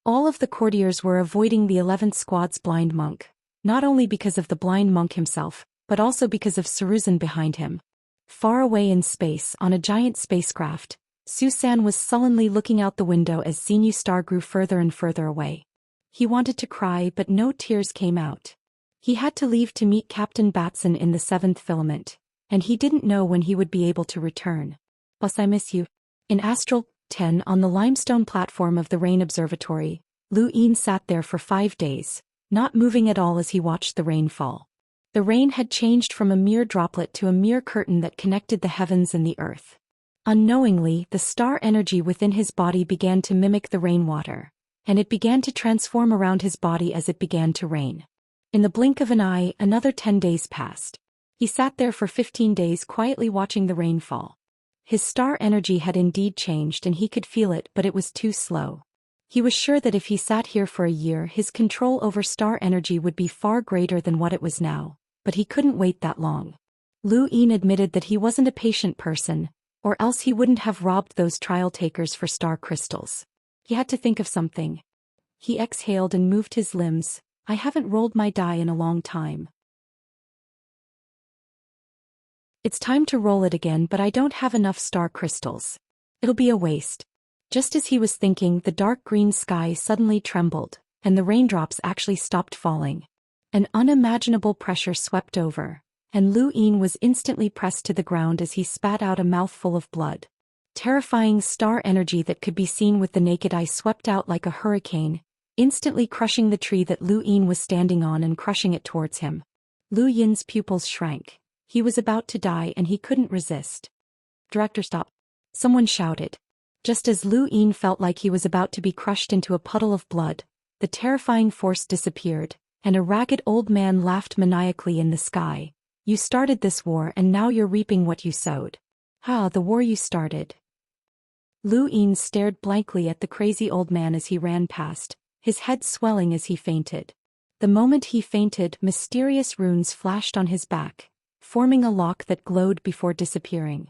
All of the courtiers were avoiding the 11th Squad's blind monk, not only because of the blind monk himself, but also because of Saruzin behind him. Far away in space, on a giant spacecraft, Zhou Xian was sullenly looking out the window as Xenu's star grew further and further away. He wanted to cry, but no tears came out. He had to leave to meet Captain Batson in the 7th filament, and he didn't know when he would be able to return. Boss, I miss you. In Astral 10 on the limestone platform of the Rain Observatory, Lu Yin sat there for 5 days, not moving at all as he watched the rain fall. The rain had changed from a mere droplet to a mere curtain that connected the heavens and the earth. Unknowingly, the star energy within his body began to mimic the rainwater, and it began to transform around his body as it began to rain. In the blink of an eye, another 10 days passed. He sat there for 15 days quietly watching the rain fall. His star energy had indeed changed and he could feel it, but it was too slow. He was sure that if he sat here for a year, his control over star energy would be far greater than what it was now, but he couldn't wait that long. Lu Yin admitted that he wasn't a patient person, or else he wouldn't have robbed those trial takers for star crystals. He had to think of something. He exhaled and moved his limbs. I haven't rolled my die in a long time. It's time to roll it again, but I don't have enough star crystals. It'll be a waste. Just as he was thinking, the dark green sky suddenly trembled, and the raindrops actually stopped falling. An unimaginable pressure swept over, and Lu Yin was instantly pressed to the ground as he spat out a mouthful of blood. Terrifying star energy that could be seen with the naked eye swept out like a hurricane, instantly crushing the tree that Lu Yin was standing on and crushing it towards him. Lu Yin's pupils shrank. He was about to die and he couldn't resist. Director, stop. Someone shouted. Just as Lu Yin felt like he was about to be crushed into a puddle of blood, the terrifying force disappeared, and a ragged old man laughed maniacally in the sky. You started this war and now you're reaping what you sowed. Ah, the war you started. Lu Yin stared blankly at the crazy old man as he ran past, his head swelling as he fainted. The moment he fainted, mysterious runes flashed on his back, forming a lock that glowed before disappearing.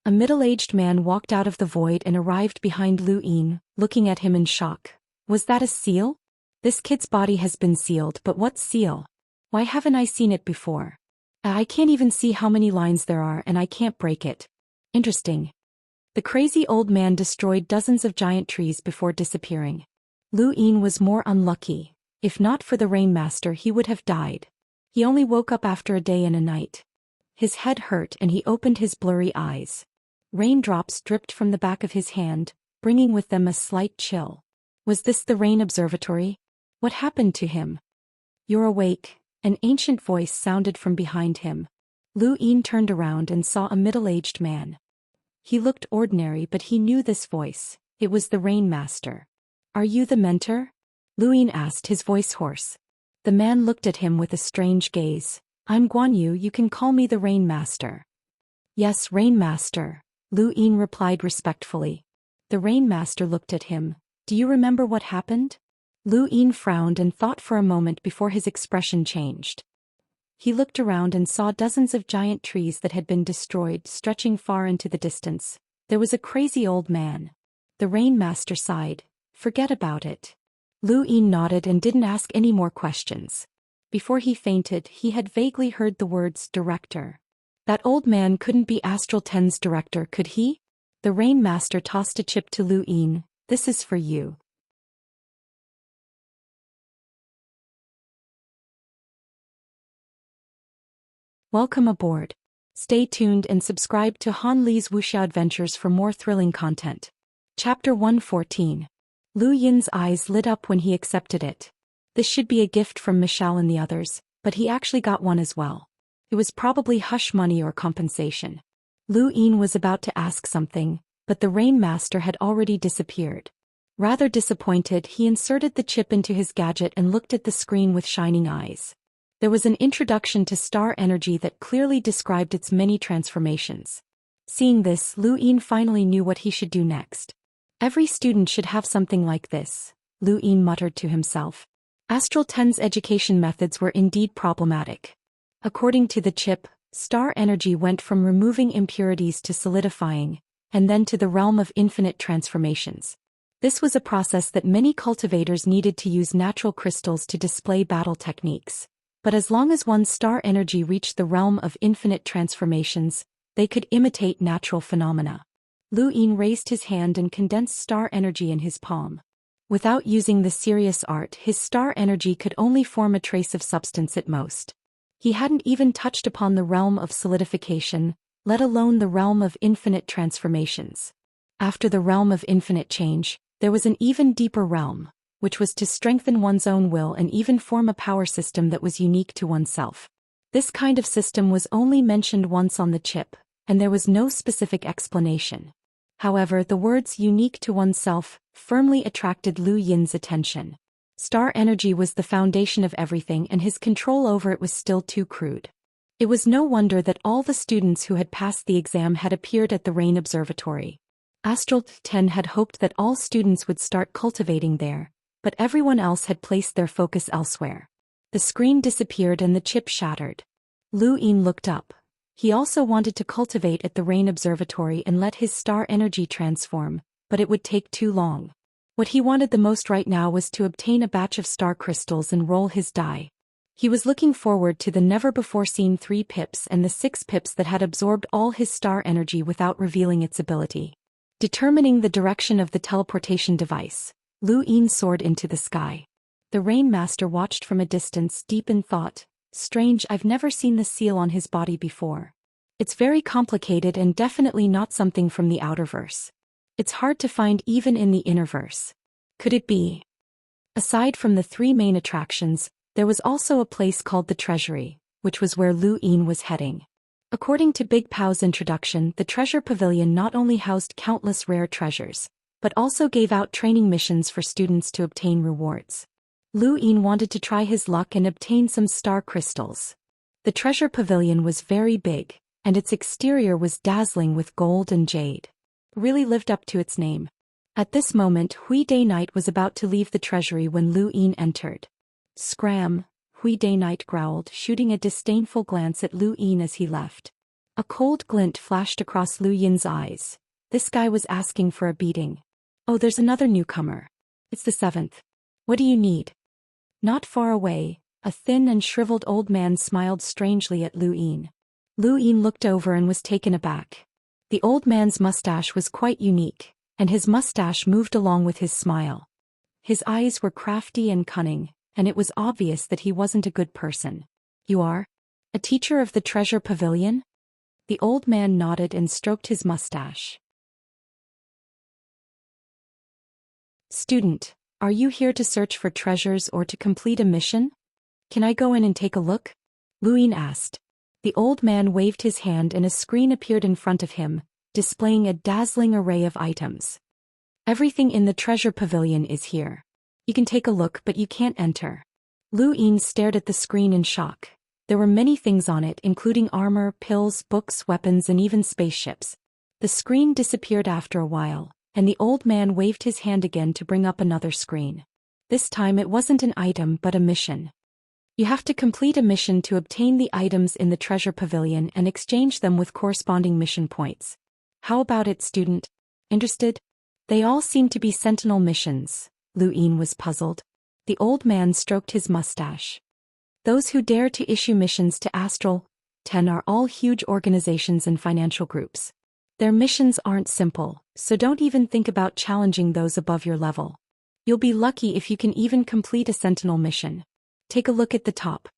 A middle-aged man walked out of the void and arrived behind Lu Yin, looking at him in shock. Was that a seal? This kid's body has been sealed, but what seal? Why haven't I seen it before? I can't even see how many lines there are and I can't break it. Interesting. The crazy old man destroyed dozens of giant trees before disappearing. Lu Yin was more unlucky. If not for the Rainmaster, he would have died. He only woke up after a day and a night. His head hurt and he opened his blurry eyes. Raindrops dripped from the back of his hand, bringing with them a slight chill. Was this the Rain Observatory? What happened to him? You're awake, an ancient voice sounded from behind him. Lu Yin turned around and saw a middle-aged man. He looked ordinary, but he knew this voice. It was the Rainmaster. Are you the mentor? Lu Yin asked, his voice hoarse. The man looked at him with a strange gaze. I'm Guan Yu, you can call me the Rainmaster. Yes, Rainmaster, Lu Yin replied respectfully. The Rainmaster looked at him. Do you remember what happened? Lu Yin frowned and thought for a moment before his expression changed. He looked around and saw dozens of giant trees that had been destroyed stretching far into the distance. There was a crazy old man. The Rainmaster sighed. Forget about it. Lu Yin nodded and didn't ask any more questions. Before he fainted, he had vaguely heard the words director. That old man couldn't be Astral 10's director, could he? The Rainmaster tossed a chip to Lu Yin. This is for you. Welcome aboard. Stay tuned and subscribe to Han Li's Wuxia Adventures for more thrilling content. Chapter 114. Lu Yin's eyes lit up when he accepted it. This should be a gift from Michelle and the others, but he actually got one as well. It was probably hush money or compensation. Lu Yin was about to ask something, but the Rainmaster had already disappeared. Rather disappointed, he inserted the chip into his gadget and looked at the screen with shining eyes. There was an introduction to star energy that clearly described its many transformations. Seeing this, Lu Yin finally knew what he should do next. Every student should have something like this, Lu Yin muttered to himself. Astral Ten's education methods were indeed problematic. According to the chip, star energy went from removing impurities to solidifying, and then to the realm of infinite transformations. This was a process that many cultivators needed to use natural crystals to display battle techniques. But as long as one's star energy reached the realm of infinite transformations, they could imitate natural phenomena. Lu Yin raised his hand and condensed star energy in his palm. Without using the serious art, his star energy could only form a trace of substance at most. He hadn't even touched upon the realm of solidification, let alone the realm of infinite transformations. After the realm of infinite change, there was an even deeper realm, which was to strengthen one's own will and even form a power system that was unique to oneself. This kind of system was only mentioned once on the chip, and there was no specific explanation. However, the words unique to oneself firmly attracted Lu Yin's attention. Star energy was the foundation of everything, and his control over it was still too crude. It was no wonder that all the students who had passed the exam had appeared at the Rain Observatory. Astral Ten had hoped that all students would start cultivating there, but everyone else had placed their focus elsewhere. The screen disappeared and the chip shattered. Lu Yin looked up. He also wanted to cultivate at the Rain Observatory and let his star energy transform, but it would take too long. What he wanted the most right now was to obtain a batch of star crystals and roll his die. He was looking forward to the never-before-seen 3 pips and the 6 pips that had absorbed all his star energy without revealing its ability. Determining the direction of the teleportation device, Lu Yin soared into the sky. The Rain Master watched from a distance, deep in thought. Strange, I've never seen the seal on his body before. It's very complicated and definitely not something from the outerverse. It's hard to find even in the innerverse. Could it be? Aside from the 3 main attractions, there was also a place called the Treasury, which was where Lu Yin was heading. According to Big Pow's introduction, the Treasure Pavilion not only housed countless rare treasures, but also gave out training missions for students to obtain rewards. Lu Yin wanted to try his luck and obtain some star crystals. The Treasure Pavilion was very big, and its exterior was dazzling with gold and jade. Really lived up to its name. At this moment, Hui Day Night was about to leave the treasury when Lu Yin entered. Scram, Hui Day Night growled, shooting a disdainful glance at Lu Yin as he left. A cold glint flashed across Lu Yin's eyes. This guy was asking for a beating. Oh, there's another newcomer. It's the 7th. What do you need? Not far away, a thin and shriveled old man smiled strangely at Lu Yin. Lu Yin looked over and was taken aback. The old man's mustache was quite unique, and his mustache moved along with his smile. His eyes were crafty and cunning, and it was obvious that he wasn't a good person. You are? A teacher of the Treasure Pavilion? The old man nodded and stroked his mustache. Student, are you here to search for treasures or to complete a mission? Can I go in and take a look? Lu Yin asked. The old man waved his hand and a screen appeared in front of him, displaying a dazzling array of items. Everything in the Treasure Pavilion is here. You can take a look, but you can't enter. Lu Yin stared at the screen in shock. There were many things on it, including armor, pills, books, weapons, and even spaceships. The screen disappeared after a while, and the old man waved his hand again to bring up another screen. This time it wasn't an item but a mission. You have to complete a mission to obtain the items in the Treasure Pavilion and exchange them with corresponding mission points. How about it, student? Interested? They all seem to be sentinel missions. Lu Yin was puzzled. The old man stroked his mustache. Those who dare to issue missions to Astral 10 are all huge organizations and financial groups. Their missions aren't simple, so don't even think about challenging those above your level. You'll be lucky if you can even complete a sentinel mission. Take a look at the top.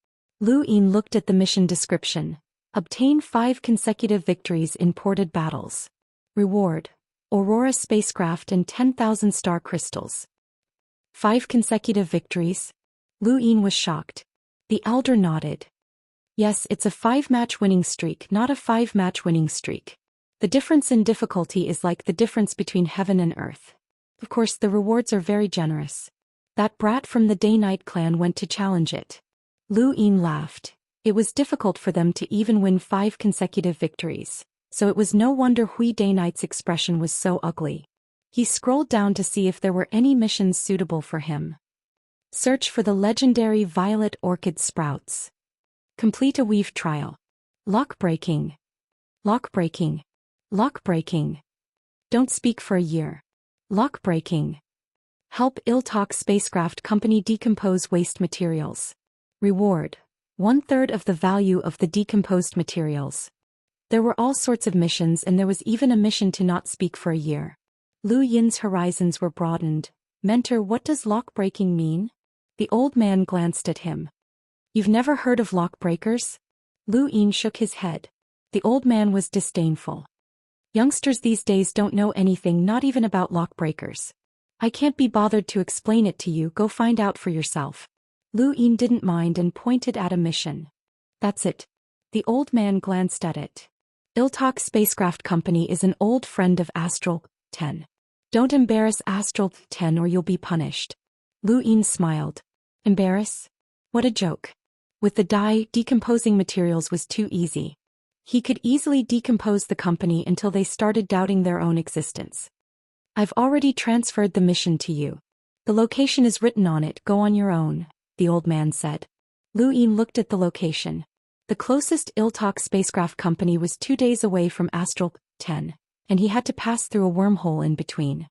Lu Yin looked at the mission description. Obtain 5 consecutive victories in ported battles. Reward: Aurora spacecraft and 10,000 star crystals. 5 consecutive victories? Lu Yin was shocked. The elder nodded. Yes, it's a 5-match winning streak, not a 5-match winning streak. The difference in difficulty is like the difference between heaven and earth. Of course, the rewards are very generous. That brat from the Day-Night clan went to challenge it. Lu Yin laughed. It was difficult for them to even win 5 consecutive victories, so it was no wonder Hui Day Knight's expression was so ugly. He scrolled down to see if there were any missions suitable for him. Search for the legendary violet orchid sprouts. Complete a weave trial. Lock breaking. Lock breaking. Lock breaking. Don't speak for a year. Lock breaking. Help Iltok Spacecraft Company decompose waste materials. Reward: 1/3 of the value of the decomposed materials. There were all sorts of missions, and there was even a mission to not speak for a year. Lu Yin's horizons were broadened. Mentor, what does lock breaking mean? The old man glanced at him. You've never heard of lock breakers? Lu Yin shook his head. The old man was disdainful. Youngsters these days don't know anything, not even about lock breakers. I can't be bothered to explain it to you, go find out for yourself. Lu Yin didn't mind and pointed at a mission. That's it. The old man glanced at it. Iltok Spacecraft Company is an old friend of Astral 10. Don't embarrass Astral 10 or you'll be punished. Lu Yin smiled. Embarrass? What a joke. With the dye, decomposing materials was too easy. He could easily decompose the company until they started doubting their own existence. I've already transferred the mission to you. The location is written on it, go on your own, the old man said. Lu Yin looked at the location. The closest Iltok Spacecraft Company was 2 days away from Astral 10, and he had to pass through a wormhole in between.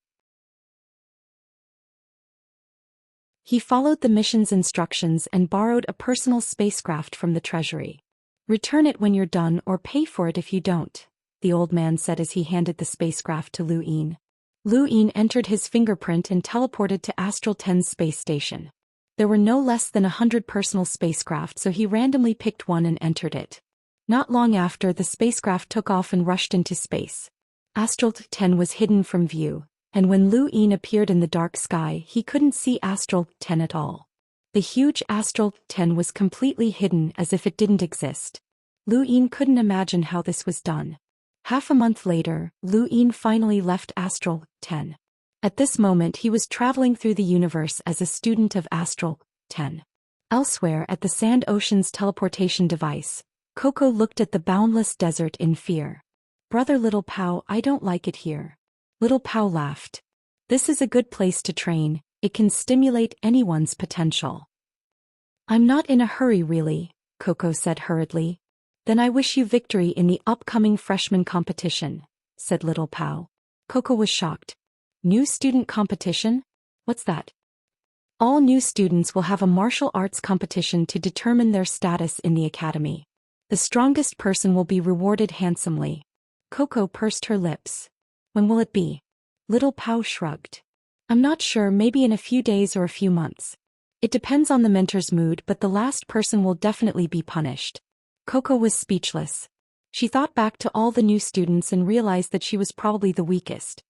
He followed the mission's instructions and borrowed a personal spacecraft from the treasury. Return it when you're done or pay for it if you don't, the old man said as he handed the spacecraft to Lu Yin. Lu Yin entered his fingerprint and teleported to Astral 10's space station. There were no less than 100 personal spacecraft, so he randomly picked one and entered it. Not long after, the spacecraft took off and rushed into space. Astral 10 was hidden from view, and when Lu Yin appeared in the dark sky, he couldn't see Astral 10 at all. The huge Astral 10 was completely hidden, as if it didn't exist. Lu Yin couldn't imagine how this was done. Half a month later, Lu Yin finally left Astral 10. At this moment he was traveling through the universe as a student of Astral 10. Elsewhere at the Sand Ocean's teleportation device, Coco looked at the boundless desert in fear. Brother Little Pao, I don't like it here. Little Pao laughed. This is a good place to train, it can stimulate anyone's potential. I'm not in a hurry really, Coco said hurriedly. Then I wish you victory in the upcoming freshman competition, said Little Pao. Coco was shocked. New student competition? What's that? All new students will have a martial arts competition to determine their status in the academy. The strongest person will be rewarded handsomely. Coco pursed her lips. When will it be? Little Pao shrugged. I'm not sure, maybe in a few days or a few months. It depends on the mentor's mood, but the last person will definitely be punished. Coco was speechless. She thought back to all the new students and realized that she was probably the weakest.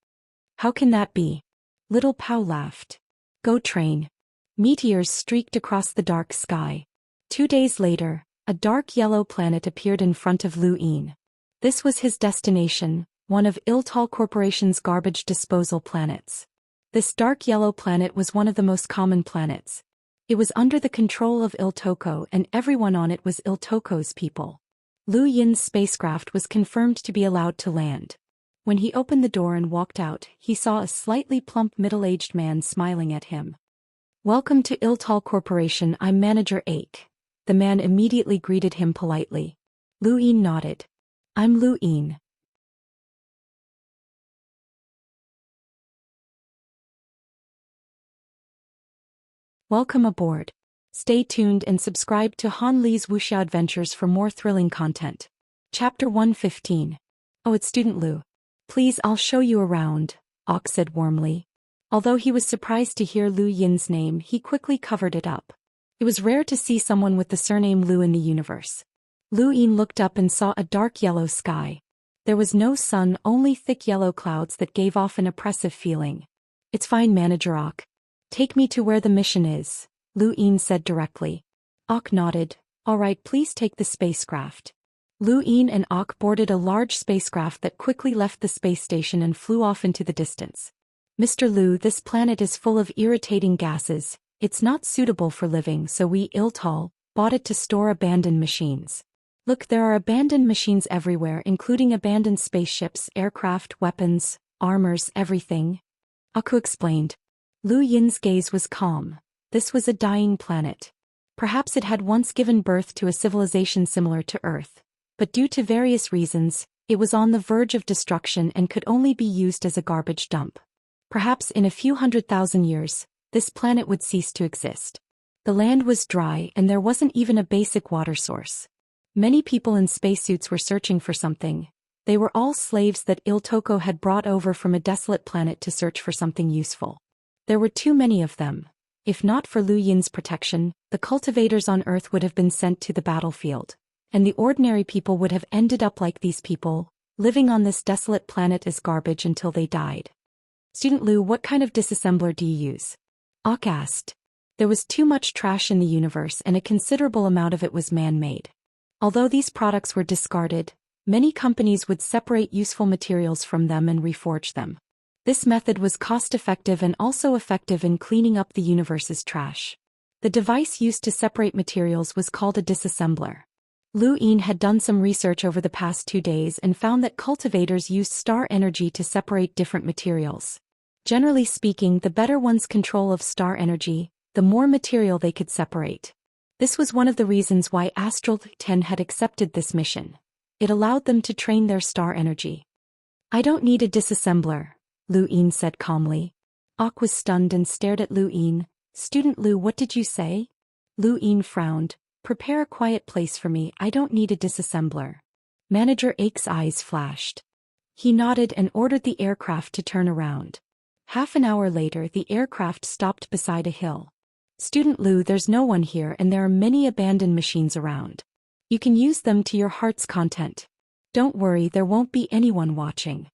How can that be? Little Pao laughed. Go train. Meteors streaked across the dark sky. 2 days later, a dark yellow planet appeared in front of Lu Yin. This was his destination, one of Iltal Corporation's garbage disposal planets. This dark yellow planet was one of the most common planets. It was under the control of Iltoko, and everyone on it was Iltoko's people. Lu Yin's spacecraft was confirmed to be allowed to land. When he opened the door and walked out, he saw a slightly plump middle-aged man smiling at him. Welcome to Iltal Corporation, I'm Manager Ake. The man immediately greeted him politely. Lu Yin nodded. I'm Lu Yin. Welcome aboard. Stay tuned and subscribe to Han Li's Wuxia Adventures for more thrilling content. Chapter 115. Oh, it's Student Lu. Please, I'll show you around, Ok said warmly. Although he was surprised to hear Lu Yin's name, he quickly covered it up. It was rare to see someone with the surname Lu in the universe. Lu Yin looked up and saw a dark yellow sky. There was no sun, only thick yellow clouds that gave off an oppressive feeling. It's fine, Manager Ok. Take me to where the mission is, Lu Yin said directly. Ok nodded. All right, please take the spacecraft. Lu Yin and Ok boarded a large spacecraft that quickly left the space station and flew off into the distance. Mr. Lu, this planet is full of irritating gases. It's not suitable for living, so we Iltal bought it to store abandoned machines. Look, there are abandoned machines everywhere, including abandoned spaceships, aircraft, weapons, armors, everything. Aku explained. Lu Yin's gaze was calm. This was a dying planet. Perhaps it had once given birth to a civilization similar to Earth, but due to various reasons, it was on the verge of destruction and could only be used as a garbage dump. Perhaps in a few 100,000 years, this planet would cease to exist. The land was dry and there wasn't even a basic water source. Many people in spacesuits were searching for something. They were all slaves that Iltoko had brought over from a desolate planet to search for something useful. There were too many of them. If not for Lu Yin's protection, the cultivators on Earth would have been sent to the battlefield, and the ordinary people would have ended up like these people, living on this desolate planet as garbage until they died. Student Lu, what kind of disassembler do you use? Ak asked. There was too much trash in the universe and a considerable amount of it was man-made. Although these products were discarded, many companies would separate useful materials from them and reforge them. This method was cost-effective and also effective in cleaning up the universe's trash. The device used to separate materials was called a disassembler. Lu Yin had done some research over the past 2 days and found that cultivators used star energy to separate different materials. Generally speaking, the better one's control of star energy, the more material they could separate. This was one of the reasons why Astral 10 had accepted this mission. It allowed them to train their star energy. I don't need a disassembler, Lu Yin said calmly. Ak was stunned and stared at Lu Yin. Student Lu, what did you say? Lu Yin frowned. Prepare a quiet place for me, I don't need a disassembler. Manager Ake's eyes flashed. He nodded and ordered the aircraft to turn around. Half an hour later, the aircraft stopped beside a hill. Student Lu, there's no one here and there are many abandoned machines around. You can use them to your heart's content. Don't worry, there won't be anyone watching.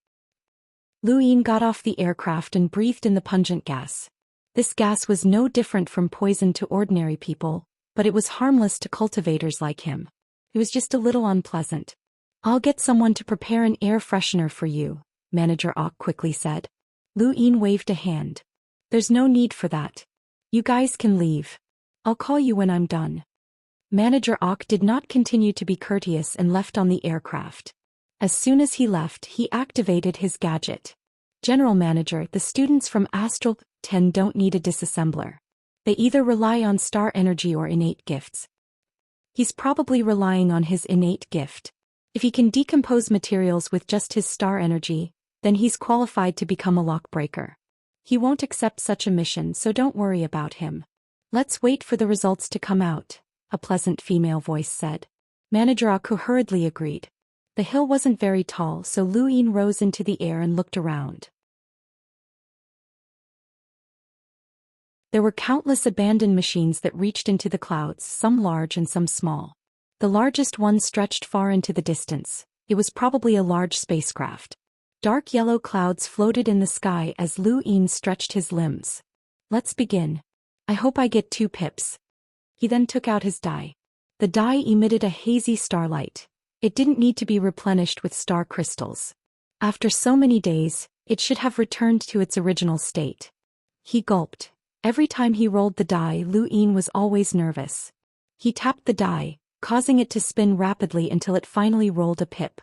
Lu Yin got off the aircraft and breathed in the pungent gas. This gas was no different from poison to ordinary people, but it was harmless to cultivators like him. It was just a little unpleasant. I'll get someone to prepare an air freshener for you, Manager Ak quickly said. Lu Yin waved a hand. There's no need for that. You guys can leave. I'll call you when I'm done. Manager Ak did not continue to be courteous and left on the aircraft. As soon as he left, he activated his gadget. General Manager, the students from Astral 10 don't need a disassembler. They either rely on star energy or innate gifts. He's probably relying on his innate gift. If he can decompose materials with just his star energy, then he's qualified to become a lock breaker. He won't accept such a mission, so don't worry about him. Let's wait for the results to come out, a pleasant female voice said. Manager Aku hurriedly agreed. The hill wasn't very tall, so Lu Yin rose into the air and looked around. There were countless abandoned machines that reached into the clouds, some large and some small. The largest one stretched far into the distance. It was probably a large spacecraft. Dark yellow clouds floated in the sky as Lu Yin stretched his limbs. Let's begin. I hope I get 2 pips. He then took out his die. The die emitted a hazy starlight. It didn't need to be replenished with star crystals. After so many days, it should have returned to its original state. He gulped. Every time he rolled the die, Lu Yin was always nervous. He tapped the die, causing it to spin rapidly until it finally rolled a pip.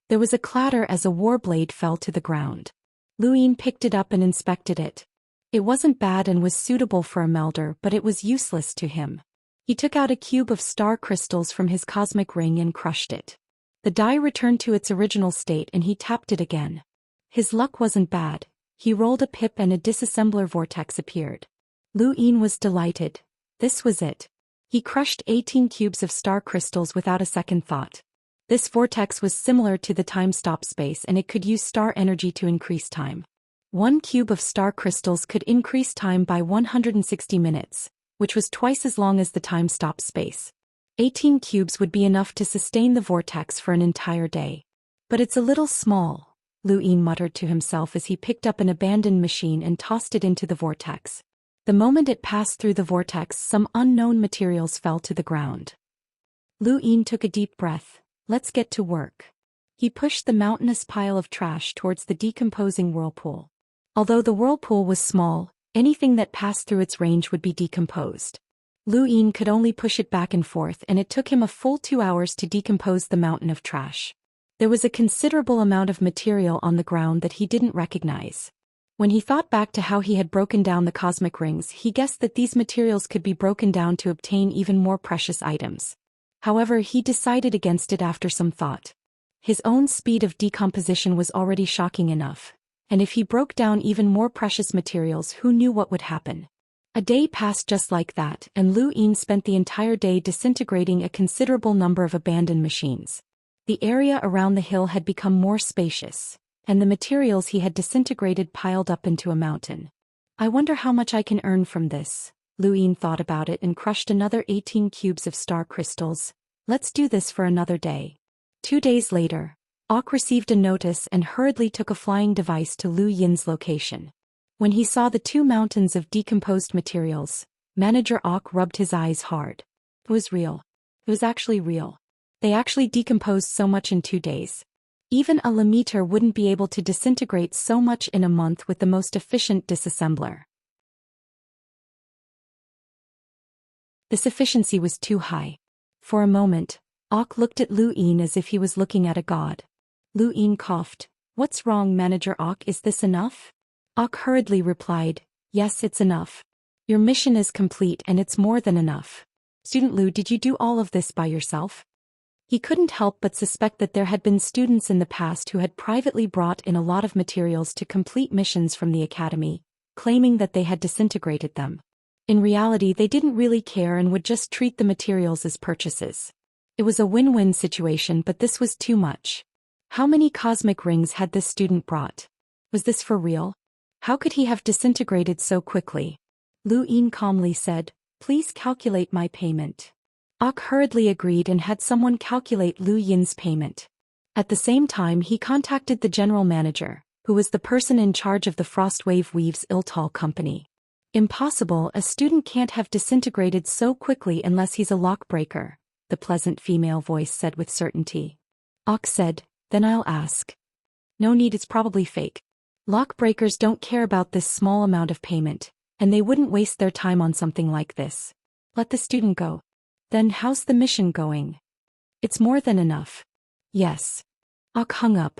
There was a clatter as a war blade fell to the ground. Lu Yin picked it up and inspected it. It wasn't bad and was suitable for a melder, but it was useless to him. He took out a cube of star crystals from his cosmic ring and crushed it. The die returned to its original state and he tapped it again. His luck wasn't bad. He rolled a pip and a disassembler vortex appeared. Lu Yin was delighted. This was it. He crushed 18 cubes of star crystals without a second thought. This vortex was similar to the time-stop space and it could use star energy to increase time. 1 cube of star crystals could increase time by 160 minutes, which was twice as long as the time-stop space. 18 cubes would be enough to sustain the vortex for an entire day. But it's a little small, Lu Yin muttered to himself as he picked up an abandoned machine and tossed it into the vortex. The moment it passed through the vortex, some unknown materials fell to the ground. Lu Yin took a deep breath. Let's get to work. He pushed the mountainous pile of trash towards the decomposing whirlpool. Although the whirlpool was small, anything that passed through its range would be decomposed. Lu Yin could only push it back and forth, and it took him a full 2 hours to decompose the mountain of trash. There was a considerable amount of material on the ground that he didn't recognize. When he thought back to how he had broken down the cosmic rings, he guessed that these materials could be broken down to obtain even more precious items. However, he decided against it after some thought. His own speed of decomposition was already shocking enough, and if he broke down even more precious materials, who knew what would happen? A day passed just like that, and Lu Yin spent the entire day disintegrating a considerable number of abandoned machines. The area around the hill had become more spacious, and the materials he had disintegrated piled up into a mountain. I wonder how much I can earn from this. Lu Yin thought about it and crushed another 18 cubes of star crystals. Let's do this for another day. 2 days later, Ok received a notice and hurriedly took a flying device to Lu Yin's location. When he saw the 2 mountains of decomposed materials, Manager Ok rubbed his eyes hard. It was real. It was actually real. They actually decomposed so much in 2 days. Even a Lemaitre wouldn't be able to disintegrate so much in a month with the most efficient disassembler. This efficiency was too high. For a moment, Ok looked at Lu Yin as if he was looking at a god. Lu Yin coughed. What's wrong, Manager Ok? Is this enough? Ok hurriedly replied, yes, it's enough. Your mission is complete and it's more than enough. Student Lu, did you do all of this by yourself? He couldn't help but suspect that there had been students in the past who had privately brought in a lot of materials to complete missions from the academy, claiming that they had disintegrated them. In reality, they didn't really care and would just treat the materials as purchases. It was a win-win situation, but this was too much. How many cosmic rings had this student brought? Was this for real? How could he have disintegrated so quickly? Lu Yin calmly said, please calculate my payment. Ok hurriedly agreed and had someone calculate Lu Yin's payment. At the same time, he contacted the general manager, who was the person in charge of the Frostwave Weaves Iltal company. Impossible, a student can't have disintegrated so quickly unless he's a lockbreaker, the pleasant female voice said with certainty. Ok said, then I'll ask. No need, it's probably fake. Lockbreakers don't care about this small amount of payment, and they wouldn't waste their time on something like this. Let the student go. Then how's the mission going? It's more than enough. Yes. Ok hung up.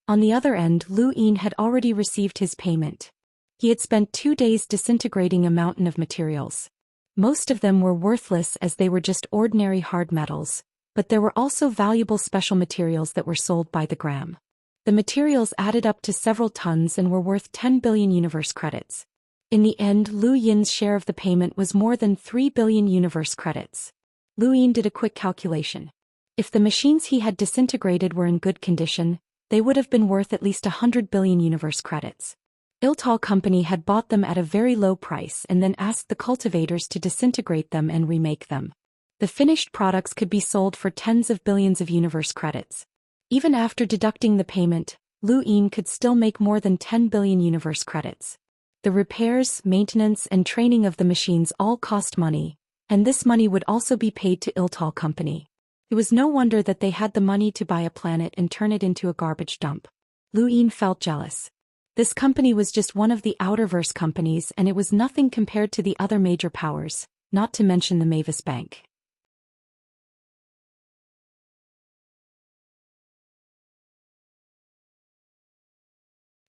On the other end, Lu Yin had already received his payment. He had spent 2 days disintegrating a mountain of materials. Most of them were worthless as they were just ordinary hard metals, but there were also valuable special materials that were sold by the gram. The materials added up to several tons and were worth 10 billion universe credits. In the end, Lu Yin's share of the payment was more than 3 billion universe credits. Lu Yin did a quick calculation. If the machines he had disintegrated were in good condition, they would have been worth at least 100 billion universe credits. Iltal company had bought them at a very low price and then asked the cultivators to disintegrate them and remake them. The finished products could be sold for tens of billions of universe credits. Even after deducting the payment, Lu Yin could still make more than 10 billion universe credits. The repairs, maintenance, and training of the machines all cost money, and this money would also be paid to Iltal company. It was no wonder that they had the money to buy a planet and turn it into a garbage dump. Lu Yin felt jealous. This company was just one of the Outerverse companies, and it was nothing compared to the other major powers, not to mention the Mavis Bank.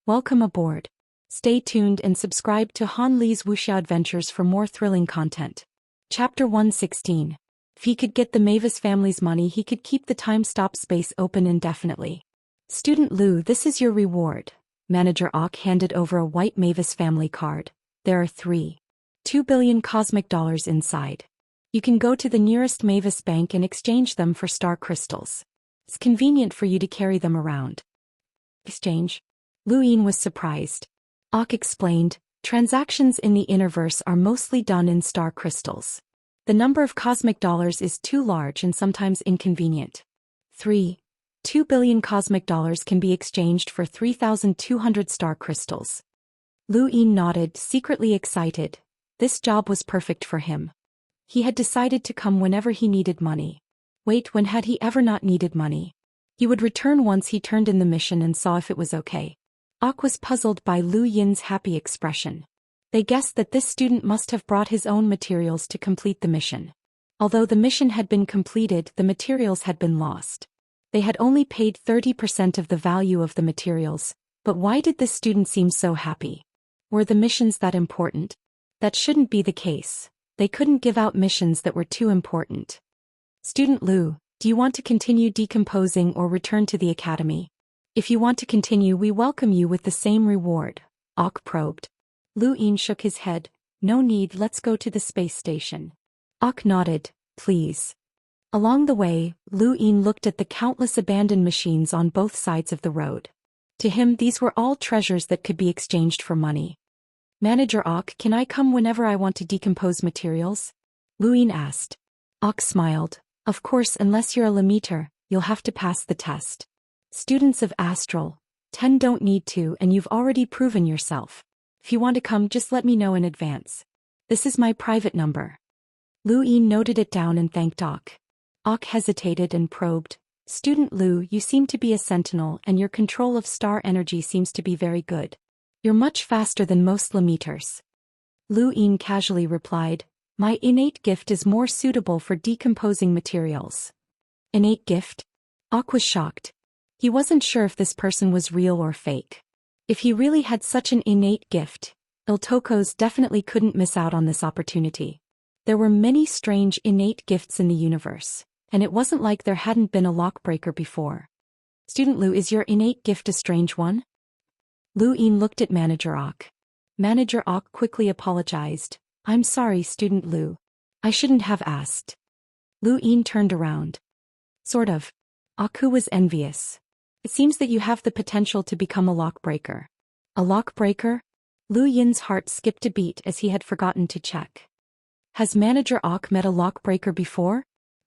Welcome aboard. Stay tuned and subscribe to Han Li's Wuxia Adventures for more thrilling content. Chapter 116. If he could get the Mavis family's money, he could keep the time-stop space open indefinitely. Student Lu, this is your reward. Manager Ok handed over a white Mavis family card. There are 2 billion cosmic dollars inside. You can go to the nearest Mavis bank and exchange them for star crystals. It's convenient for you to carry them around. Exchange? Lu Yin was surprised. Ok explained, transactions in the Innerverse are mostly done in star crystals. The number of cosmic dollars is too large and sometimes inconvenient. 2 billion cosmic dollars can be exchanged for 3,200 star crystals. Lu Yin nodded, secretly excited. This job was perfect for him. He had decided to come whenever he needed money. Wait, when had he ever not needed money? He would return once he turned in the mission and saw if it was okay. Ok was puzzled by Lu Yin's happy expression. They guessed that this student must have brought his own materials to complete the mission. Although the mission had been completed, the materials had been lost. They had only paid 30% of the value of the materials, but why did this student seem so happy? Were the missions that important? That shouldn't be the case. They couldn't give out missions that were too important. Student Lu, do you want to continue decomposing or return to the academy? If you want to continue, we welcome you with the same reward, Ok probed. Lu Yin shook his head. No need, let's go to the space station. Ok nodded, please. Along the way, Lu Yin looked at the countless abandoned machines on both sides of the road. To him, these were all treasures that could be exchanged for money. Manager Ok, can I come whenever I want to decompose materials? Lu Yin asked. Ok smiled. Of course, unless you're a limiter, you'll have to pass the test. Students of Astral 10 don't need to, and you've already proven yourself. If you want to come, just let me know in advance. This is my private number. Lu Yin noted it down and thanked Ok. Ok hesitated and probed. Student Lu, you seem to be a sentinel and your control of star energy seems to be very good. You're much faster than most limiters. Lu Yin casually replied, my innate gift is more suitable for decomposing materials. Innate gift? Ok was shocked. He wasn't sure if this person was real or fake. If he really had such an innate gift, Iltokos definitely couldn't miss out on this opportunity. There were many strange innate gifts in the universe, and it wasn't like there hadn't been a lockbreaker before. Student Lu, is your innate gift a strange one? Lu Yin looked at Manager Ok. Manager Ok quickly apologized. I'm sorry, Student Lu. I shouldn't have asked. Lu Yin turned around. Sort of. Aku was envious. It seems that you have the potential to become a lockbreaker. A lockbreaker? Lu Yin's heart skipped a beat as he had forgotten to check. Has Manager Ok met a lockbreaker before?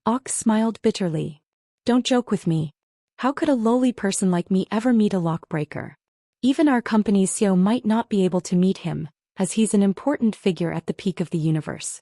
Ok smiled bitterly. Don't joke with me. How could a lowly person like me ever meet a lockbreaker? Even our company's CEO might not be able to meet him, as he's an important figure at the peak of the universe.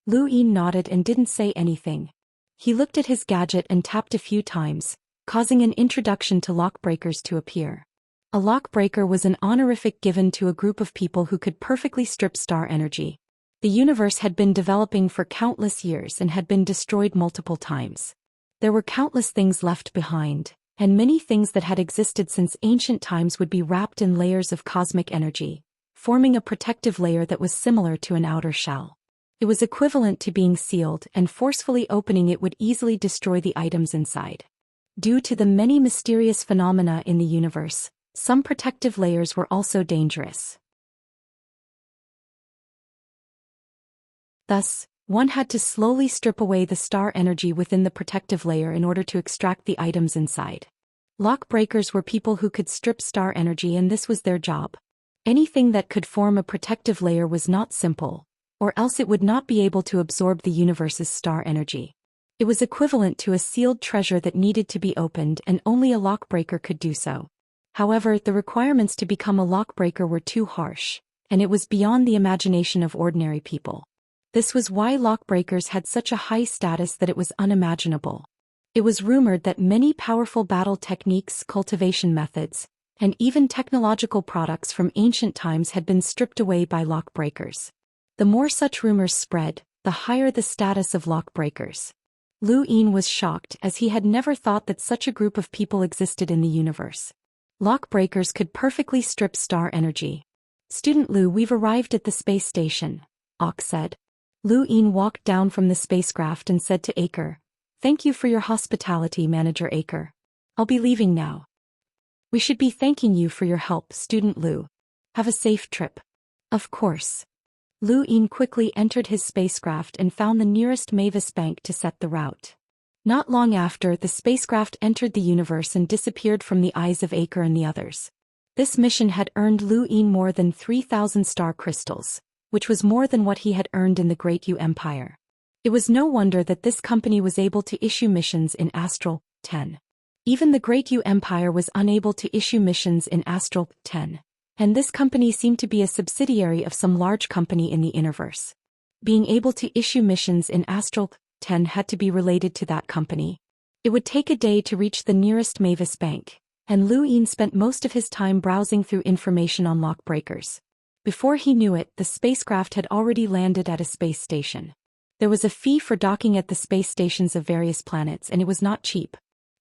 Lu Yin nodded and didn't say anything. He looked at his gadget and tapped a few times, causing an introduction to lockbreakers to appear. A lockbreaker was an honorific given to a group of people who could perfectly strip star energy. The universe had been developing for countless years and had been destroyed multiple times. There were countless things left behind, and many things that had existed since ancient times would be wrapped in layers of cosmic energy, forming a protective layer that was similar to an outer shell. It was equivalent to being sealed, and forcefully opening it would easily destroy the items inside. Due to the many mysterious phenomena in the universe, some protective layers were also dangerous. Thus, one had to slowly strip away the star energy within the protective layer in order to extract the items inside. Lockbreakers were people who could strip star energy, and this was their job. Anything that could form a protective layer was not simple, or else it would not be able to absorb the universe's star energy. It was equivalent to a sealed treasure that needed to be opened, and only a lockbreaker could do so. However, the requirements to become a lockbreaker were too harsh, and it was beyond the imagination of ordinary people. This was why lockbreakers had such a high status that it was unimaginable. It was rumored that many powerful battle techniques, cultivation methods, and even technological products from ancient times had been stripped away by lockbreakers. The more such rumors spread, the higher the status of lockbreakers. Lu Yin was shocked, as he had never thought that such a group of people existed in the universe. Lockbreakers could perfectly strip star energy. Student Lu, we've arrived at the space station, Ok said. Lu Yin walked down from the spacecraft and said to Aker, thank you for your hospitality, Manager Aker. I'll be leaving now. We should be thanking you for your help, Student Lu. Have a safe trip. Of course. Lu Yin quickly entered his spacecraft and found the nearest Mavis bank to set the route. Not long after, the spacecraft entered the universe and disappeared from the eyes of Aker and the others. This mission had earned Lu Yin more than 3,000 star crystals, which was more than what he had earned in the Great Yu Empire. It was no wonder that this company was able to issue missions in Astral 10. Even the Great Yu Empire was unable to issue missions in Astral 10, and this company seemed to be a subsidiary of some large company in the Innerverse. Being able to issue missions in Astral 10 had to be related to that company. It would take a day to reach the nearest Mavis bank, and Lu Yin spent most of his time browsing through information on lockbreakers. Before he knew it, the spacecraft had already landed at a space station. There was a fee for docking at the space stations of various planets, and it was not cheap.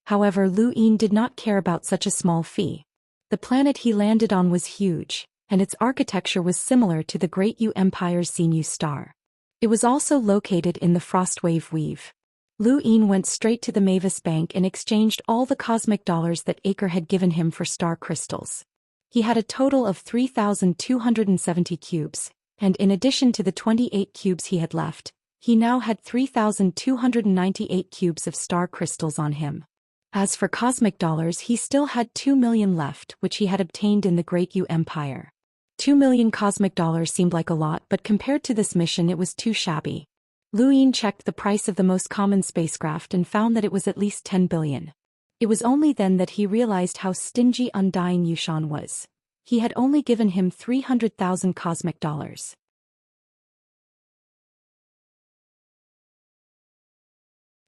However, Lu Yin did not care about such a small fee. The planet he landed on was huge, and its architecture was similar to the Great Yu Empire's Xinyu star. It was also located in the Frostwave Weave. Lu Yin went straight to the Mavis Bank and exchanged all the cosmic dollars that Acre had given him for star crystals. He had a total of 3,270 cubes, and in addition to the 28 cubes he had left, he now had 3,298 cubes of star crystals on him. As for cosmic dollars, he still had 2 million left, which he had obtained in the Great Yu Empire. 2 million cosmic dollars seemed like a lot, but compared to this mission it was too shabby. Lu Yin checked the price of the most common spacecraft and found that it was at least 10 billion. It was only then that he realized how stingy Undying Yushan was. He had only given him 300,000 cosmic dollars.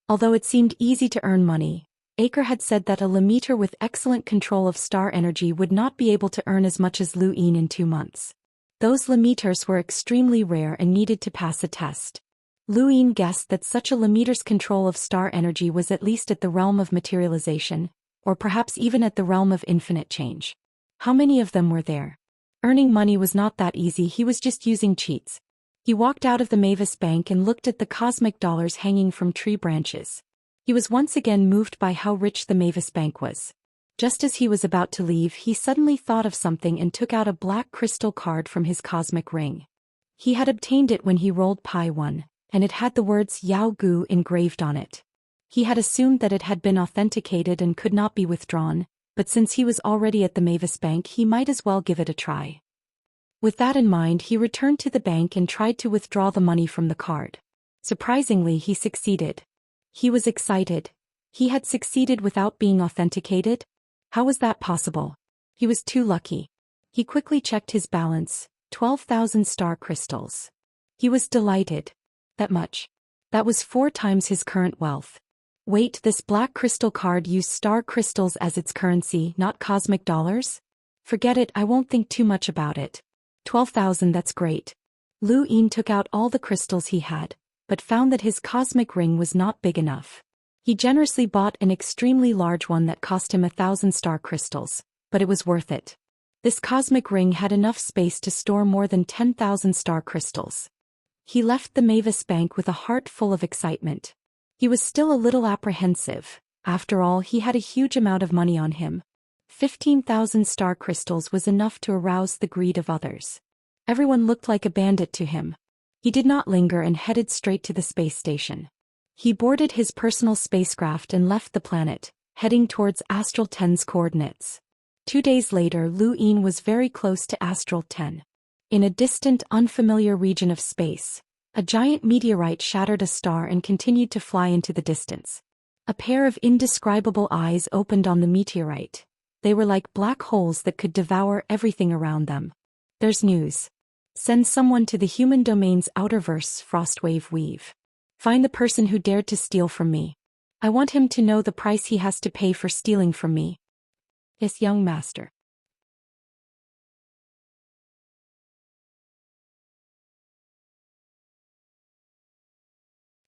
Although it seemed easy to earn money, Acre had said that a Lemeter with excellent control of star energy would not be able to earn as much as Lu Yin in 2 months. Those Lemeters were extremely rare and needed to pass a test. Lu Yin guessed that such a Lemeter's control of star energy was at least at the realm of materialization, or perhaps even at the realm of infinite change. How many of them were there? Earning money was not that easy, he was just using cheats. He walked out of the Mavis Bank and looked at the cosmic dollars hanging from tree branches. He was once again moved by how rich the Mavis Bank was. Just as he was about to leave, he suddenly thought of something and took out a black crystal card from his cosmic ring. He had obtained it when he rolled Pi 1. And it had the words Yao Gu engraved on it. He had assumed that it had been authenticated and could not be withdrawn, but since he was already at the Mavis Bank, he might as well give it a try. With that in mind, he returned to the bank and tried to withdraw the money from the card. Surprisingly, he succeeded. He was excited. He had succeeded without being authenticated? How was that possible? He was too lucky. He quickly checked his balance, 12,000 star crystals. He was delighted. That much. That was 4 times his current wealth. Wait, this black crystal card used star crystals as its currency, not cosmic dollars? Forget it, I won't think too much about it. 12,000, that's great. Lu Yin took out all the crystals he had, but found that his cosmic ring was not big enough. He generously bought an extremely large one that cost him 1,000 star crystals, but it was worth it. This cosmic ring had enough space to store more than 10,000 star crystals. He left the Mavis Bank with a heart full of excitement. He was still a little apprehensive. After all, he had a huge amount of money on him. 15,000 star crystals was enough to arouse the greed of others. Everyone looked like a bandit to him. He did not linger and headed straight to the space station. He boarded his personal spacecraft and left the planet, heading towards Astral 10's coordinates. 2 days later, Lu Yin was very close to Astral 10. In a distant, unfamiliar region of space, a giant meteorite shattered a star and continued to fly into the distance. A pair of indescribable eyes opened on the meteorite. They were like black holes that could devour everything around them. There's news. Send someone to the human domain's outerverse Frostwave Weave. Find the person who dared to steal from me. I want him to know the price he has to pay for stealing from me. Yes, young master.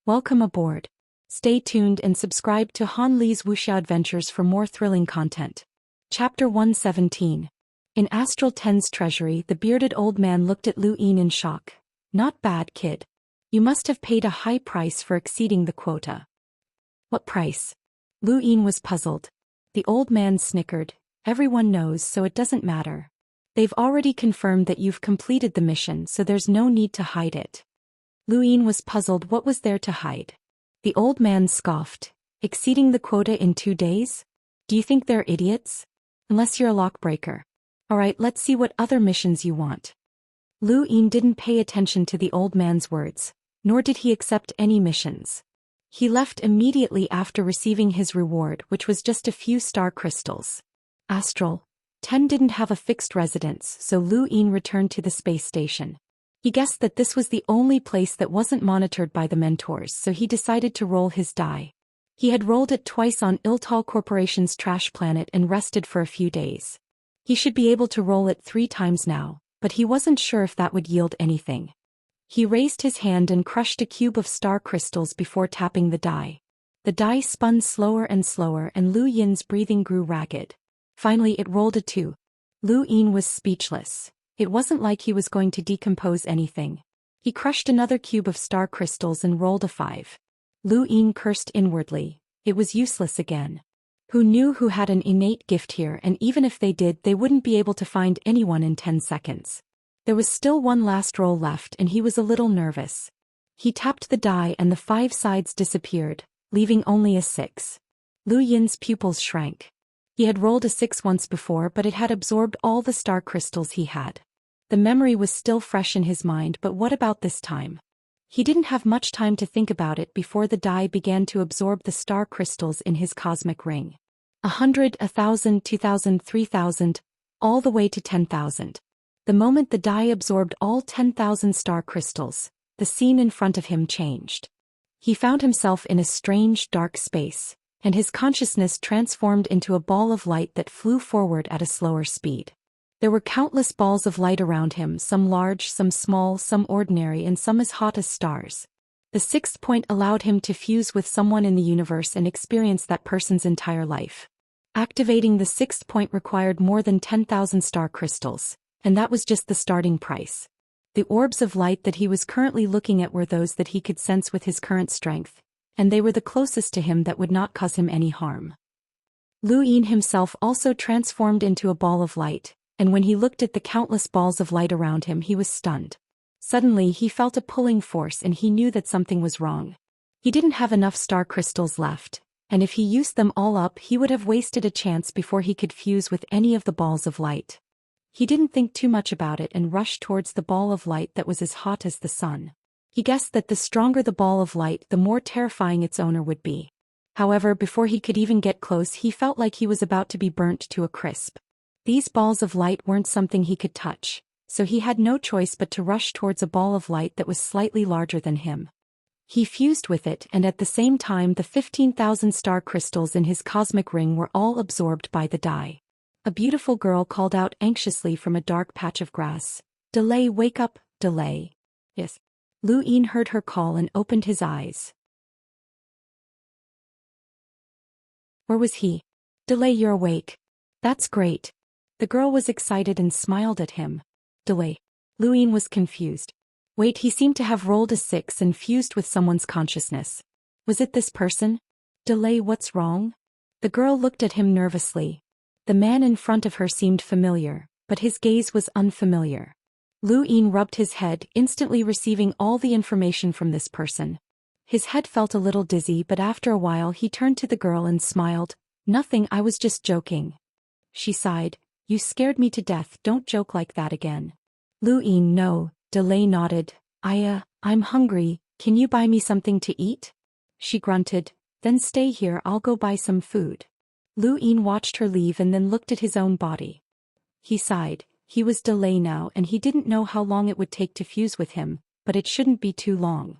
Welcome aboard. Stay tuned and subscribe to Han Li's Wuxia Adventures for more thrilling content. Chapter 117. In Astral 10's treasury, the bearded old man looked at Lu Yin in shock. Not bad, kid. You must have paid a high price for exceeding the quota. What price? Lu Yin was puzzled. The old man snickered. Everyone knows, so it doesn't matter. They've already confirmed that you've completed the mission, so there's no need to hide it. Lu Yin was puzzled. What was there to hide? The old man scoffed. Exceeding the quota in 2 days? Do you think they're idiots? Unless you're a lockbreaker. Alright, let's see what other missions you want. Lu Yin didn't pay attention to the old man's words, nor did he accept any missions. He left immediately after receiving his reward, which was just a few star crystals. Astral 10 didn't have a fixed residence, so Lu Yin returned to the space station. He guessed that this was the only place that wasn't monitored by the mentors, so he decided to roll his die. He had rolled it twice on Iltal Corporation's trash planet and rested for a few days. He should be able to roll it 3 times now, but he wasn't sure if that would yield anything. He raised his hand and crushed a cube of star crystals before tapping the die. The die spun slower and slower, and Lu Yin's breathing grew ragged. Finally it rolled a 2. Lu Yin was speechless. It wasn't like he was going to decompose anything. He crushed another cube of star crystals and rolled a 5. Lu Yin cursed inwardly. It was useless again. Who knew who had an innate gift here, and even if they did, they wouldn't be able to find anyone in 10 seconds. There was still one last roll left, and he was a little nervous. He tapped the die and the 5 sides disappeared, leaving only a 6. Lu Yin's pupils shrank. He had rolled a 6 once before, but it had absorbed all the star crystals he had. The memory was still fresh in his mind, but what about this time? He didn't have much time to think about it before the die began to absorb the star crystals in his cosmic ring. 100, 1,000, 2,000, 3,000, all the way to 10,000. The moment the die absorbed all 10,000 star crystals, the scene in front of him changed. He found himself in a strange, dark space, and his consciousness transformed into a ball of light that flew forward at a slower speed. There were countless balls of light around him, some large, some small, some ordinary, and some as hot as stars. The 6th point allowed him to fuse with someone in the universe and experience that person's entire life. Activating the 6th point required more than 10,000 star crystals, and that was just the starting price. The orbs of light that he was currently looking at were those that he could sense with his current strength, and they were the closest to him that would not cause him any harm. Lu Yin himself also transformed into a ball of light, and when he looked at the countless balls of light around him, he was stunned. Suddenly he felt a pulling force, and he knew that something was wrong. He didn't have enough star crystals left, and if he used them all up, he would have wasted a chance before he could fuse with any of the balls of light. He didn't think too much about it and rushed towards the ball of light that was as hot as the sun. He guessed that the stronger the ball of light, the more terrifying its owner would be. However, before he could even get close, he felt like he was about to be burnt to a crisp. These balls of light weren't something he could touch, so he had no choice but to rush towards a ball of light that was slightly larger than him. He fused with it, and at the same time the 15,000 star crystals in his cosmic ring were all absorbed by the die. A beautiful girl called out anxiously from a dark patch of grass. "Delay, wake up, Delay." Yes. Lu Yin heard her call and opened his eyes. Where was he? "Delay, you're awake. That's great." The girl was excited and smiled at him. "Delay." Lu Yin was confused. Wait, he seemed to have rolled a 6 and fused with someone's consciousness. Was it this person? "Delay, what's wrong?" The girl looked at him nervously. The man in front of her seemed familiar, but his gaze was unfamiliar. Lu Yin rubbed his head, instantly receiving all the information from this person. His head felt a little dizzy, but after a while he turned to the girl and smiled. "Nothing, I was just joking." She sighed. "You scared me to death, don't joke like that again." Lu Yin, no. Delay nodded. I'm hungry, can you buy me something to eat?" She grunted. "Then stay here, I'll go buy some food." Lu Yin watched her leave and then looked at his own body. He sighed. He was Delay now, and he didn't know how long it would take to fuse with him, but it shouldn't be too long.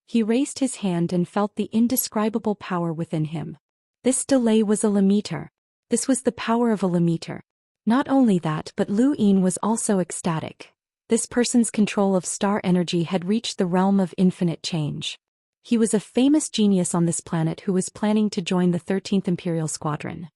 He raised his hand and felt the indescribable power within him. This Delay was a Limiter. This was the power of a Limiter. Not only that, but Lu Yin was also ecstatic. This person's control of star energy had reached the realm of infinite change. He was a famous genius on this planet who was planning to join the 13th Imperial Squadron.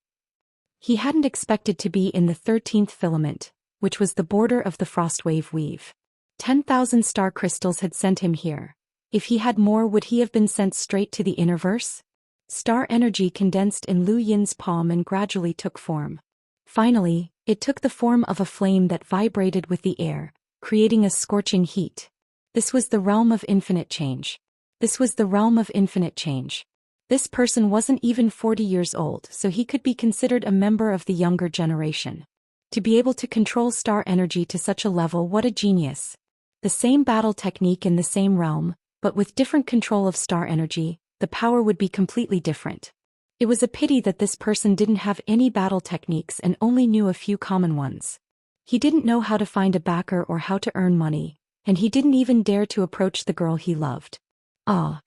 He hadn't expected to be in the 13th filament, which was the border of the Frostwave Weave. 10,000 star crystals had sent him here. If he had more, would he have been sent straight to the Innerverse? Star energy condensed in Lu Yin's palm and gradually took form. Finally, it took the form of a flame that vibrated with the air, creating a scorching heat. This was the realm of infinite change. This was the realm of infinite change. This person wasn't even 40 years old, so he could be considered a member of the younger generation. To be able to control star energy to such a level, what a genius. The same battle technique in the same realm, but with different control of star energy, the power would be completely different. It was a pity that this person didn't have any battle techniques and only knew a few common ones. He didn't know how to find a backer or how to earn money, and he didn't even dare to approach the girl he loved. "Ah."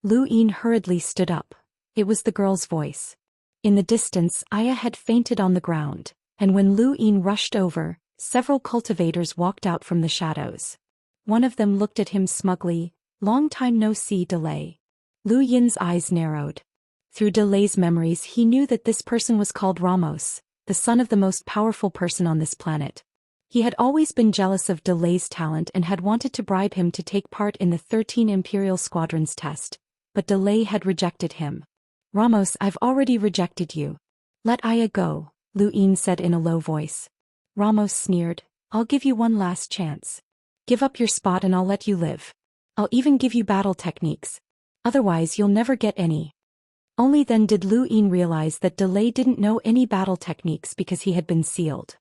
Lu Yin hurriedly stood up. It was the girl's voice. In the distance, Aya had fainted on the ground, and when Lu Yin rushed over, Several cultivators walked out from the shadows. One of them looked at him smugly. "Long time no see, Delay." Lu Yin's eyes narrowed. Through Delay's memories he knew that this person was called Ramos, the son of the most powerful person on this planet. He had always been jealous of Delay's talent and had wanted to bribe him to take part in the 13 Imperial Squadron's test, but Delay had rejected him. "Ramos, I've already rejected you. Let Aya go," Lu Yin said in a low voice. Ramos sneered, "I'll give you one last chance. Give up your spot and I'll let you live. I'll even give you battle techniques. Otherwise you'll never get any." Only then did Lu Yin realize that Delay didn't know any battle techniques because he had been sealed.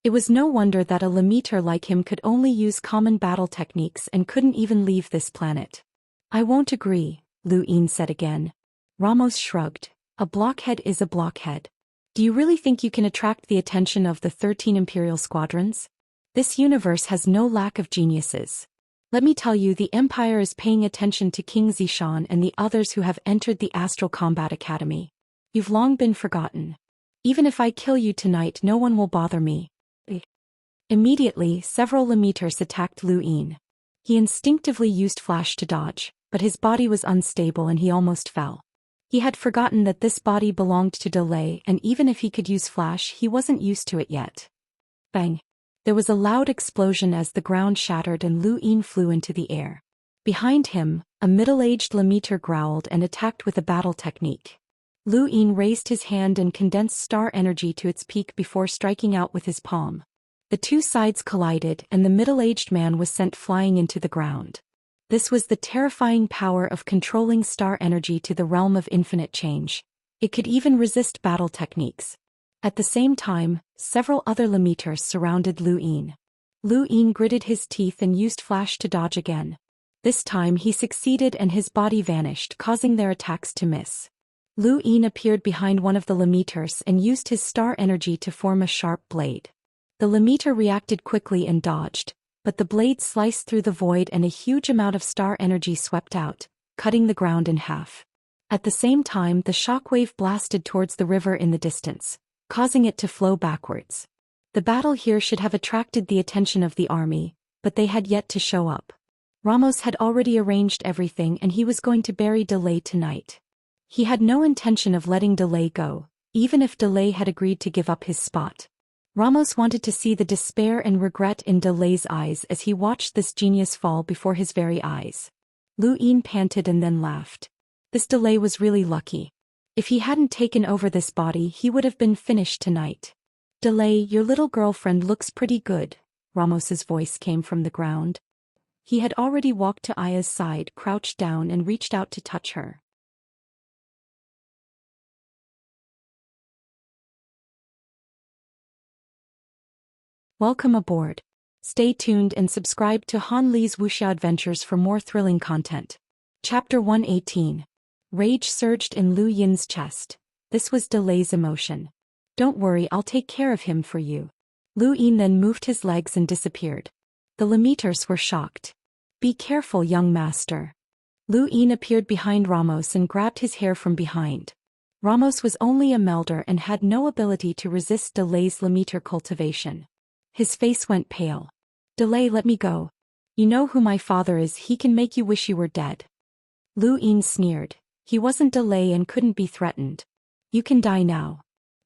It was no wonder that a Lemeter like him could only use common battle techniques and couldn't even leave this planet. "I won't agree," Lu Yin said again. Ramos shrugged. "A blockhead is a blockhead. Do you really think you can attract the attention of the 13 Imperial Squadrons? This universe has no lack of geniuses. Let me tell you, the Empire is paying attention to King Zhou Xian and the others who have entered the Astral Combat Academy. You've long been forgotten. Even if I kill you tonight, no one will bother me." Immediately, several Lemeters attacked Lu Yin. He instinctively used Flash to dodge, but his body was unstable and he almost fell. He had forgotten that this body belonged to Delay, and even if he could use Flash, he wasn't used to it yet. Bang! There was a loud explosion as the ground shattered and Lu Yin flew into the air. Behind him, a middle-aged Lemeter growled and attacked with a battle technique. Lu Yin raised his hand and condensed star energy to its peak before striking out with his palm. The two sides collided and the middle-aged man was sent flying into the ground. This was the terrifying power of controlling star energy to the realm of infinite change. It could even resist battle techniques. At the same time, several other Lemeters surrounded Lu Yin. Lu Yin gritted his teeth and used Flash to dodge again. This time he succeeded and his body vanished, causing their attacks to miss. Lu Yin appeared behind one of the Lemeters and used his star energy to form a sharp blade. The Lemeter reacted quickly and dodged, but the blade sliced through the void and a huge amount of star energy swept out, cutting the ground in half. At the same time, the shockwave blasted towards the river in the distance, causing it to flow backwards. The battle here should have attracted the attention of the army, but they had yet to show up. Ramos had already arranged everything and he was going to bury Delay tonight. He had no intention of letting Delay go, even if Delay had agreed to give up his spot. Ramos wanted to see the despair and regret in Delay's eyes as he watched this genius fall before his very eyes. Lu Yin panted and then laughed. This Delay was really lucky. If he hadn't taken over this body, he would have been finished tonight. "Delay, your little girlfriend looks pretty good," Ramos's voice came from the ground. He had already walked to Aya's side, crouched down and reached out to touch her. Welcome aboard. Stay tuned and subscribe to Han Li's Wuxia Adventures for more thrilling content. Chapter 118. Rage surged in Lu Yin's chest. This was Delay's emotion. "Don't worry, I'll take care of him for you." Lu Yin then moved his legs and disappeared. The Lemeters were shocked. "Be careful, young master." Lu Yin appeared behind Ramos and grabbed his hair from behind. Ramos was only a melder and had no ability to resist Delay's Lemeter cultivation. His face went pale. "Delay, let me go. You know who my father is, he can make you wish you were dead." Lu Yin sneered. He wasn't Delay and couldn't be threatened. "You can die now."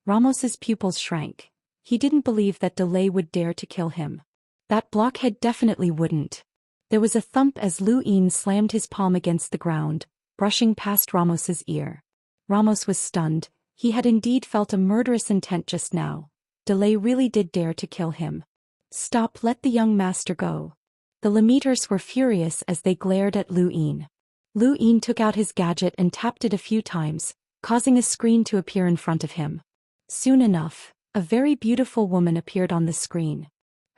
Ramos's pupils shrank. He didn't believe that Delay would dare to kill him. That blockhead definitely wouldn't. There was a thump as Lu Yin slammed his palm against the ground, brushing past Ramos's ear. Ramos was stunned. He had indeed felt a murderous intent just now. Delay really did dare to kill him. "Stop, let the young master go." The Lemeters were furious as they glared at Lu Yin. Lu Yin took out his gadget and tapped it a few times, causing a screen to appear in front of him. Soon enough, a very beautiful woman appeared on the screen.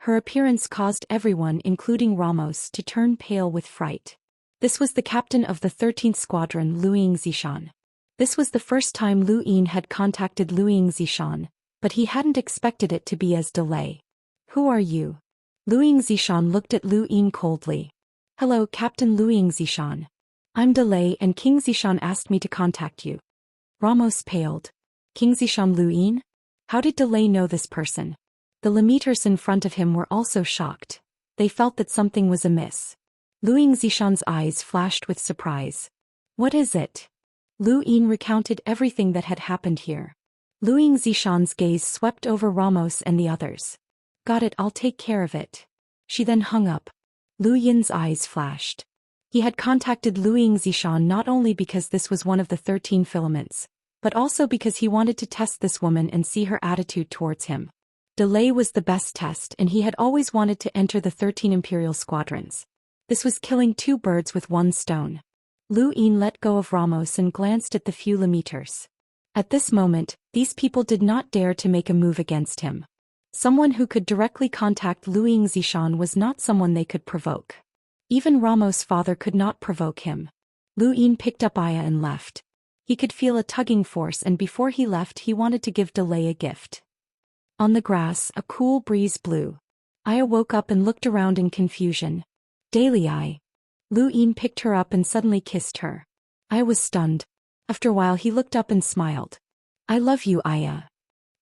Her appearance caused everyone, including Ramos, to turn pale with fright. This was the captain of the 13th Squadron, Lu Ying. This was the first time Lu Yin had contacted Lu Ying, but he hadn't expected it to be as Delay. "Who are you?" Lu Ying looked at Lu Yin coldly. "Hello, Captain Lu Ying. I'm Delay and King Zishan asked me to contact you." Ramos paled. "King Zishan, Lu Yin? How did Delay know this person? The Lemeters in front of him were also shocked. They felt that something was amiss. Lu Yingzishan's eyes flashed with surprise. What is it? Lu Yin recounted everything that had happened here. Lu Yingzishan's gaze swept over Ramos and the others. Got it, I'll take care of it. She then hung up. Lu Yin's eyes flashed. He had contacted Lu Yingzishan not only because this was one of the 13 filaments, but also because he wanted to test this woman and see her attitude towards him. Delay was the best test, and he had always wanted to enter the 13 Imperial squadrons. This was killing two birds with one stone. Lu Yin let go of Ramos and glanced at the few Lemeters. At this moment, these people did not dare to make a move against him. Someone who could directly contact Lu Yingzishan was not someone they could provoke. Even Ramos' father could not provoke him. Lu Yin picked up Aya and left. He could feel a tugging force, and before he left he wanted to give Delay a gift. On the grass, a cool breeze blew. Aya woke up and looked around in confusion. Daily Eye. Lu Yin picked her up and suddenly kissed her. Aya was stunned. After a while he looked up and smiled. I love you, Aya.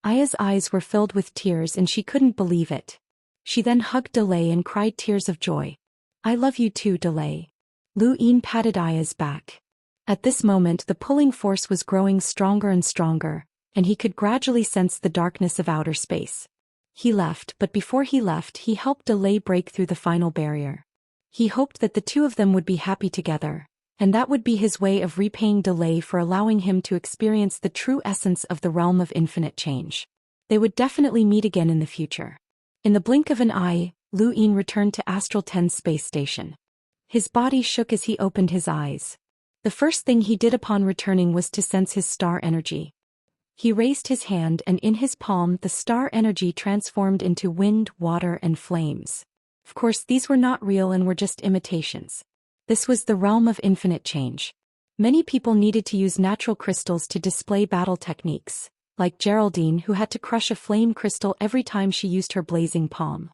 Aya's eyes were filled with tears and she couldn't believe it. She then hugged Delay and cried tears of joy. I love you too, Delay. Lu Yin patted Aya's back. At this moment the pulling force was growing stronger and stronger, and he could gradually sense the darkness of outer space. He left, but before he left he helped Delay break through the final barrier. He hoped that the two of them would be happy together, and that would be his way of repaying Delay for allowing him to experience the true essence of the realm of infinite change. They would definitely meet again in the future. In the blink of an eye, Lu Yin returned to Astral 10's space station. His body shook as he opened his eyes. The first thing he did upon returning was to sense his star energy. He raised his hand and in his palm the star energy transformed into wind, water, and flames. Of course these were not real and were just imitations. This was the realm of infinite change. Many people needed to use natural crystals to display battle techniques, like Geraldine, who had to crush a flame crystal every time she used her blazing palm.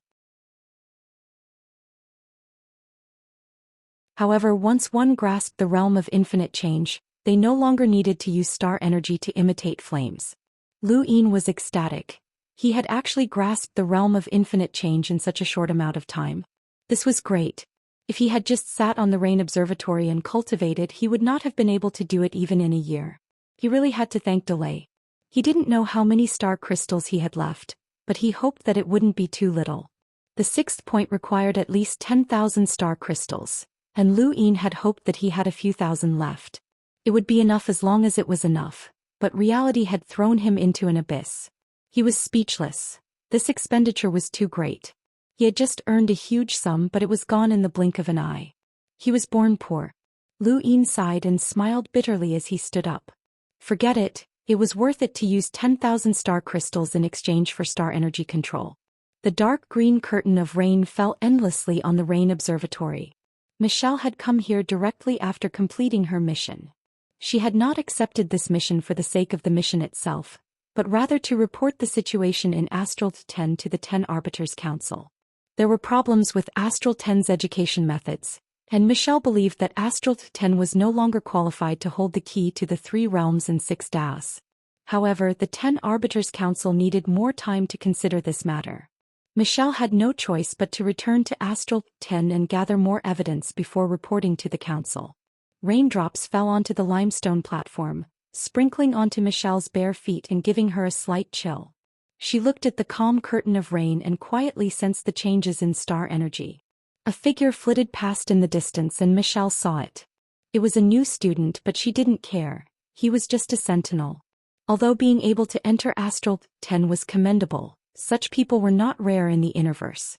However, once one grasped the realm of infinite change, they no longer needed to use star energy to imitate flames. Lu Yin was ecstatic. He had actually grasped the realm of infinite change in such a short amount of time. This was great. If he had just sat on the Rain Observatory and cultivated, he would not have been able to do it even in a year. He really had to thank Delay. He didn't know how many star crystals he had left, but he hoped that it wouldn't be too little. The sixth point required at least 10,000 star crystals, and Lu Yin had hoped that he had a few thousand left. It would be enough as long as it was enough, but reality had thrown him into an abyss. He was speechless. This expenditure was too great. He had just earned a huge sum, but it was gone in the blink of an eye. He was born poor. Lu Yin sighed and smiled bitterly as he stood up. Forget it, it was worth it to use 10,000 star crystals in exchange for star energy control. The dark green curtain of rain fell endlessly on the Rain Observatory. Michelle had come here directly after completing her mission. She had not accepted this mission for the sake of the mission itself, but rather to report the situation in Astral 10 to the 10 Arbiters Council. There were problems with Astral 10's education methods, and Michelle believed that Astral 10 was no longer qualified to hold the key to the 3 realms and 6 Daos. However, the 10 Arbiters Council needed more time to consider this matter. Michelle had no choice but to return to Astral 10 and gather more evidence before reporting to the council. Raindrops fell onto the limestone platform, sprinkling onto Michelle's bare feet and giving her a slight chill. She looked at the calm curtain of rain and quietly sensed the changes in star energy. A figure flitted past in the distance and Michelle saw it. It was a new student, but she didn't care. He was just a sentinel. Although being able to enter Astral 10 was commendable, such people were not rare in the Innerverse.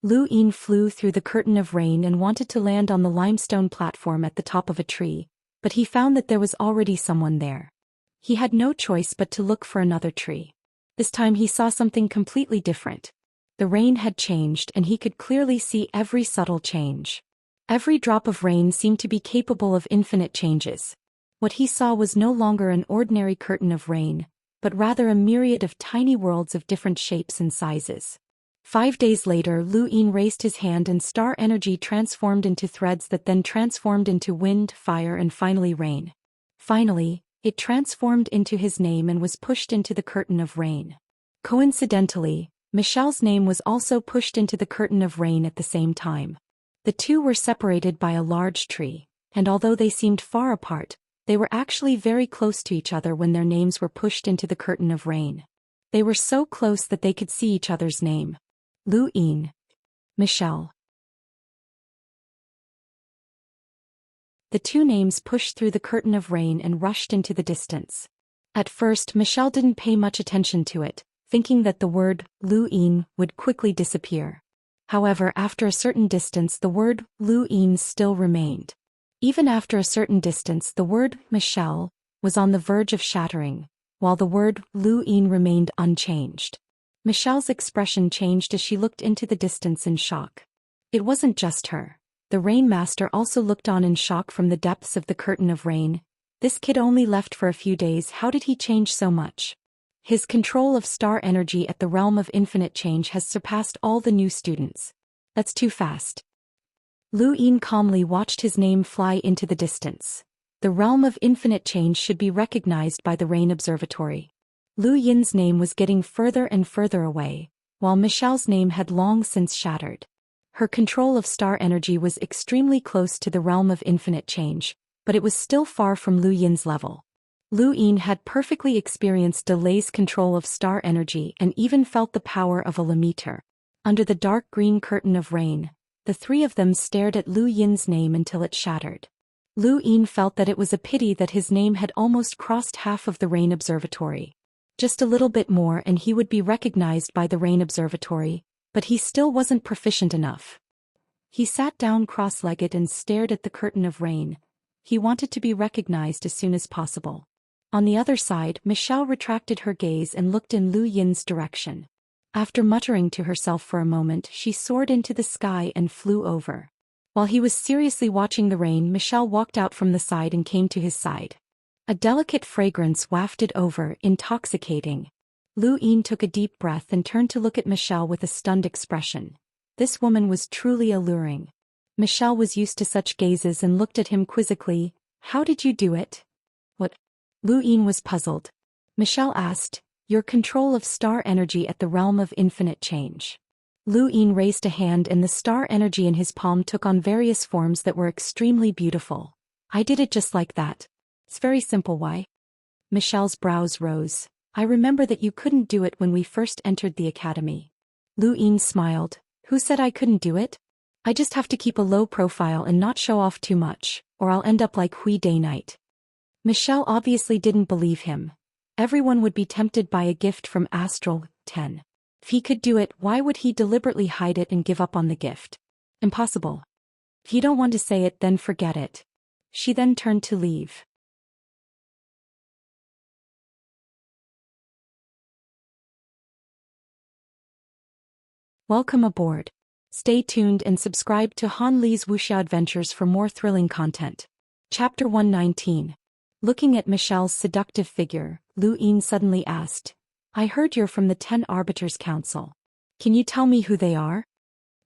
Lu Yin flew through the curtain of rain and wanted to land on the limestone platform at the top of a tree, but he found that there was already someone there. He had no choice but to look for another tree. This time he saw something completely different. The rain had changed and he could clearly see every subtle change. Every drop of rain seemed to be capable of infinite changes. What he saw was no longer an ordinary curtain of rain, but rather a myriad of tiny worlds of different shapes and sizes. 5 days later, Lu Yin raised his hand and star energy transformed into threads that then transformed into wind, fire, and finally rain. Finally, it transformed into his name and was pushed into the curtain of rain. Coincidentally, Michelle's name was also pushed into the curtain of rain at the same time. The two were separated by a large tree, and although they seemed far apart, they were actually very close to each other when their names were pushed into the curtain of rain. They were so close that they could see each other's name. Lu Yin. Michelle. The two names pushed through the curtain of rain and rushed into the distance. At first, Michelle didn't pay much attention to it, thinking that the word Lu Yin would quickly disappear. However, after a certain distance, the word Lu Yin still remained. Even after a certain distance, the word Michelle was on the verge of shattering, while the word Lu Yin remained unchanged. Michelle's expression changed as she looked into the distance in shock. It wasn't just her. The Rain Master also looked on in shock from the depths of the curtain of rain. This kid only left for a few days. How did he change so much? His control of star energy at the realm of infinite change has surpassed all the new students. That's too fast. Lu Yin calmly watched his name fly into the distance. The realm of infinite change should be recognized by the Rain Observatory. Lu Yin's name was getting further and further away, while Michelle's name had long since shattered. Her control of star energy was extremely close to the realm of infinite change, but it was still far from Lu Yin's level. Lu Yin had perfectly experienced Delay's control of star energy and even felt the power of a limiter. Under the dark green curtain of rain, the three of them stared at Lu Yin's name until it shattered. Lu Yin felt that it was a pity that his name had almost crossed half of the Rain Observatory. Just a little bit more and he would be recognized by the Rain Observatory, but he still wasn't proficient enough. He sat down cross-legged and stared at the curtain of rain. He wanted to be recognized as soon as possible. On the other side, Michelle retracted her gaze and looked in Lu Yin's direction. After muttering to herself for a moment, she soared into the sky and flew over. While he was seriously watching the rain, Michelle walked out from the side and came to his side. A delicate fragrance wafted over, intoxicating. Lu Yin took a deep breath and turned to look at Michelle with a stunned expression. This woman was truly alluring. Michelle was used to such gazes and looked at him quizzically. How did you do it? What? Lu Yin was puzzled. Michelle asked, your control of star energy at the realm of infinite change. Lu Yin raised a hand and the star energy in his palm took on various forms that were extremely beautiful. I did it just like that. It's very simple. Why? Michelle's brows rose. I remember that you couldn't do it when we first entered the academy. Lu Yin smiled. Who said I couldn't do it? I just have to keep a low profile and not show off too much, or I'll end up like Hui Day Night. Michelle obviously didn't believe him. Everyone would be tempted by a gift from Astral 10. If he could do it, why would he deliberately hide it and give up on the gift? Impossible. If you don't want to say it, then forget it. She then turned to leave. Welcome aboard. Stay tuned and subscribe to Han Li's Wuxia Adventures for more thrilling content. Chapter 119. Looking at Michelle's seductive figure, Lu Yin suddenly asked, I heard you're from the 10 Arbiters Council. Can you tell me who they are?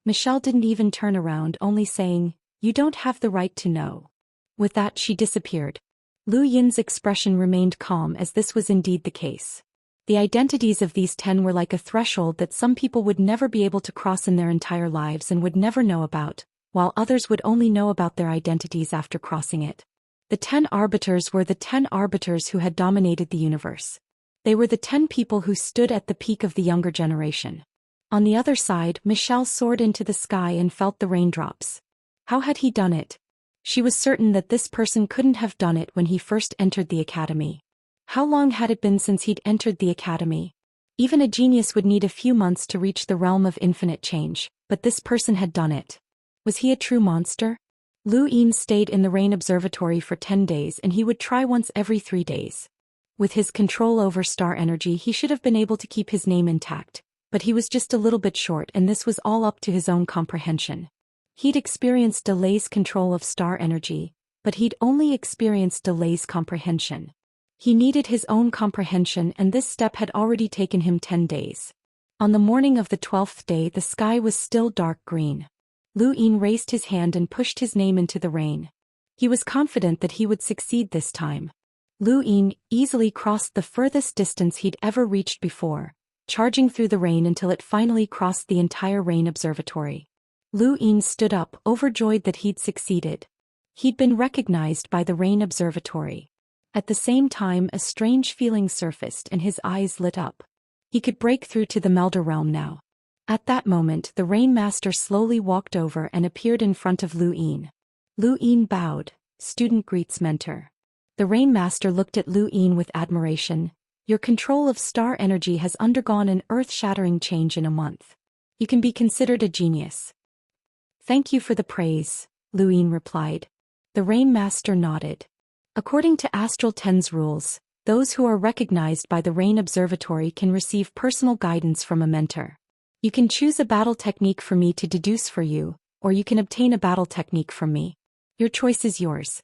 Michelle didn't even turn around, only saying, you don't have the right to know. With that, she disappeared. Lu Yin's expression remained calm as this was indeed the case. The identities of these 10 were like a threshold that some people would never be able to cross in their entire lives and would never know about, while others would only know about their identities after crossing it. The 10 arbiters were the 10 arbiters who had dominated the universe. They were the 10 people who stood at the peak of the younger generation. On the other side, Michelle soared into the sky and felt the raindrops. How had he done it? She was certain that this person couldn't have done it when he first entered the academy. How long had it been since he'd entered the academy? Even a genius would need a few months to reach the realm of infinite change, but this person had done it. Was he a true monster? Lu Yin stayed in the Rain Observatory for 10 days and he would try once every 3 days. With his control over star energy, he should have been able to keep his name intact, but he was just a little bit short and this was all up to his own comprehension. He'd experienced Delay's control of star energy, but he'd only experienced Delay's comprehension. He needed his own comprehension and this step had already taken him 10 days. On the morning of the 12th day, the sky was still dark green. Lu Yin raised his hand and pushed his name into the rain. He was confident that he would succeed this time. Lu Yin easily crossed the furthest distance he'd ever reached before, charging through the rain until it finally crossed the entire rain observatory. Lu Yin stood up, overjoyed that he'd succeeded. He'd been recognized by the rain observatory. At the same time, a strange feeling surfaced and his eyes lit up. He could break through to the Melder realm now. At that moment, the Rain Master slowly walked over and appeared in front of Lu Yin. Lu Yin bowed. Student greets mentor. The Rain Master looked at Lu Yin with admiration. Your control of star energy has undergone an earth-shattering change in a month. You can be considered a genius. Thank you for the praise, Lu Yin replied. The Rain Master nodded. According to Astral 10's rules, those who are recognized by the Rain Observatory can receive personal guidance from a mentor. You can choose a battle technique for me to deduce for you, or you can obtain a battle technique from me. Your choice is yours.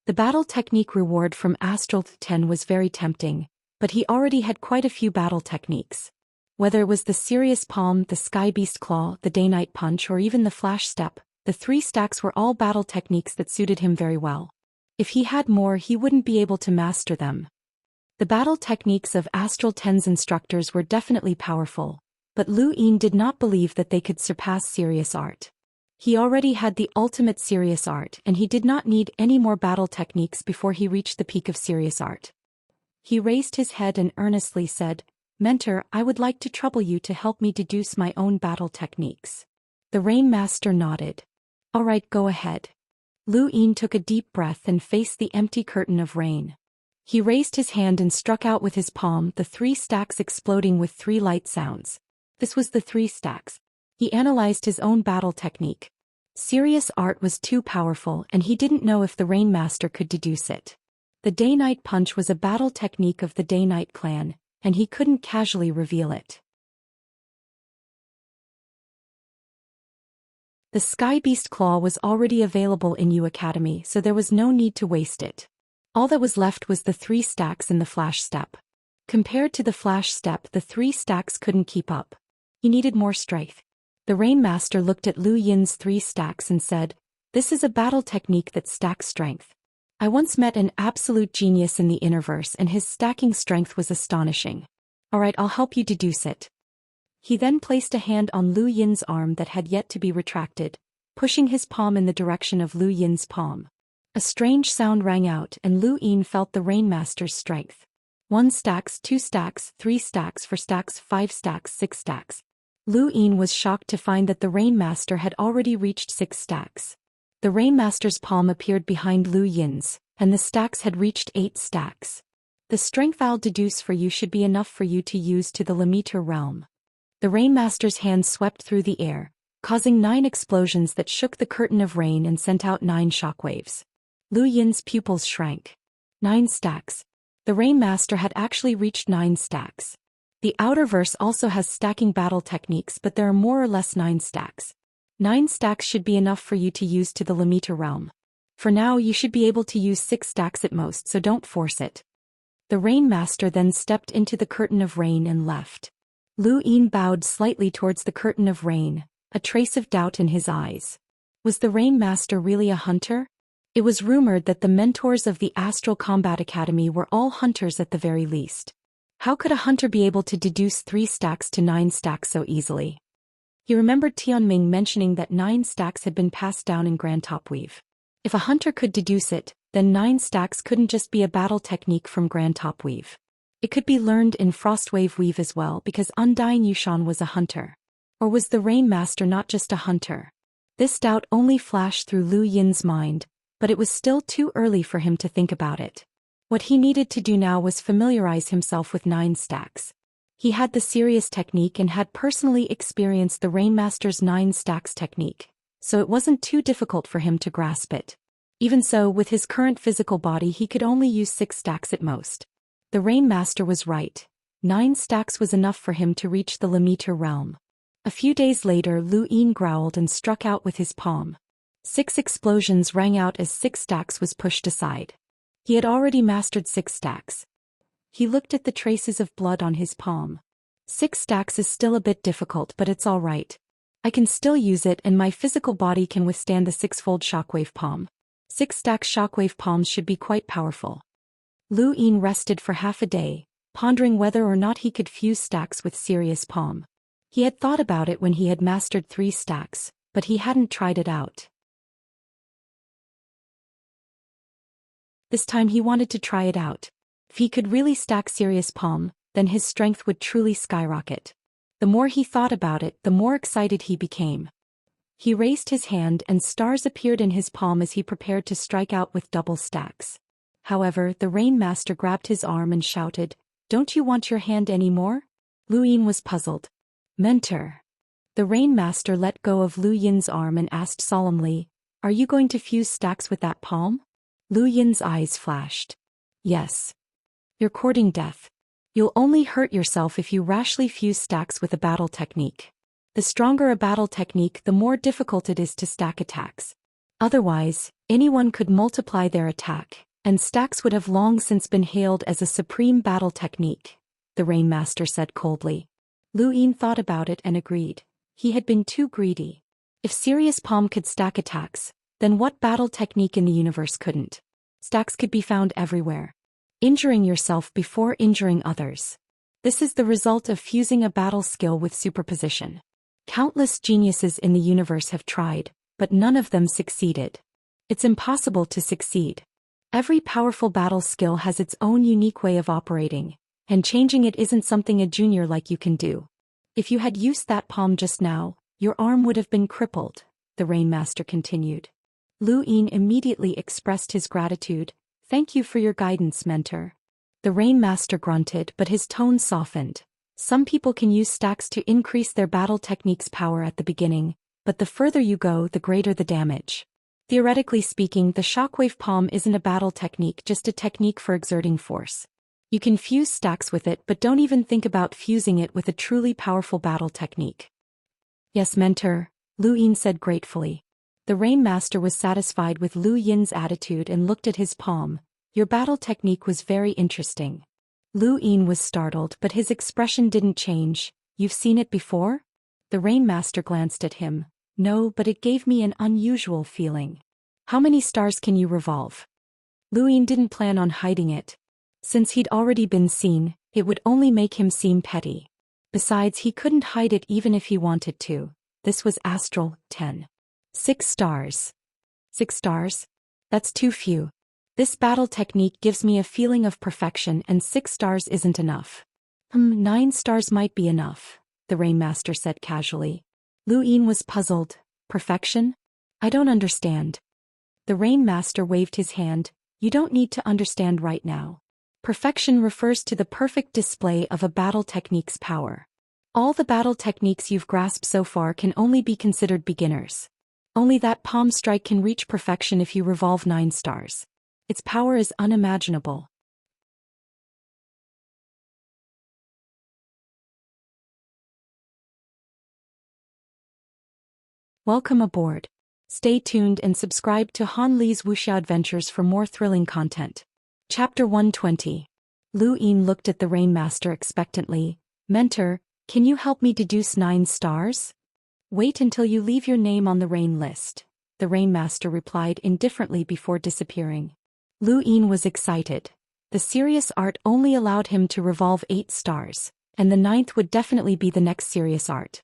The battle technique reward from Astral 10 was very tempting, but he already had quite a few battle techniques. Whether it was the Sirius Palm, the Sky Beast Claw, the Day-Night Punch, or even the Flash Step, the 3 stacks were all battle techniques that suited him very well. If he had more, he wouldn't be able to master them. The battle techniques of Astral 10's instructors were definitely powerful, but Lu Yin did not believe that they could surpass Serious Art. He already had the ultimate Serious Art, and he did not need any more battle techniques before he reached the peak of Serious Art. He raised his head and earnestly said, Mentor, I would like to trouble you to help me deduce my own battle techniques. The Rain Master nodded. All right, go ahead. Lu Yin took a deep breath and faced the empty curtain of rain. He raised his hand and struck out with his palm, the 3 stacks exploding with 3 light sounds. This was the 3 stacks. He analyzed his own battle technique. Serious Art was too powerful and he didn't know if the Rain Master could deduce it. The Day-Night Punch was a battle technique of the Day-Night clan, and he couldn't casually reveal it. The Sky Beast Claw was already available in U Academy, so there was no need to waste it. All that was left was the 3 stacks and the Flash Step. Compared to the Flash Step, the 3 stacks couldn't keep up. He needed more strength. The Rain Master looked at Lu Yin's 3 stacks and said, This is a battle technique that stacks strength. I once met an absolute genius in the Innerverse and his stacking strength was astonishing. Alright, I'll help you deduce it. He then placed a hand on Lu Yin's arm that had yet to be retracted, pushing his palm in the direction of Lu Yin's palm. A strange sound rang out and Lu Yin felt the Rain Master's strength. 1 stacks, 2 stacks, 3 stacks, 4 stacks, 5 stacks, 6 stacks. Lu Yin was shocked to find that the Rain Master had already reached 6 stacks. The Rain Master's palm appeared behind Lu Yin's, and the stacks had reached 8 stacks. The strength I'll deduce for you should be enough for you to use to the Lemiter realm. The Rain Master's hand swept through the air, causing 9 explosions that shook the curtain of rain and sent out 9 shockwaves. Lu Yin's pupils shrank. 9 stacks. The Rain Master had actually reached 9 stacks. The Outerverse also has stacking battle techniques, but there are more or less 9 stacks. 9 stacks should be enough for you to use to the Lemiter realm. For now, you should be able to use 6 stacks at most, so don't force it. The Rain Master then stepped into the curtain of rain and left. Lu Yin bowed slightly towards the curtain of rain, a trace of doubt in his eyes. Was the Rain Master really a hunter? It was rumored that the mentors of the Astral Combat Academy were all hunters at the very least. How could a hunter be able to deduce 3 stacks to 9 stacks so easily? He remembered Tianming mentioning that 9 stacks had been passed down in Grand Top Weave. If a hunter could deduce it, then 9 stacks couldn't just be a battle technique from Grand Top Weave. It could be learned in Frostwave Weave as well because Undying Yushan was a hunter. Or was the Rain Master not just a hunter? This doubt only flashed through Lu Yin's mind, but it was still too early for him to think about it. What he needed to do now was familiarize himself with 9 stacks. He had the Serious technique and had personally experienced the Rain Master's 9 stacks technique, so it wasn't too difficult for him to grasp it. Even so, with his current physical body he could only use 6 stacks at most. The Rain Master was right. 9 stacks was enough for him to reach the Lemiter realm. A few days later, Lu Yin growled and struck out with his palm. 6 explosions rang out as 6 stacks was pushed aside. He had already mastered 6 stacks. He looked at the traces of blood on his palm. 6 stacks is still a bit difficult, but it's all right. I can still use it and my physical body can withstand the 6-fold shockwave palm. 6 stack shockwave palms should be quite powerful. Lu Yin rested for half a day, pondering whether or not he could fuse stacks with serious palm. He had thought about it when he had mastered 3 stacks, but he hadn't tried it out. This time he wanted to try it out. If he could really stack serious palm, then his strength would truly skyrocket. The more he thought about it, the more excited he became. He raised his hand and stars appeared in his palm as he prepared to strike out with double stacks. However, the Rain Master grabbed his arm and shouted, "Don't you want your hand anymore?" Lu Yin was puzzled. "Mentor." The Rain Master let go of Lu Yin's arm and asked solemnly, "Are you going to fuse stacks with that palm?" Lu Yin's eyes flashed. "Yes. You're courting death. You'll only hurt yourself if you rashly fuse stacks with a battle technique. The stronger a battle technique, the more difficult it is to stack attacks. Otherwise, anyone could multiply their attack, and stacks would have long since been hailed as a supreme battle technique," the Rain Master said coldly. Lu Yin thought about it and agreed. He had been too greedy. If serious palm could stack attacks, then what battle technique in the universe couldn't? Stacks could be found everywhere. Injuring yourself before injuring others. This is the result of fusing a battle skill with superposition. Countless geniuses in the universe have tried, but none of them succeeded. It's impossible to succeed. Every powerful battle skill has its own unique way of operating, and changing it isn't something a junior like you can do. If you had used that palm just now, your arm would have been crippled, the Rain Master continued. Lu Yin immediately expressed his gratitude. "Thank you for your guidance, mentor." The Rain Master grunted, but his tone softened. Some people can use stacks to increase their battle technique's power at the beginning, but the further you go, the greater the damage. Theoretically speaking, the shockwave palm isn't a battle technique, just a technique for exerting force. You can fuse stacks with it, but don't even think about fusing it with a truly powerful battle technique. "Yes, mentor," Lu Yin said gratefully. The Rain Master was satisfied with Lu Yin's attitude and looked at his palm. "Your battle technique was very interesting." Lu Yin was startled, but his expression didn't change. "You've seen it before?" The Rain Master glanced at him. "No, but it gave me an unusual feeling." "How many stars can you revolve?" Lu Yin didn't plan on hiding it. Since he'd already been seen, it would only make him seem petty. Besides, he couldn't hide it even if he wanted to. This was astral. 10. 6 stars. 6 stars? That's too few. This battle technique gives me a feeling of perfection, and 6 stars isn't enough. 9 stars might be enough, the Rain Master said casually. Lu Yin was puzzled. Perfection? I don't understand. The Rain Master waved his hand. You don't need to understand right now. Perfection refers to the perfect display of a battle technique's power. All the battle techniques you've grasped so far can only be considered beginners. Only that palm strike can reach perfection if you revolve 9 stars. Its power is unimaginable. Welcome aboard. Stay tuned and subscribe to Han Li's Wuxia Adventures for more thrilling content. Chapter 120. Lu Yin looked at the Rain Master expectantly. Mentor, can you help me deduce 9 stars? Wait until you leave your name on the rain list, the Rain Master replied indifferently before disappearing. Lu Yin was excited. The serious art only allowed him to revolve 8 stars, and the 9th would definitely be the next serious art.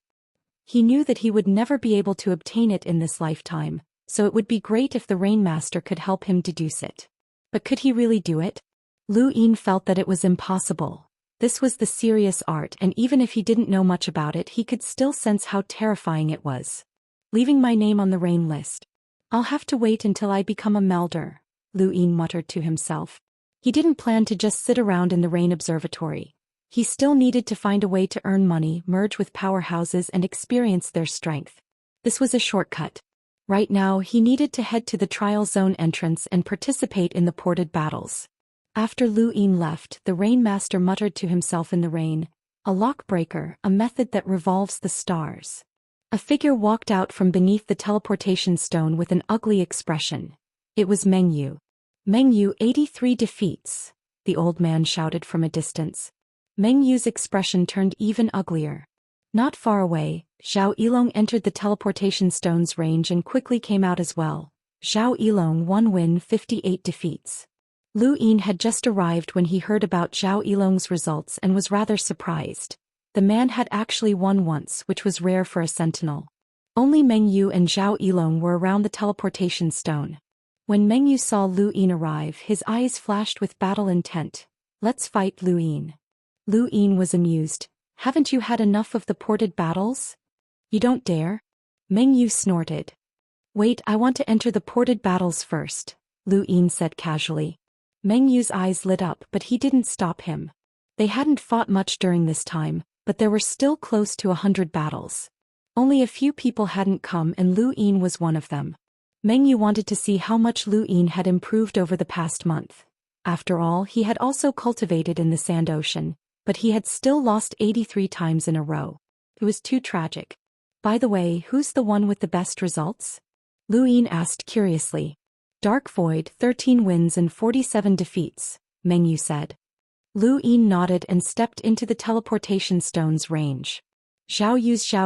He knew that he would never be able to obtain it in this lifetime, so it would be great if the Rain Master could help him deduce it. But could he really do it? Lu Yin felt that it was impossible. This was the serious art, and even if he didn't know much about it, he could still sense how terrifying it was. Leaving my name on the rain list. I'll have to wait until I become a melder, Lu Yin muttered to himself. He didn't plan to just sit around in the rain observatory. He still needed to find a way to earn money, merge with powerhouses, and experience their strength. This was a shortcut. Right now, he needed to head to the trial zone entrance and participate in the ported battles. After Lu Yin left, the Rain Master muttered to himself in the rain, a lockbreaker, a method that revolves the stars. A figure walked out from beneath the teleportation stone with an ugly expression. It was Meng Yu. Meng Yu 83 defeats, the old man shouted from a distance. Meng Yu's expression turned even uglier. Not far away, Zhao Yilong entered the teleportation stone's range and quickly came out as well. Zhao Yilong 1 win 58 defeats. Lu Yin had just arrived when he heard about Zhao Yilong's results and was rather surprised. The man had actually won once, which was rare for a sentinel. Only Meng Yu and Zhao Yilong were around the teleportation stone. When Meng Yu saw Lu Yin arrive, his eyes flashed with battle intent. "Let's fight, Lu Yin." Lu Yin was amused. "Haven't you had enough of the ported battles? You don't dare?" Meng Yu snorted. "Wait, I want to enter the ported battles first," Lu Yin said casually. Meng Yu's eyes lit up, but he didn't stop him. They hadn't fought much during this time, but there were still close to 100 battles. Only a few people hadn't come and Lu Yin was one of them. Meng Yu wanted to see how much Lu Yin had improved over the past month. After all, he had also cultivated in the Sand Ocean, but he had still lost 83 times in a row. It was too tragic. "By the way, who's the one with the best results?" Lu Yin asked curiously. "Dark Void, 13 wins and 47 defeats," Meng Yu said. Lu Yin nodded and stepped into the teleportation stone's range. Zhao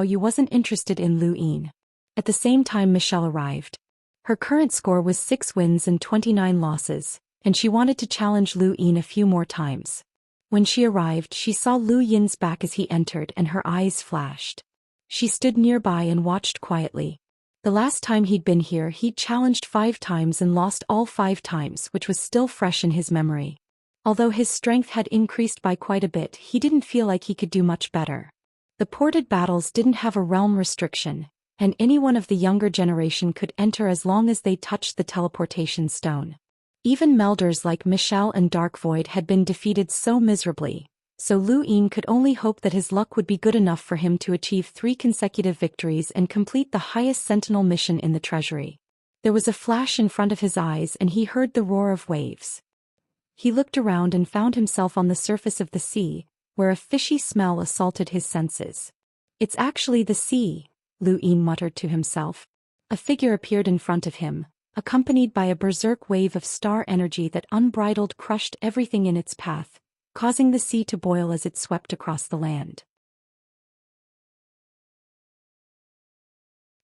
Yu wasn't interested in Lu Yin. At the same time, Michelle arrived. Her current score was 6 wins and 29 losses, and she wanted to challenge Lu Yin a few more times. When she arrived, she saw Lu Yin's back as he entered and her eyes flashed. She stood nearby and watched quietly. The last time he'd been here, he'd challenged 5 times and lost all 5 times, which was still fresh in his memory. Although his strength had increased by quite a bit, he didn't feel like he could do much better. The ported battles didn't have a realm restriction, and anyone of the younger generation could enter as long as they touched the teleportation stone. Even melders like Michelle and Dark Void had been defeated so miserably, so Lu Yin could only hope that his luck would be good enough for him to achieve 3 consecutive victories and complete the highest sentinel mission in the treasury. There was a flash in front of his eyes and he heard the roar of waves. He looked around and found himself on the surface of the sea, where a fishy smell assaulted his senses. "It's actually the sea," Lu Yin muttered to himself. A figure appeared in front of him, accompanied by a berserk wave of star energy that unbridled crushed everything in its path, causing the sea to boil as it swept across the land.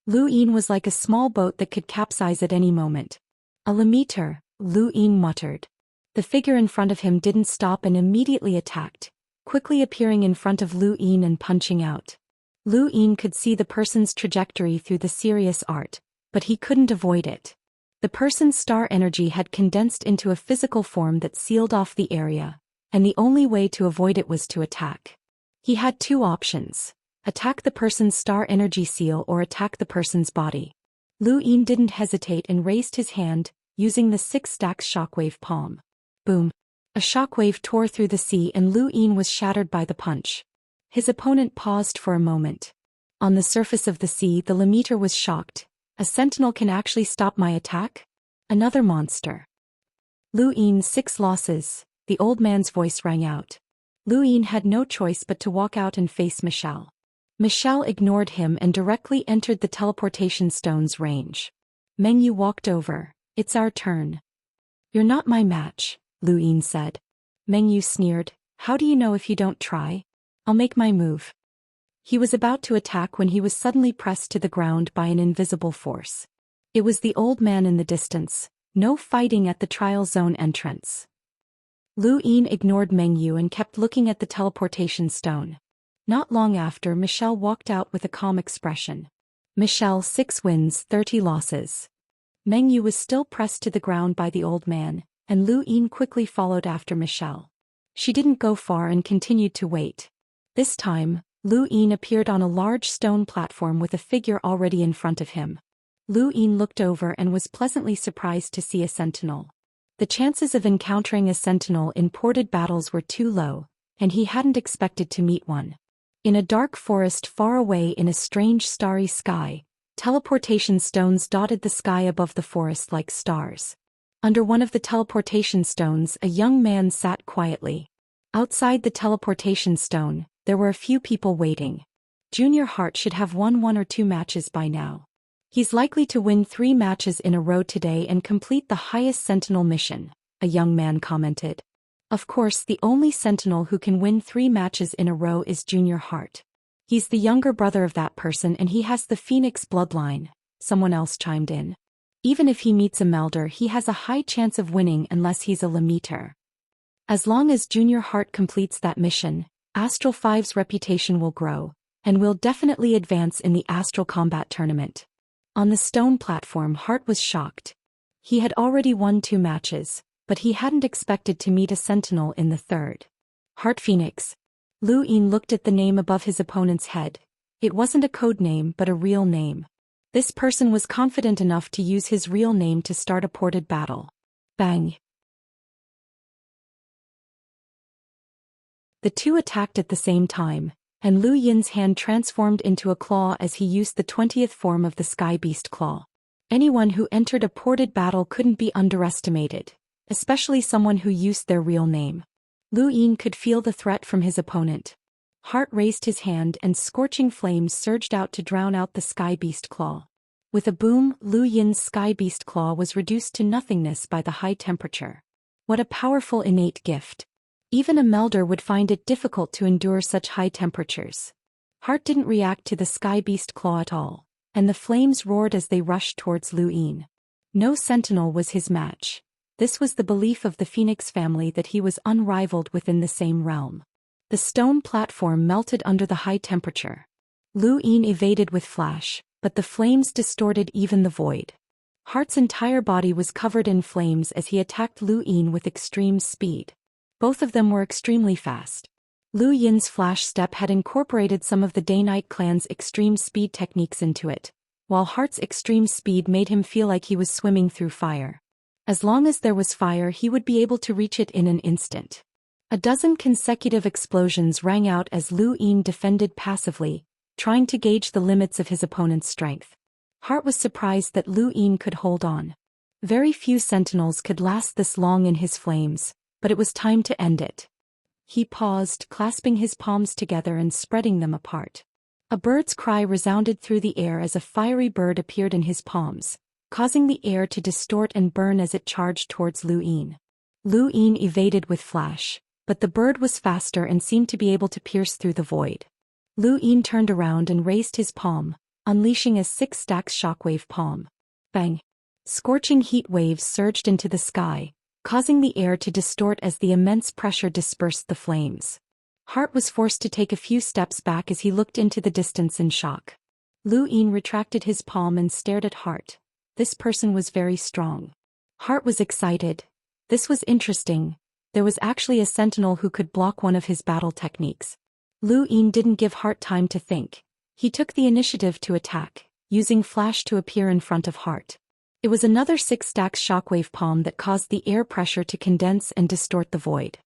Lu Yin was like a small boat that could capsize at any moment. "A Lemaitre," Lu Yin muttered. The figure in front of him didn't stop and immediately attacked, quickly appearing in front of Lu Yin and punching out. Lu Yin could see the person's trajectory through the serious art, but he couldn't avoid it. The person's star energy had condensed into a physical form that sealed off the area, and the only way to avoid it was to attack. He had 2 options: attack the person's star energy seal or attack the person's body. Lu Yin didn't hesitate and raised his hand, using the 6 stacks shockwave palm. Boom! A shockwave tore through the sea and Lu Yin was shattered by the punch. His opponent paused for a moment. On the surface of the sea, the Lemaitre was shocked. "A sentinel can actually stop my attack? Another monster." "Lu Yin, 6 losses," the old man's voice rang out. Lu Yin had no choice but to walk out and face Michelle. Michelle ignored him and directly entered the teleportation stone's range. Meng Yu walked over. "It's our turn." "You're not my match," Lu Yin said. Meng Yu sneered. "How do you know if you don't try? I'll make my move." He was about to attack when he was suddenly pressed to the ground by an invisible force. It was the old man in the distance. "No fighting at the trial zone entrance." Lu Yin ignored Meng Yu and kept looking at the teleportation stone. Not long after, Michelle walked out with a calm expression. "Michelle, 6 wins, 30 losses." Meng Yu was still pressed to the ground by the old man, and Lu Yin quickly followed after Michelle. She didn't go far and continued to wait. This time, Lu Yin appeared on a large stone platform with a figure already in front of him. Lu Yin looked over and was pleasantly surprised to see a sentinel. The chances of encountering a sentinel in ported battles were too low, and he hadn't expected to meet one. In a dark forest far away in a strange starry sky, teleportation stones dotted the sky above the forest like stars. Under one of the teleportation stones, a young man sat quietly. Outside the teleportation stone, there were a few people waiting. Junior Heart should have won 1 or 2 matches by now. He's likely to win 3 matches in a row today and complete the highest sentinel mission, a young man commented. Of course, the only sentinel who can win 3 matches in a row is Junior Heart. He's the younger brother of that person and he has the Phoenix bloodline, someone else chimed in. Even if he meets a melder, he has a high chance of winning unless he's a limiter. As long as Junior Heart completes that mission, Astral 5's reputation will grow, and will definitely advance in the Astral Combat Tournament. On the stone platform, Heart was shocked. He had already won 2 matches, but he hadn't expected to meet a sentinel in the third. Heart Phoenix. Lu Yin looked at the name above his opponent's head. It wasn't a code name but a real name. This person was confident enough to use his real name to start a ported battle. Bang! The two attacked at the same time, and Lu Yin's hand transformed into a claw as he used the 20th form of the Sky Beast Claw. Anyone who entered a ported battle couldn't be underestimated, especially someone who used their real name. Lu Yin could feel the threat from his opponent. Heart raised his hand and scorching flames surged out to drown out the Sky Beast Claw. With a boom, Lu Yin's Sky Beast Claw was reduced to nothingness by the high temperature. What a powerful innate gift. Even a melder would find it difficult to endure such high temperatures. Heart didn't react to the Sky Beast Claw at all, and the flames roared as they rushed towards Lu Yin. No sentinel was his match. This was the belief of the Phoenix family that he was unrivaled within the same realm. The stone platform melted under the high temperature. Lu Yin evaded with flash, but the flames distorted even the void. Heart's entire body was covered in flames as he attacked Lu Yin with extreme speed. Both of them were extremely fast. Lu Yin's flash step had incorporated some of the Day-Night clan's extreme speed techniques into it, while Heart's extreme speed made him feel like he was swimming through fire. As long as there was fire, he would be able to reach it in an instant. A dozen consecutive explosions rang out as Lu Yin defended passively, trying to gauge the limits of his opponent's strength. Heart was surprised that Lu Yin could hold on. Very few sentinels could last this long in his flames, but it was time to end it. He paused, clasping his palms together and spreading them apart. A bird's cry resounded through the air as a fiery bird appeared in his palms, causing the air to distort and burn as it charged towards Lu Yin. Lu Yin evaded with flash, but the bird was faster and seemed to be able to pierce through the void. Lu Yin turned around and raised his palm, unleashing a 6-stacks shockwave palm. Bang! Scorching heat waves surged into the sky, causing the air to distort as the immense pressure dispersed the flames. Heart was forced to take a few steps back as he looked into the distance in shock. Lu Yin retracted his palm and stared at Heart. This person was very strong. Heart was excited. This was interesting. There was actually a sentinel who could block one of his battle techniques. Lu Yin didn't give Heart time to think. He took the initiative to attack, using flash to appear in front of Heart. It was another 6-stacks shockwave palm that caused the air pressure to condense and distort the void.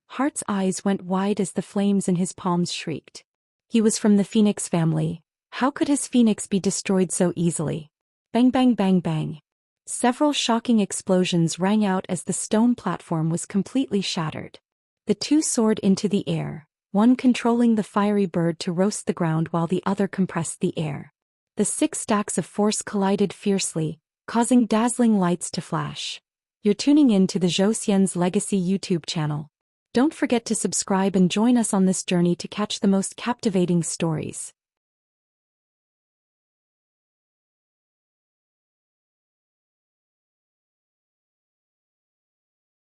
Heart's eyes went wide as the flames in his palms shrieked. He was from the Phoenix family. How could his phoenix be destroyed so easily? Bang bang bang bang. Several shocking explosions rang out as the stone platform was completely shattered. The two soared into the air, one controlling the fiery bird to roast the ground while the other compressed the air. The 6 stacks of force collided fiercely, causing dazzling lights to flash. You're tuning in to the Zhou Xian's Legacy YouTube channel. Don't forget to subscribe and join us on this journey to catch the most captivating stories.